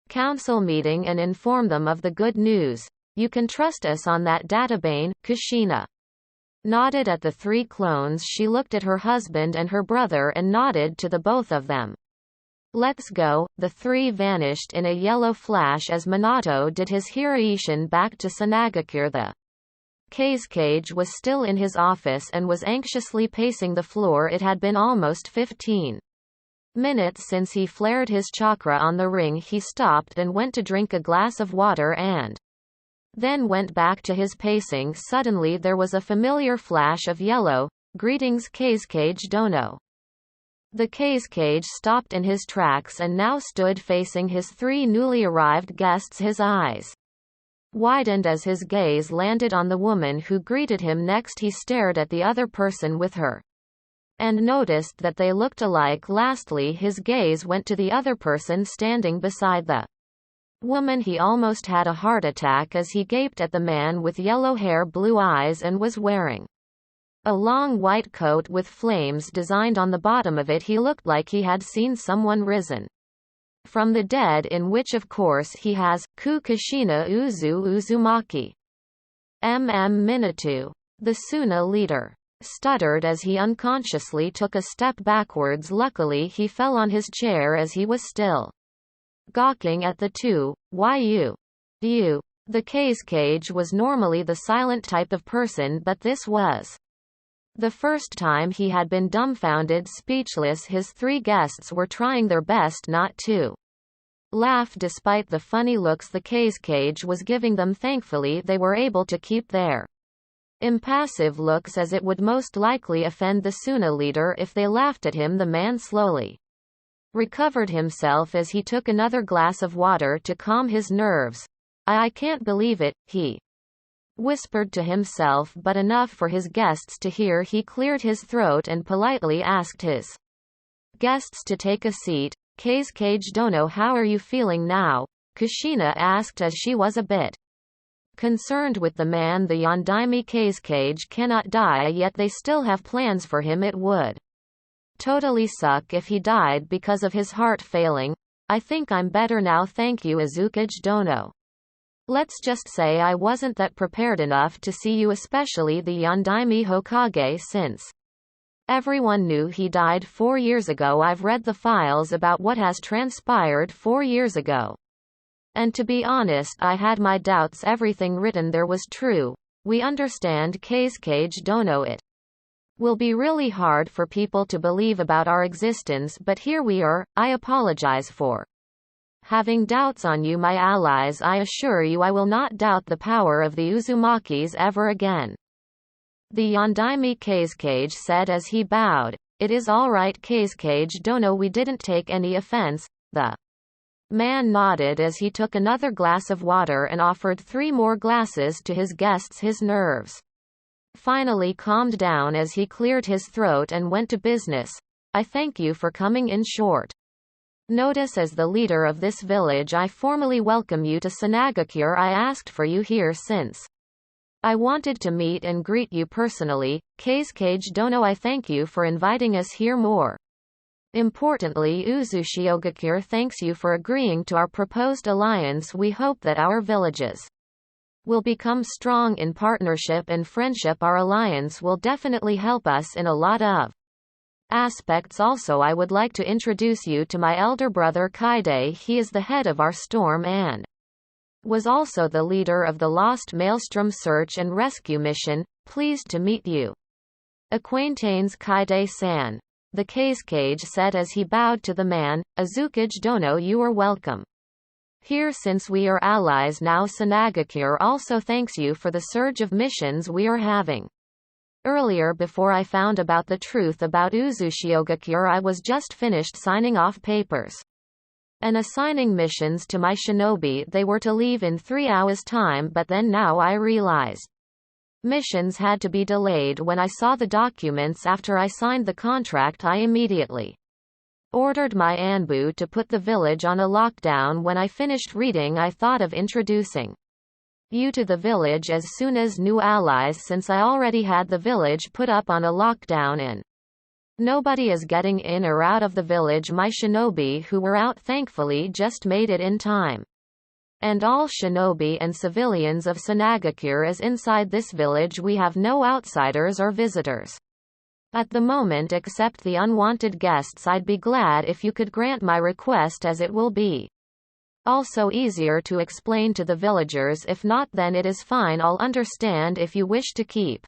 council meeting and inform them of the good news. You can trust us on that. Databane. Kushina nodded at the 3 clones. She looked at her husband and her brother and nodded to the both of them. Let's go. The 3 vanished in a yellow flash as Minato did his Hiraishin back to Sanagakure. The Kazekage was still in his office and was anxiously pacing the floor. It had been almost 15 minutes since he flared his chakra on the ring. He stopped and went to drink a glass of water and then went back to his pacing. Suddenly there was a familiar flash of yellow. Greetings, Kazekage Dono. The Kazekage stopped in his tracks and now stood facing his 3 newly arrived guests. His eyes widened as his gaze landed on the woman who greeted him next. He stared at the other person with her and noticed that they looked alike. Lastly, his gaze went to the other person standing beside the woman. He almost had a heart attack as he gaped at the man with yellow hair, blue eyes, and was wearing a long white coat with flames designed on the bottom of it. He looked like he had seen someone risen from the dead, in which of course he has. Kushina Uzumaki. Minato. The Suna leader stuttered as he unconsciously took a step backwards. Luckily he fell on his chair as he was still gawking at the 2. Why you? You. The Kazekage was normally the silent type of person, but this was the first time he had been dumbfounded, speechless. His 3 guests were trying their best not to laugh despite the funny looks the Kazekage was giving them. Thankfully they were able to keep their impassive looks, as it would most likely offend the Suna leader if they laughed at him. The man slowly recovered himself as he took another glass of water to calm his nerves. I can't believe it, he whispered to himself, but enough for his guests to hear. He cleared his throat and politely asked his guests to take a seat. Kazekage Dono, how are you feeling now? Kushina asked as she was a bit concerned with the man. The Yondaime Kazekage cannot die yet. They still have plans for him. It would totally suck if he died because of his heart failing. I think I'm better now, thank you, Azukage Dono. Let's just say I wasn't that prepared enough to see you, especially the Yondaime Hokage, since everyone knew he died 4 years ago. I've read the files about what has transpired 4 years ago. And to be honest, I had my doubts everything written there was true. We understand, Kazekage Dono. It will be really hard for people to believe about our existence, but here we are. I apologize for having doubts on you, my allies. I assure you I will not doubt the power of the Uzumakis ever again. The Yondaime Kazekage said as he bowed. It is all right, Kazekage Dono, we didn't take any offense. The man nodded as he took another glass of water and offered 3 more glasses to his guests. His nerves finally calmed down as he cleared his throat and went to business. I thank you for coming. In short notice, as the leader of this village, I formally welcome you to Sanagakure. I asked for you here since I wanted to meet and greet you personally. Kazekage Dono, I thank you for inviting us here. More importantly, Uzushiogakure thanks you for agreeing to our proposed alliance. We hope that our villages will become strong in partnership and friendship. Our alliance will definitely help us in a lot of aspects. Also, I would like to introduce you to my elder brother Kaide. He is the head of our storm and was also the leader of the Lost Maelstrom search and rescue mission. Pleased to meet you. Acquaintance Kaide-san. The Kazekage said as he bowed to the man. Azukage Dono, you are welcome. Here since we are allies now. Sanagakure also thanks you for the surge of missions we are having. Earlier before I found about the truth about Uzushiogakure I was just finished signing off papers and assigning missions to my shinobi. They were to leave in 3 hours time, but then now I realized missions had to be delayed. When I saw the documents after I signed the contract, I immediately ordered my Anbu to put the village on a lockdown. When I finished reading, I thought of introducing you to the village as soon as new allies, since I already had the village put up on a lockdown and nobody is getting in or out of the village. My shinobi who were out thankfully just made it in time. And all shinobi and civilians of Sanagakure is inside this village. We have no outsiders or visitors at the moment except the unwanted guests. I'd be glad if you could grant my request, as it will be also easier to explain to the villagers. If not, then it is fine. I'll understand if you wish to keep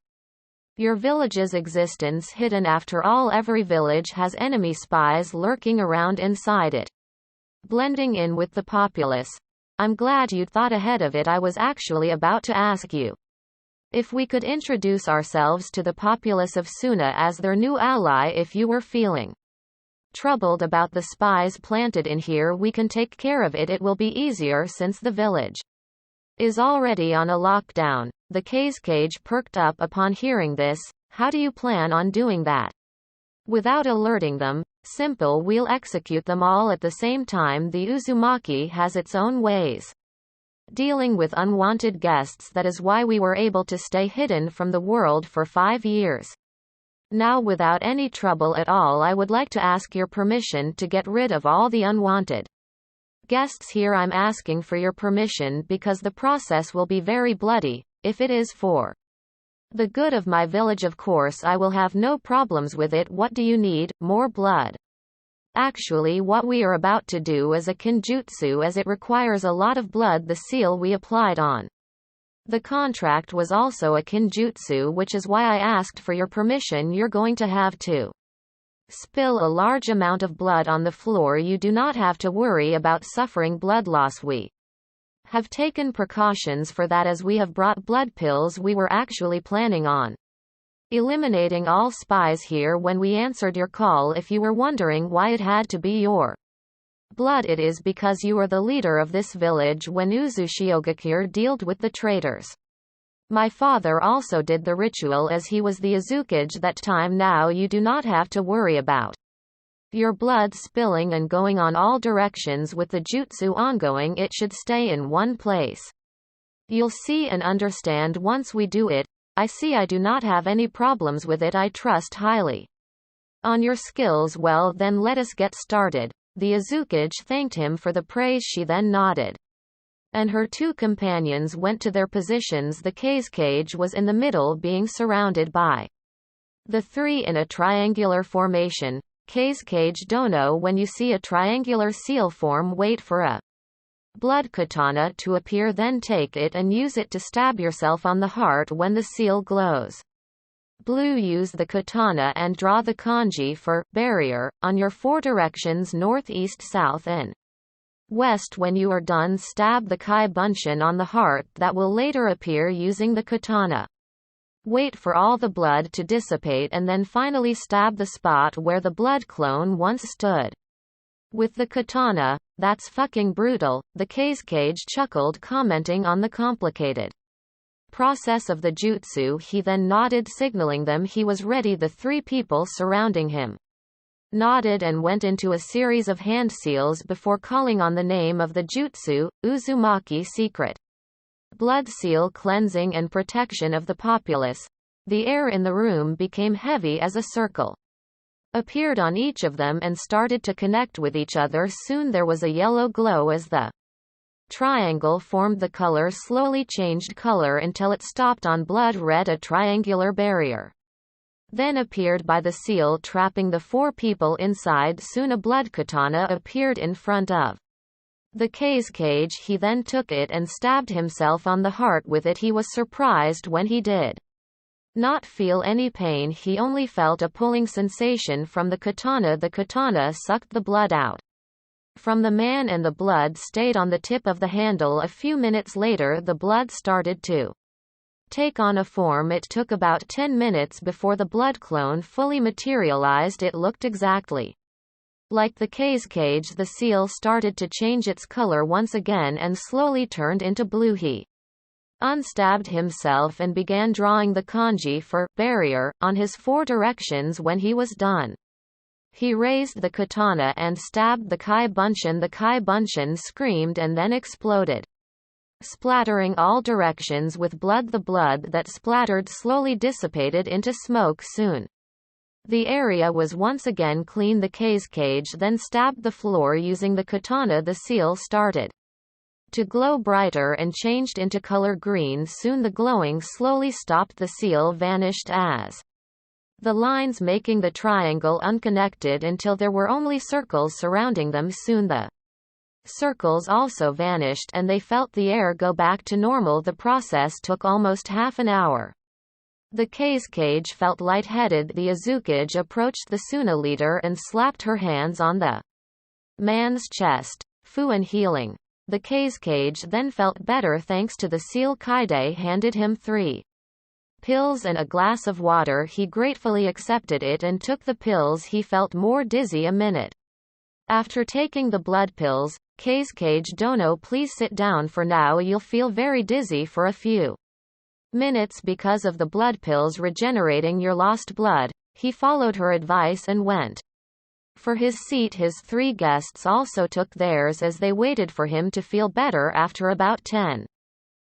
your village's existence hidden. After all, every village has enemy spies lurking around inside it, blending in with the populace. I'm glad you'd thought ahead of it. I was actually about to ask you if we could introduce ourselves to the populace of Suna as their new ally. If you were feeling troubled about the spies planted in here, we can take care of it. It will be easier since the village is already on a lockdown. The Kazekage perked up upon hearing this. How do you plan on doing that? Without alerting them? Simple, we'll execute them all at the same time. The Uzumaki has its own ways dealing with unwanted guests. That is why we were able to stay hidden from the world for 5 years. Now without any trouble at all. I would like to ask your permission to get rid of all the unwanted guests here. I'm asking for your permission because the process will be very bloody. If it is for the good of my village, of course I will have no problems with it. What do you need? More blood? Actually, what we are about to do is a kinjutsu, as it requires a lot of blood. The seal we applied on the contract was also a kinjutsu, which is why I asked for your permission. You're going to have to spill a large amount of blood on the floor. You do not have to worry about suffering blood loss. We have taken precautions for that, as we have brought blood pills. We were actually planning on eliminating all spies here when we answered your call. If you were wondering why it had to be your blood, it is because you are the leader of this village. When Uzushiogakure dealt with the traitors, my father also did the ritual, as he was the Azukage that time. Now you do not have to worry about your blood spilling and going on all directions. With the jutsu ongoing, it should stay in one place. You'll see and understand once we do it. I see I do not have any problems with it. I trust highly on your skills. Well then, let us get started. The Azukage thanked him for the praise. She then nodded, and her 2 companions went to their positions. The Kazekage was in the middle, being surrounded by the 3 in a triangular formation. Kazekage dono. When you see a triangular seal form, wait for a blood katana to appear, then take it and use it to stab yourself on the heart. When the seal glows blue, use the katana and draw the kanji for barrier on your 4 directions: north, east, south, and west. When you are done, stab the kai bunshin on the heart that will later appear using the katana. Wait for all the blood to dissipate and then finally stab the spot where the blood clone once stood with the katana. That's fucking brutal. The Kazekage chuckled, commenting on the complicated process of the jutsu. He then nodded, signaling them he was ready. The 3 people surrounding him nodded and went into a series of hand seals before calling on the name of the jutsu, Uzumaki secret blood seal, cleansing and protection of the populace. The air in the room became heavy as a circle appeared on each of them and started to connect with each other. Soon there was a yellow glow as the triangle formed. The color slowly changed color until it stopped on blood red. A triangular barrier then appeared by the seal, trapping the 4 people inside. Soon a blood katana appeared in front of the Kazekage. He then took it and stabbed himself on the heart with it. He was surprised when he did not feel any pain. He only felt a pulling sensation from the katana. The katana sucked the blood out from the man and the blood stayed on the tip of the handle. A few minutes later the blood started to take on a form. It took about 10 minutes before the blood clone fully materialized. It looked exactly like the case cage. The seal started to change its color once again and slowly turned into blue. He unstabbed himself and began drawing the kanji for barrier on his 4 directions. When he was done, he raised the katana and stabbed the kai bunshin. The kai bunshin screamed and then exploded, splattering all directions with blood. The blood that splattered slowly dissipated into smoke. Soon the area was once again clean. The case cage then stabbed the floor using the katana. The seal started to glow brighter and changed into color green. Soon the glowing slowly stopped. The seal vanished as the lines making the triangle unconnected until there were only circles surrounding them. Soon the circles also vanished and they felt the air go back to normal. The process took almost half an hour. The case cage felt lightheaded. The Uzumaki approached the Suna leader and slapped her hands on the man's chest. Fu and healing. The case cage then felt better thanks to the seal. Kaide handed him 3 pills and a glass of water. He gratefully accepted it and took the pills. He felt more dizzy a minute after taking the blood pills. Case cage dono, please sit down for now. You'll feel very dizzy for a few minutes because of the blood pills regenerating your lost blood. He followed her advice and went for his seat. His 3 guests also took theirs as they waited for him to feel better. After about 10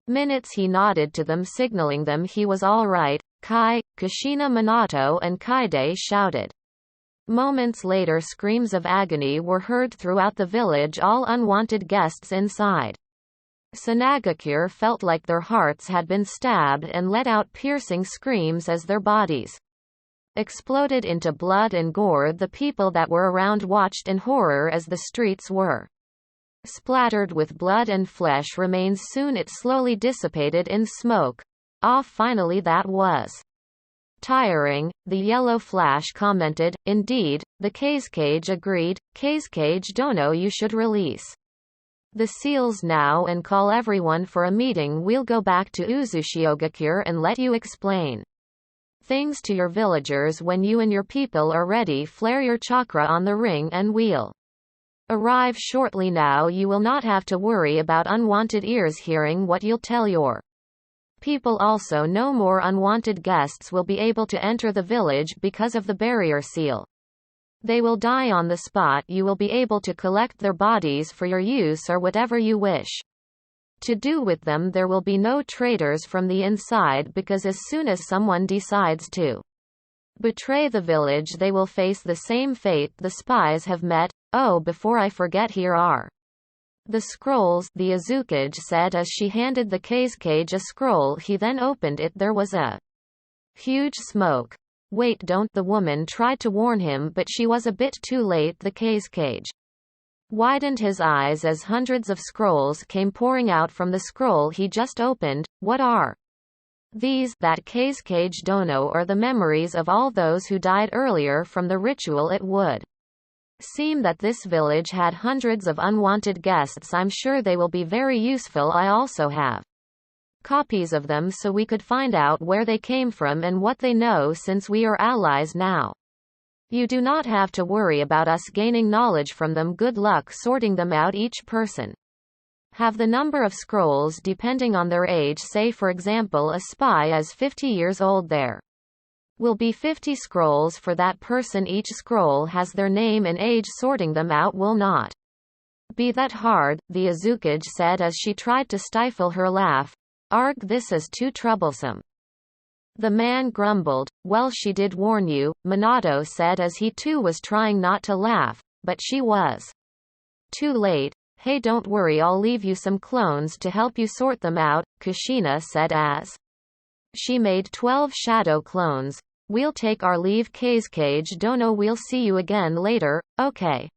minutes he nodded to them, signaling them he was all right. Kai, Kushina, Minato and Kaide shouted. Moments later screams of agony were heard throughout the village. All unwanted guests inside Sanagakure felt like their hearts had been stabbed and let out piercing screams as their bodies exploded into blood and gore. The people that were around watched in horror as the streets were splattered with blood and flesh remains. Soon it slowly dissipated in smoke. Ah, finally, that was tiring. The yellow flash commented. Indeed, the case cage agreed. Case cage dono, you should release the seals now and call everyone for a meeting. We'll go back to Uzumaki and let you explain things to your villagers. When you and your people are ready, flare your chakra on the ring and we'll arrive shortly. Now you will not have to worry about unwanted ears hearing what you'll tell your people. Also, no more unwanted guests will be able to enter the village because of the barrier seal. They will die on the spot. You will be able to collect their bodies for your use or whatever you wish to do with them. There will be no traitors from the inside because as soon as someone decides to betray the village, they will face the same fate the spies have met. Oh, before I forget, here are the scrolls, the Uzumaki said as she handed the case cage a scroll. He then opened it. There was a huge smoke. Wait, don't, the woman tried to warn him, but she was a bit too late. The case cage widened his eyes as hundreds of scrolls came pouring out from the scroll he just opened. What are these? That case cage dono are the memories of all those who died earlier from the ritual. It would seem that this village had hundreds of unwanted guests. I'm sure they will be very useful. I also have copies of them so we could find out where they came from and what they know. Since we are allies now, you do not have to worry about us gaining knowledge from them. Good luck sorting them out. Each person have the number of scrolls depending on their age. Say for example a spy is 50 years old. There will be 50 scrolls for that person. Each scroll has their name and age. Sorting them out will not be that hard, the Uzumaki said as she tried to stifle her laugh. Arg, this is too troublesome. The man grumbled. Well, she did warn you, Minato said as he too was trying not to laugh, but she was too late. Hey, don't worry, I'll leave you some clones to help you sort them out, Kushina said as she made 12 shadow clones. We'll take our leave. Case cage dono, we'll see you again later. Okay.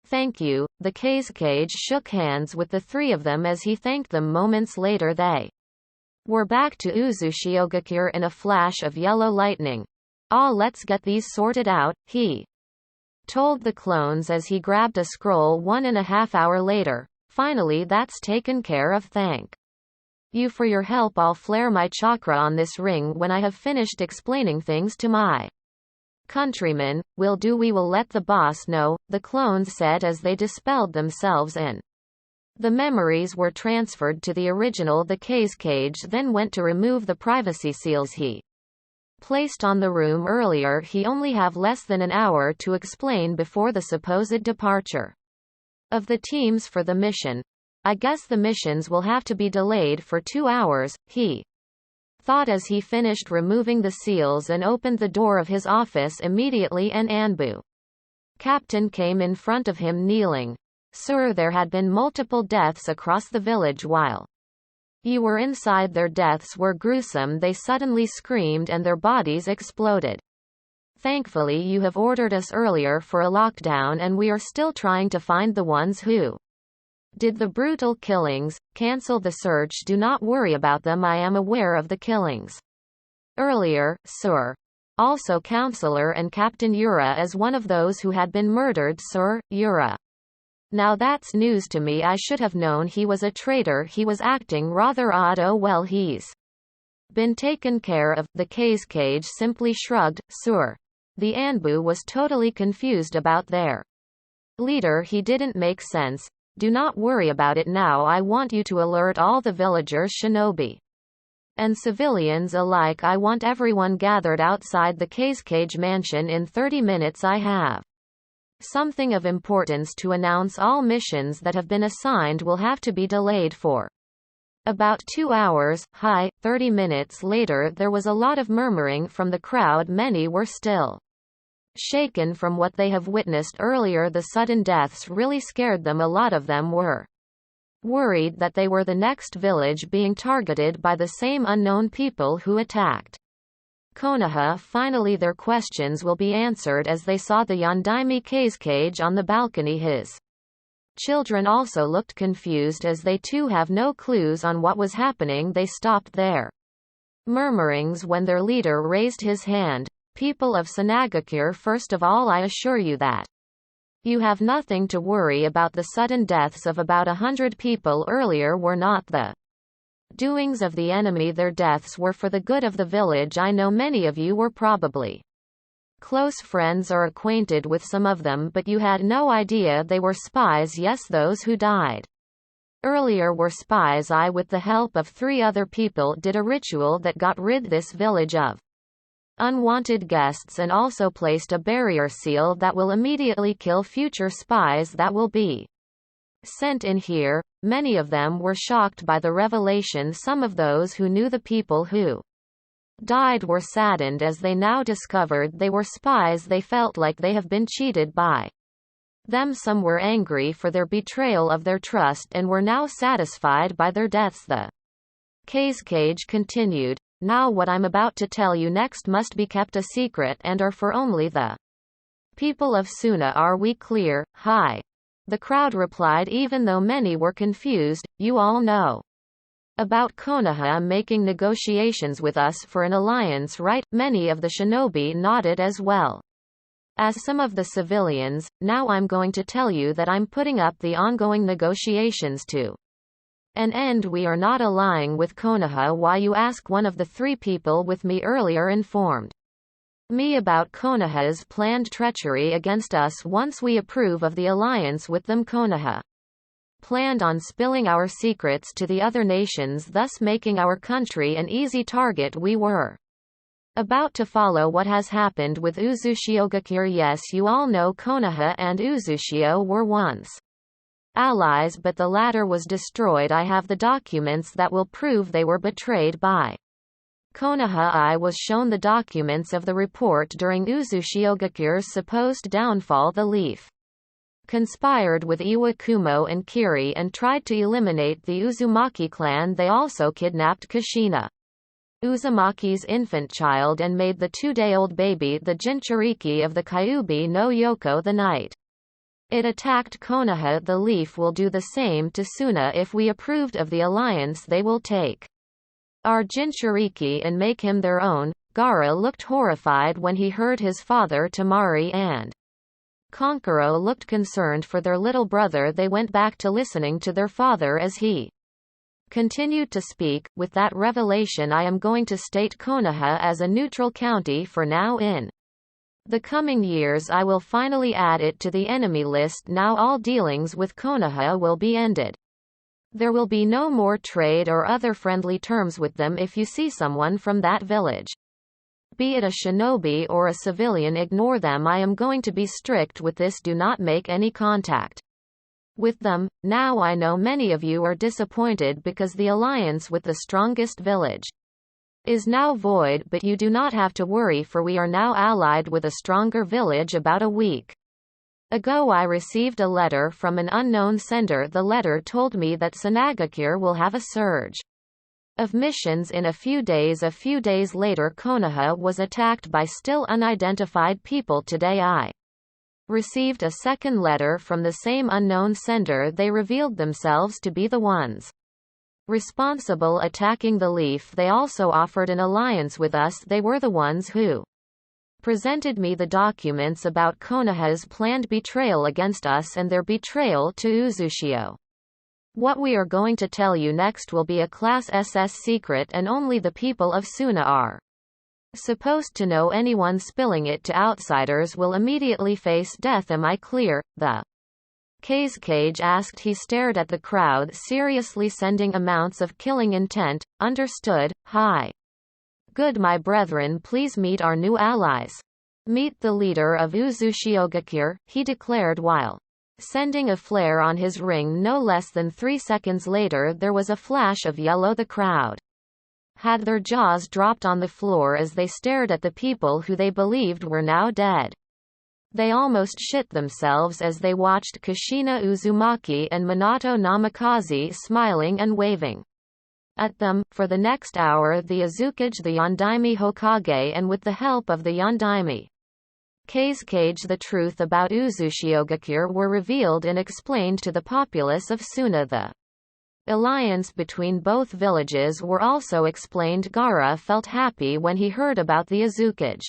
Thank you. The case cage shook hands with the 3 of them as he thanked them. Moments later they were back to Uzumaki in a flash of yellow lightning. Ah, let's get these sorted out. He told the clones as he grabbed a scroll 1.5 hours later. Finally, that's taken care of. Thank you for your help. I'll flare my chakra on this ring when I have finished explaining things to my countrymen. Will do. We will let the boss know, the clones said as they dispelled themselves in. The memories were transferred to the original. The cage then went to remove the privacy seals he placed on the room earlier. He only have less than an hour to explain before the supposed departure of the teams for the mission. I guess the missions will have to be delayed for 2 hours, he thought as he finished removing the seals and opened the door of his office immediately. An Anbu captain came in front of him kneeling. Sir, there had been multiple deaths across the village while you were inside. Their deaths were gruesome. They suddenly screamed and their bodies exploded. Thankfully you have ordered us earlier for a lockdown and we are still trying to find the ones who did the brutal killings. Cancel the search. Do not worry about them. I am aware of the killings earlier, sir. Also Counselor and Captain Yura as one of those who had been murdered. Sir, Yura. Now that's news to me. I should have known he was a traitor. He was acting rather odd. Oh well, he's been taken care of. The cage simply shrugged. Sir. The Anbu was totally confused about their leader. He didn't make sense. Do not worry about it now. I want you to alert all the villagers, shinobi and civilians alike. I want everyone gathered outside the cage mansion in 30 minutes. I have something of importance to announce. All missions that have been assigned will have to be delayed for about 2 hours. 30 minutes later there was a lot of murmuring from the crowd. Many were still shaken from what they have witnessed earlier. The sudden deaths really scared them. A lot of them were worried that they were the next village being targeted by the same unknown people who attacked Konoha. Finally their questions will be answered as they saw the Yondaime cage on the balcony. His children also looked confused as they too have no clues on what was happening. They stopped their murmurings when their leader raised his hand. People of Sanagakure, first of all I assure you that you have nothing to worry about. The sudden deaths of about 100 people earlier were not the doings of the enemy. Their deaths were for the good of the village. I know many of you were probably close friends or acquainted with some of them, but you had no idea they were spies. Yes, those who died earlier were spies. I, with the help of 3 other people, did a ritual that got rid this village of unwanted guests and also placed a barrier seal that will immediately kill future spies that will be sent in here. Many of them were shocked by the revelation. Some of those who knew the people who died were saddened as they now discovered they were spies. They felt like they have been cheated by them. Some were angry for their betrayal of their trust and were now satisfied by their deaths. The cage continued. Now what I'm about to tell you next must be kept a secret and are for only the people of Suna. Are we clear? Hi. The crowd replied, even though many were confused. You all know about Konoha making negotiations with us for an alliance, right? Many of the shinobi nodded as well as some of the civilians. Now I'm going to tell you that I'm putting up the ongoing negotiations to an end. We are not allying with Konoha. Why, you ask? One of the 3 people with me earlier informed me about Konoha's planned treachery against us. Once we approve of the alliance with them, Konoha planned on spilling our secrets to the other nations, thus making our country an easy target. We were about to follow what has happened with Uzushiogakure. Yes, you all know Konoha and Uzushio were once allies, but the latter was destroyed. I have the documents that will prove they were betrayed by Konoha. I was shown the documents of the report during Uzushiogakures supposed downfall. The Leaf conspired with Iwakumo and Kiri and tried to eliminate the Uzumaki clan. They also kidnapped Kushina, Uzumaki's infant child, and made the 2-day-old baby the Jinchuriki of the Kyubi no Yoko the night it attacked Konoha. The Leaf will do the same to Suna. If we approved of the alliance, they will take our Jinchuriki and make him their own. Gaara looked horrified when he heard his father Tamari and Konkuro looked concerned for their little brother. They went back to listening to their father as he continued to speak. With that revelation, I am going to state Konoha as a neutral county for now. In the coming years I will finally add it to the enemy list. Now all dealings with Konoha will be ended. There will be no more trade or other friendly terms with them. If you see someone from that village, be it a shinobi or a civilian, ignore them. I am going to be strict with this. Do not make any contact with them. Now I know many of you are disappointed because the alliance with the strongest village is now void, but you do not have to worry, for we are now allied with a stronger village. About a week ago I received a letter from an unknown sender. The letter told me that Sanagakure will have a surge of missions in a few days. A few days later Konoha was attacked by still unidentified people. Today I received a second letter from the same unknown sender. They revealed themselves to be the ones responsible attacking the Leaf. They also offered an alliance with us. They were the ones who presented me the documents about Konoha's planned betrayal against us and their betrayal to Uzushio. What we are going to tell you next will be a Class SS secret, and only the people of Suna are supposed to know. Anyone spilling it to outsiders will immediately face death. Am I clear? The Kazekage asked. He stared at the crowd seriously, sending amounts of killing intent. Understood. Hi. Good, my brethren, please meet our new allies. Meet the leader of Uzushiogakure, he declared while sending a flare on his ring. No less than 3 seconds later there was a flash of yellow. The crowd had their jaws dropped on the floor as they stared at the people who they believed were now dead. They almost shit themselves as they watched Kushina Uzumaki and Minato Namikaze smiling and waving at them. For the next hour the Azukage, the Yondaime Hokage, and with the help of the Yondaime Kazekage, the truth about Uzushiogakure were revealed and explained to the populace of Suna. The alliance between both villages were also explained. Gaara felt happy when he heard about the Azukage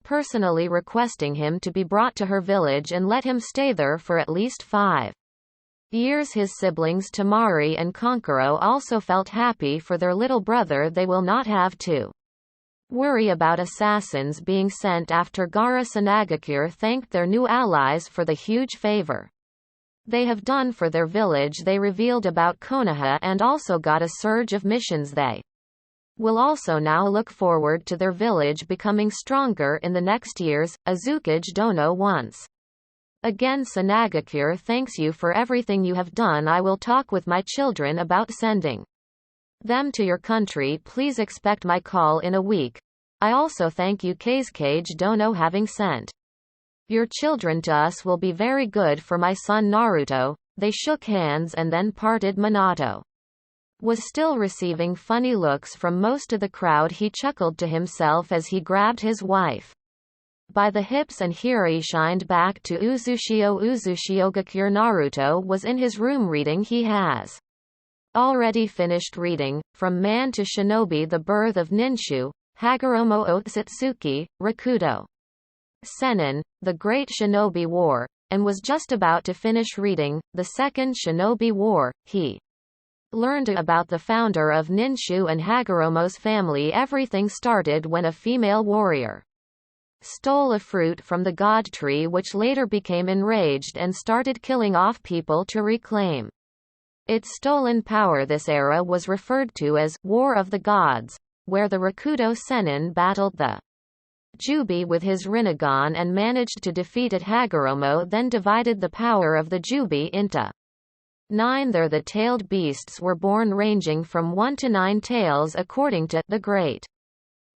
personally requesting him to be brought to her village and let him stay there for at least 5 years. His siblings Tamari and Konkuro also felt happy for their little brother. They will not have to worry about assassins being sent after. Gaara Sanagakure thanked their new allies for the huge favor they have done for their village. They revealed about Konoha and also got a surge of missions. They will also now look forward to their village becoming stronger in the next years. Azukage Dono once again. Sanagakure thanks you for everything you have done. I will talk with my children about sending them to your country. Please expect my call in a week. I also thank you, Kazekage Dono, having sent your children to us will be very good for my son Naruto. They shook hands and then parted. Minato was still receiving funny looks from most of the crowd. He chuckled to himself as he grabbed his wife by the hips and shined back to Uzushiogakure. Naruto was in his room reading. He has already finished reading From Man to Shinobi, The Birth of Ninshu, Hagoromo Otsutsuki, Rakudo Sennin, The Great Shinobi War, and was just about to finish reading The Second Shinobi War. He learned about the founder of Ninshu and Hagoromo's family. Everything started when a female warrior stole a fruit from the god tree, which later became enraged and started killing off people to reclaim its stolen power. This era was referred to as War of the Gods, where the Rakudo Sennin battled the Jubi with his Rinnegan and managed to defeat it. Hagoromo then divided the power of the Jubi into 9. There the tailed beasts were born, ranging from 1 to 9 tails according to the Great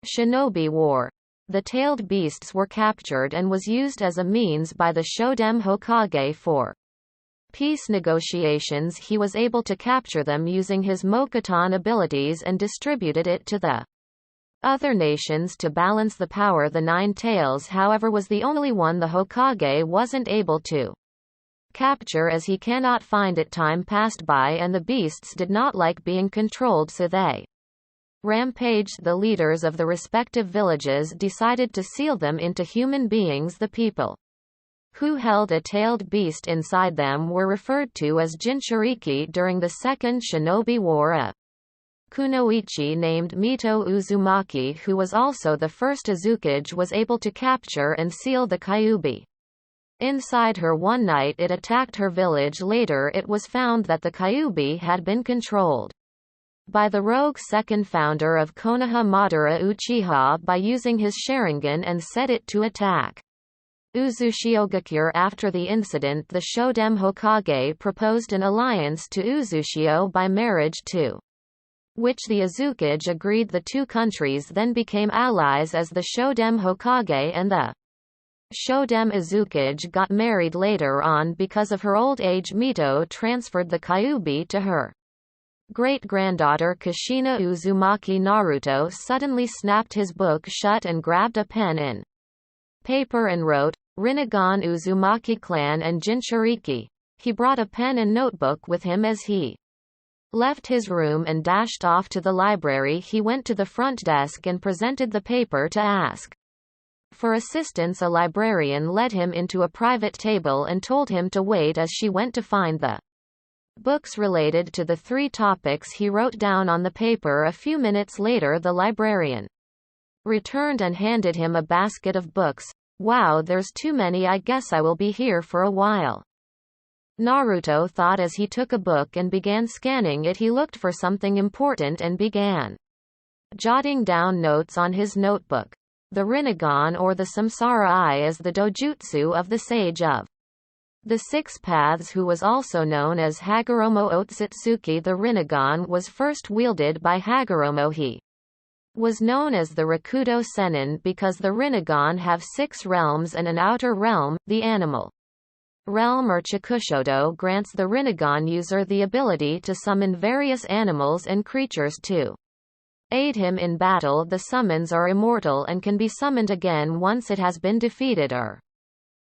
Shinobi War. The tailed beasts were captured and was used as a means by the Shodem Hokage for peace negotiations. He was able to capture them using his Mokuton abilities and distributed it to the other nations to balance the power. The 9 tails, however, was the only one the Hokage wasn't able to capture, as he cannot find it. Time passed by and the beasts did not like being controlled, so they rampaged. The leaders of the respective villages decided to seal them into human beings. The people who held a tailed beast inside them were referred to as Jinchuriki during the Second Shinobi War. A kunoichi named Mito Uzumaki, who was also the first Azukage, was able to capture and seal the Kyuubi. Inside her one night it attacked her village. Later it was found that the Kyuubi had been controlled by the rogue second founder of Konoha, Madara Uchiha, by using his Sharingan and set it to attack Uzushiogakure. After the incident, the Shodem Hokage proposed an alliance to Uzushio by marriage, to which the Azukage agreed. The two countries then became allies as the Shodem Hokage and the Shodem Azukage got married later on. Because of her old age, Mito transferred the Kyuubi to her great-granddaughter Kushina Uzumaki. Naruto suddenly snapped his book shut and grabbed a pen and paper and wrote, "Rinnegan Uzumaki clan and Jinchuriki." He brought a pen and notebook with him as he left his room and dashed off to the library. He went to the front desk and presented the paper to ask for assistance. A librarian led him into a private table and told him to wait as she went to find the books related to the three topics he wrote down on the paper. A few minutes later the librarian returned and handed him a basket of books. "Wow, there's too many. I guess I will be here for a while," Naruto thought as he took a book and began scanning it. He looked for something important and began jotting down notes on his notebook. The Rinnegan, or the Samsara Eye, is the dojutsu of the Sage of the Six Paths, who was also known as Hagoromo Otsutsuki. The Rinnegan was first wielded by Hagoromo. He was known as the Rakudo Sennin because the Rinnegan have 6 realms and an outer realm, the animal realm or Chikushodo, grants the Rinnegan user the ability to summon various animals and creatures to aid him in battle. The summons are immortal and can be summoned again once it has been defeated or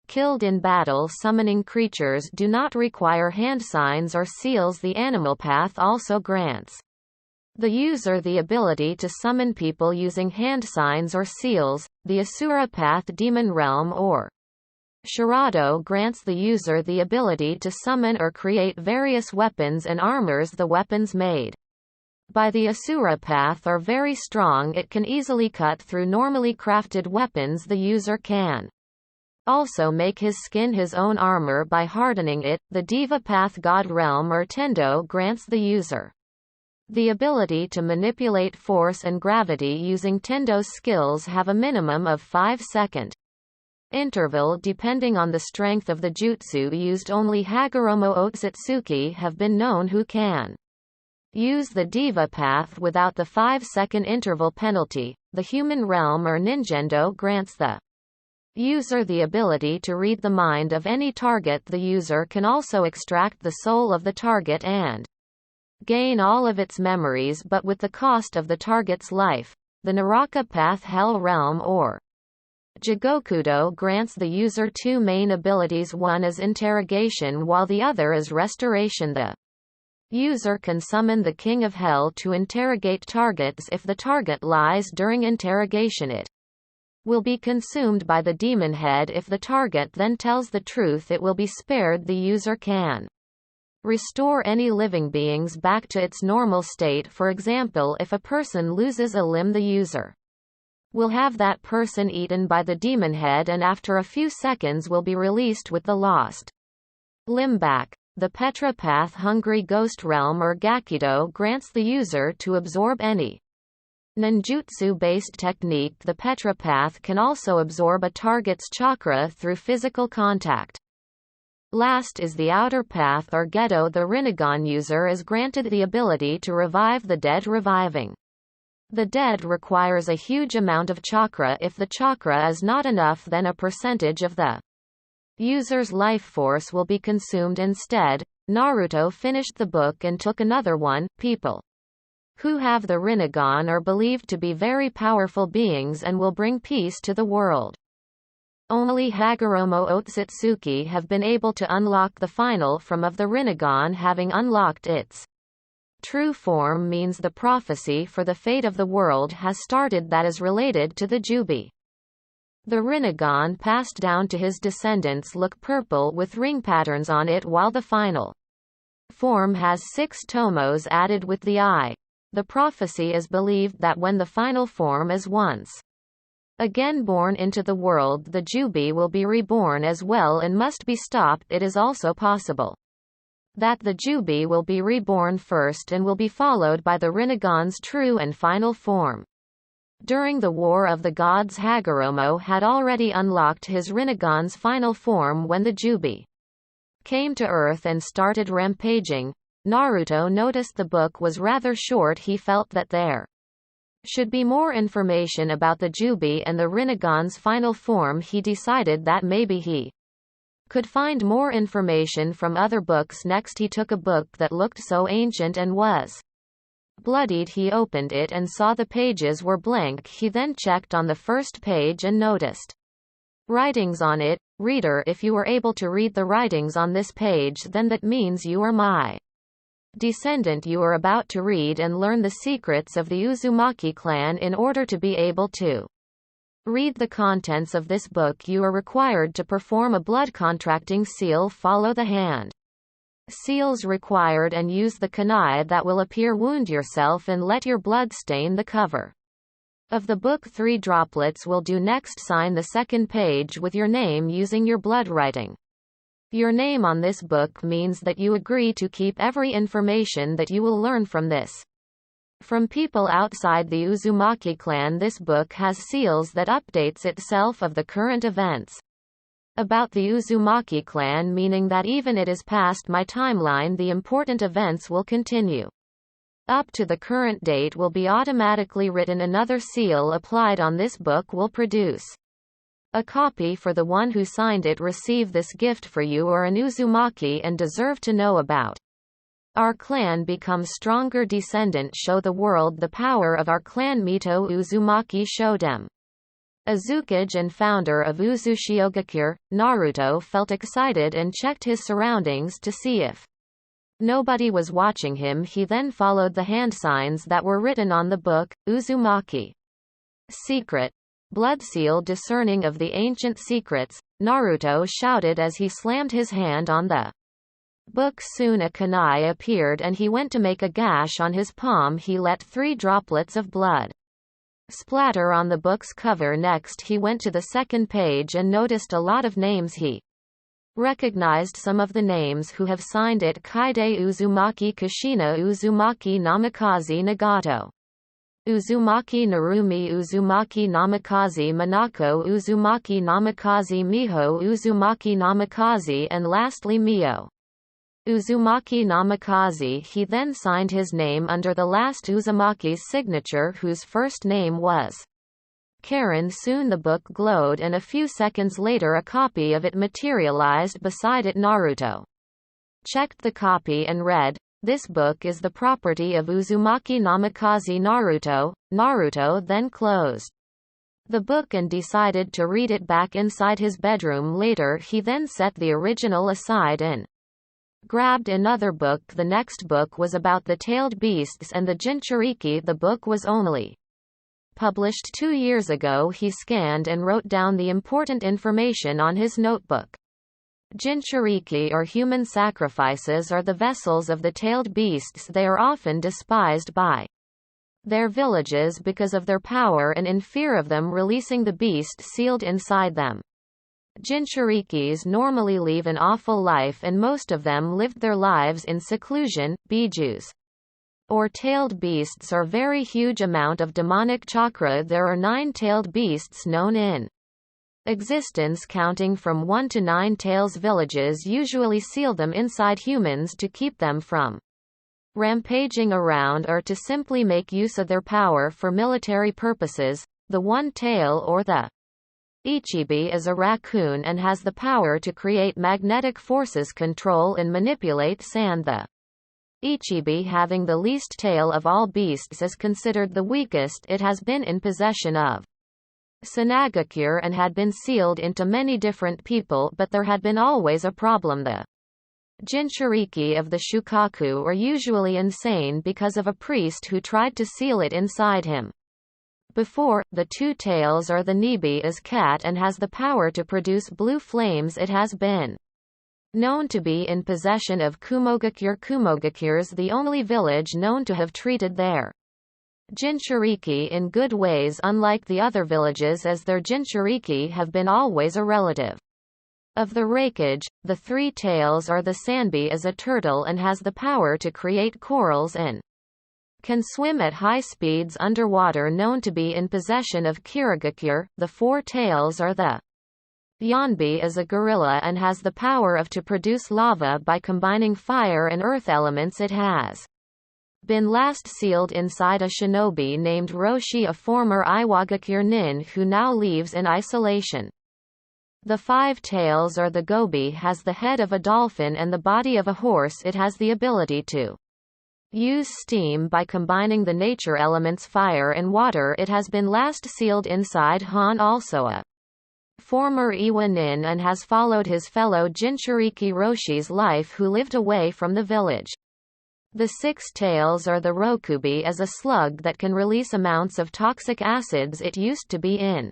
killed in battle. Summoning creatures do not require hand signs or seals. The animal path also grants the user the ability to summon people using hand signs or seals. The Asura path, demon realm or Shirado, grants the user the ability to summon or create various weapons and armors. The weapons made by the Asura path are very strong. It can easily cut through normally crafted weapons. The user can also make his skin his own armor by hardening it. The Deva path, god realm or Tendo, grants the user the ability to manipulate force and gravity using Tendo's skills. Have a minimum of 5-second interval depending on the strength of the jutsu used. Only Hagoromo Otsutsuki have been known who can use the Deva path without the 5-second interval penalty. The human realm or Ninjendo grants the user the ability to read the mind of any target. The user can also extract the soul of the target and gain all of its memories, but with the cost of the target's life. The Naraka path, hell realm or Jigokudo, grants the user 2 main abilities. One is interrogation while the other is restoration. The user can summon the King of Hell to interrogate targets. If the target lies during interrogation, it will be consumed by the demon head. If the target then tells the truth, it will be spared. The user can restore any living beings back to its normal state. For example, if a person loses a limb, the user will have that person eaten by the demon head and after a few seconds will be released with the lost limb back. The Petra path, hungry ghost realm or Gakido, grants the user to absorb any ninjutsu-based technique. The Petra path can also absorb a target's chakra through physical contact. Last is the outer path or Gedo. The Rinnegan user is granted the ability to revive the dead. Reviving the dead requires a huge amount of chakra. If the chakra is not enough, then a percentage of the user's life force will be consumed instead. Naruto finished the book and took another one. People who have the Rinnegan are believed to be very powerful beings and will bring peace to the world. Only Hagoromo Otsutsuki have been able to unlock the final form of the Rinnegan. Having unlocked its true form means the prophecy for the fate of the world has started that is related to the Jubi. The rinnegan passed down to his descendants look purple with ring patterns on it, while the final form has 6 tomos added with the eye. The prophecy is believed that when the final form is once again born into the world, the Jubi will be reborn as well and must be stopped. It is also possible that the Jubi will be reborn first and will be followed by the rinnegan's true and final form. During the War of the Gods, Hagoromo had already unlocked his rinnegan's final form when the Jubi came to Earth and started rampaging. Naruto noticed the book was rather short. He felt that there should be more information about the Jubi and the rinnegan's final form. He decided that maybe he could find more information from other books. Next he took a book that looked so ancient and was bloodied. He opened it and saw the pages were blank. He then checked on the first page and noticed writings on it. Reader, if you were able to read the writings on this page, then that means you are my descendant. You are about to read and learn the secrets of the Uzumaki clan. In order to be able to read the contents of this book, you are required to perform a blood contracting seal. Follow the hand seals required and use the kunai that will appear. Wound yourself and let your blood stain the cover of the book. 3 droplets will do. Next, sign the second page with your name using your blood writing. Your name on this book means that you agree to keep every information that you will learn from this from people outside the Uzumaki clan. This book has seals that updates itself of the current events about the Uzumaki clan, meaning that even it is past my timeline, the important events will continue up to the current date will be automatically written. Another seal applied on this book will produce a copy for the one who signed it. Receive this gift, for you are an Uzumaki and deserve to know about our clan. Become stronger descendant. Show the world the power of our clan. Mito Uzumaki Shodem. Azukage and founder of Uzushiogakure, Naruto felt excited and checked his surroundings to see if nobody was watching him. He then followed the hand signs that were written on the book. Uzumaki secret blood seal. Discerning of the ancient secrets, Naruto shouted as he slammed his hand on the book. Soon a kunai appeared and he went to make a gash on his palm. He let 3 droplets of blood splatter on the book's cover. Next he went to the second page and noticed a lot of names. He recognized some of the names who have signed it. Kaide Uzumaki, Kushina Uzumaki, Namikaze Nagato Uzumaki, Narumi Uzumaki, Namikaze Minako Uzumaki, Namikaze Miho Uzumaki, Namikaze, and lastly Mio Uzumaki Namikaze. He then signed his name under the last Uzumaki's signature, whose first name was Karen. Soon the book glowed and a few seconds later a copy of it materialized beside it. Naruto checked the copy and read, "This book is the property of Uzumaki Namikaze Naruto." Naruto then closed the book and decided to read it back inside his bedroom. Later he then set the original aside and grabbed another book. The next book was about the tailed beasts and the Jinchuriki. The book was only published 2 years ago. He scanned and wrote down the important information on his notebook. Jinchuriki, or human sacrifices, are the vessels of the tailed beasts. They are often despised by their villages because of their power and in fear of them releasing the beast sealed inside them. Jinchurikis normally lead an awful life and most of them lived their lives in seclusion. Bijus, or tailed beasts, are very huge amount of demonic chakra. There are 9 tailed beasts known in existence, counting from 1 to 9 tails. Villages usually seal them inside humans to keep them from rampaging around or to simply make use of their power for military purposes. The one tail, or the Ichibi, is a raccoon and has the power to create magnetic forces, control and manipulate sand. The Ichibi, having the least tail of all beasts, is considered the weakest. It has been in possession of Sanagakure and had been sealed into many different people, but there had been always a problem. The Jinchuriki of the Shukaku are usually insane because of a priest who tried to seal it inside him. Before, the two tails or the nibi is cat and has the power to produce blue flames. It has been known to be in possession of Kumogakure. Kumogakure's the only village known to have treated their Jinchuriki in good ways, unlike the other villages, as their Jinchuriki have been always a relative of the Reikage. The three tails or the Sanbi is a turtle and has the power to create corals and can swim at high speeds underwater, known to be in possession of Kirigakure. The four tails or the Yanbi is a gorilla and has the power of to produce lava by combining fire and earth elements. It has been last sealed inside a shinobi named Roshi, a former Iwagakure nin who now lives in isolation. The five tails or the gobi has the head of a dolphin and the body of a horse. It has the ability to use steam by combining the nature elements fire and water. It has been last sealed inside Han, also a former Iwa nin, and has followed his fellow Jinchuriki Roshi's life, who lived away from the village. The six tails or the Rokubi is a slug that can release amounts of toxic acids. It used to be in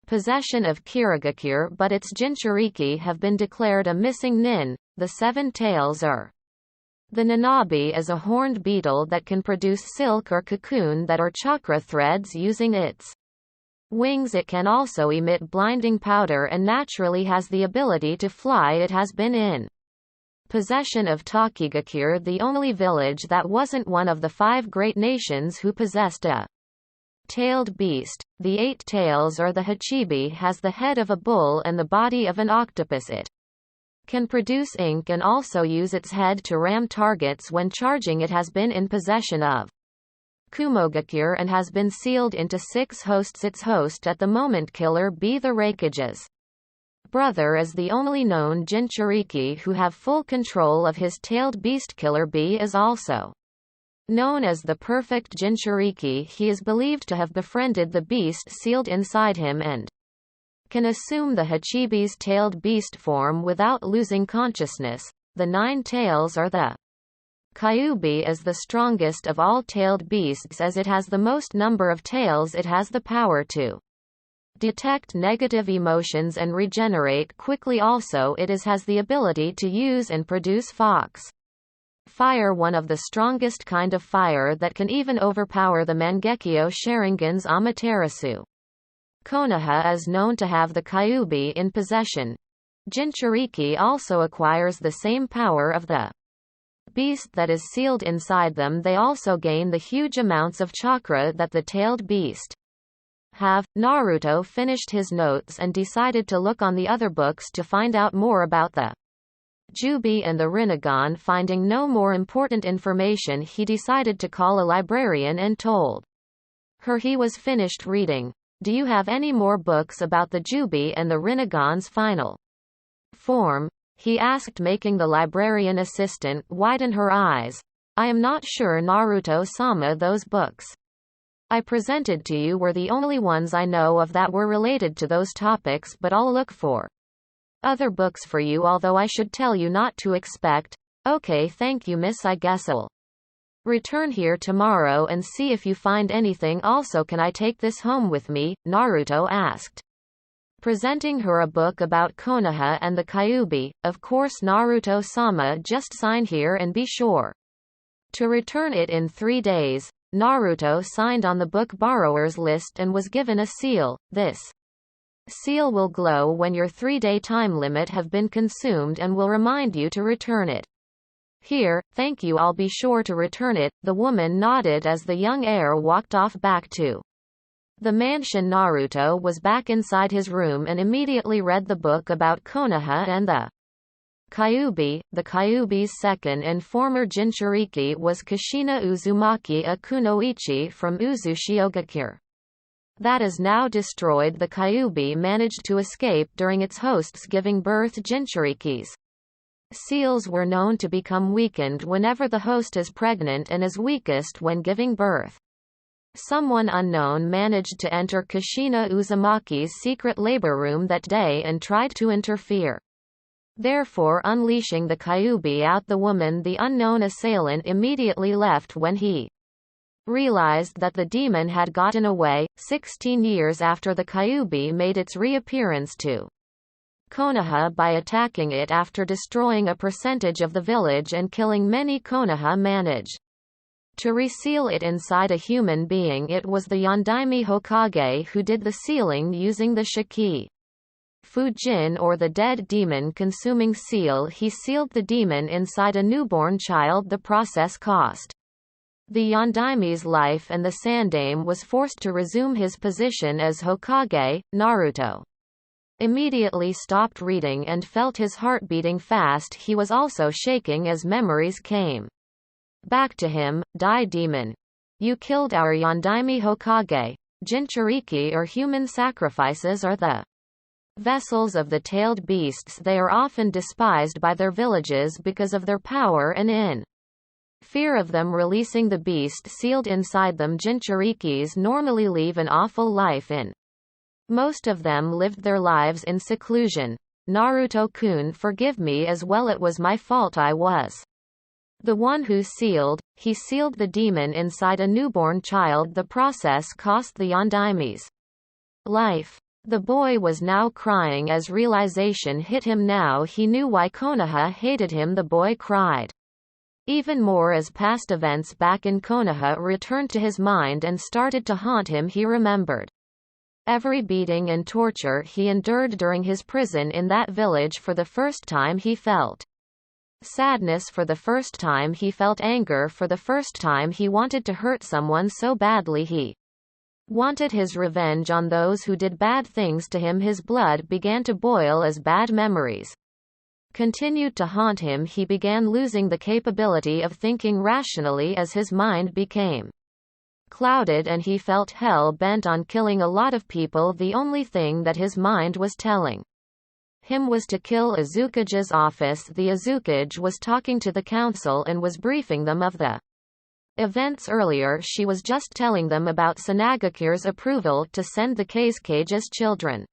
possession of Kirigakure, but its Jinchuriki have been declared a missing nin. The seven tails are the Nanabi is a horned beetle that can produce silk or cocoon that are chakra threads using its wings. It can also emit blinding powder and naturally has the ability to fly. It has been in possession of Takigakure, the only village that wasn't one of the five great nations who possessed a tailed beast. The eight tails or the Hachibi has the head of a bull and the body of an octopus. It can produce ink and also use its head to ram targets when charging. It has been in possession of Kumogakure and has been sealed into six hosts. Its host at the moment, Killer B, the Reikage's brother, is the only known Jinchuriki who have full control of his tailed beast. Killer B is also known as the perfect Jinchuriki. He is believed to have befriended the beast sealed inside him and can assume the Hachibi's tailed beast form without losing consciousness. The nine tails or the Kyubi is the strongest of all tailed beasts, as it has the most number of tails. It has the power to detect negative emotions and regenerate quickly. Also, it has the ability to use and produce fox fire, one of the strongest kind of fire that can even overpower the Mangekyo Sharingan's Amaterasu. Konoha is known to have the Kyubi in possession. Jinchuriki also acquires the same power of the beast that is sealed inside them. They also gain the huge amounts of chakra that the tailed beast have. Naruto finished his notes and decided to look on the other books to find out more about the Jubi and the Rinnegan. Finding no more important information, he decided to call a librarian and told her he was finished reading. Do you have any more books about the Jubi and the Rinnegan's final form? He asked, making the librarian assistant widen her eyes. I am not sure, Naruto-sama. Those books I presented to you were the only ones I know of that were related to those topics, but I'll look for other books for you, although I should tell you not to expect. Okay, thank you, miss. I guess I'll return here tomorrow and see if you find anything. Also, can I take this home with me? Naruto asked, presenting her a book about Konoha and the Kyubi. Of course, Naruto-sama, just sign here and be sure to return it in 3 days. Naruto signed on the book borrower's list and was given a seal. This seal will glow when your 3-day time limit have been consumed and will remind you to return it. Here, thank you, I'll be sure to return it. The woman nodded as the young heir walked off back to the mansion. Naruto was back inside his room and immediately read the book about Konoha and the Kyubi. The Kyubi's second and former Jinchuriki was Kushina Uzumaki, a kunoichi from Uzushigakure. That is now destroyed. The Kyubi managed to escape during its host's giving birth. Jinchurikis seals were known to become weakened whenever the host is pregnant and is weakest when giving birth. Someone unknown managed to enter Kushina Uzumaki's secret labor room that day and tried to interfere, therefore unleashing the Kyubi out. The woman, the unknown assailant, immediately left when he realized that the demon had gotten away, 16 years after the Kyuubi made its reappearance to Konoha by attacking it after destroying a percentage of the village and killing many. Konoha managed to reseal it inside a human being. It was the Yondaime Hokage who did the sealing using the Shiki Fujin, or the dead demon consuming seal. He sealed the demon inside a newborn child. The process cost the Yondaime's life, and the Sandaime was forced to resume his position as Hokage. Naruto immediately stopped reading and felt his heart beating fast. He was also shaking as memories came back to him. Die demon. You killed our Yondaime Hokage. Jinchuriki, or human sacrifices, are the vessels of the tailed beasts. They are often despised by their villages because of their power, and in fear of them releasing the beast sealed inside them, Jinchurikis normally leave an awful life in. Most of them lived their lives in seclusion. Naruto-kun, forgive me as well. It was my fault. I was the one who sealed. He sealed the demon inside a newborn child. The process cost the Yondaime's life. The boy was now crying as realization hit him. Now he knew why Konoha hated him. The boy cried even more as past events back in Konoha returned to his mind and started to haunt him. He remembered every beating and torture he endured during his prison in that village. For the first time he felt sadness. For the first time he felt anger. For the first time he wanted to hurt someone so badly. He wanted his revenge on those who did bad things to him. His blood began to boil as bad memories continued to haunt him. He began losing the capability of thinking rationally as his mind became clouded, and he felt hell-bent on killing a lot of people. The only thing that his mind was telling him was to kill Azukage's office. The Azukage was talking to the council and was briefing them of the events earlier. She was just telling them about Sanagakure's approval to send the Kage's children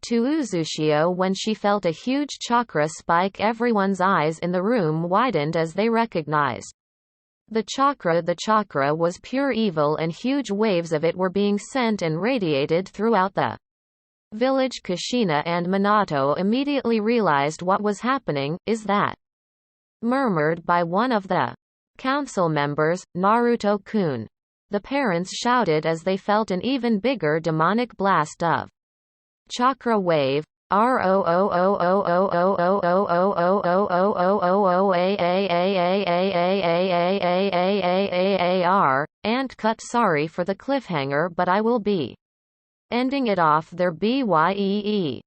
to Uzushio when she felt a huge chakra spike. Everyone's eyes in the room widened as they recognized the chakra. The chakra was pure evil, and huge waves of it were being sent and radiated throughout the village. Kushina and Minato immediately realized what was happening. Is that murmured by one of the council members, Naruto-kun. The parents shouted as they felt an even bigger demonic blast of chakra wave. And cut. Sorry for the cliffhanger, but I will be ending it off there. Bye.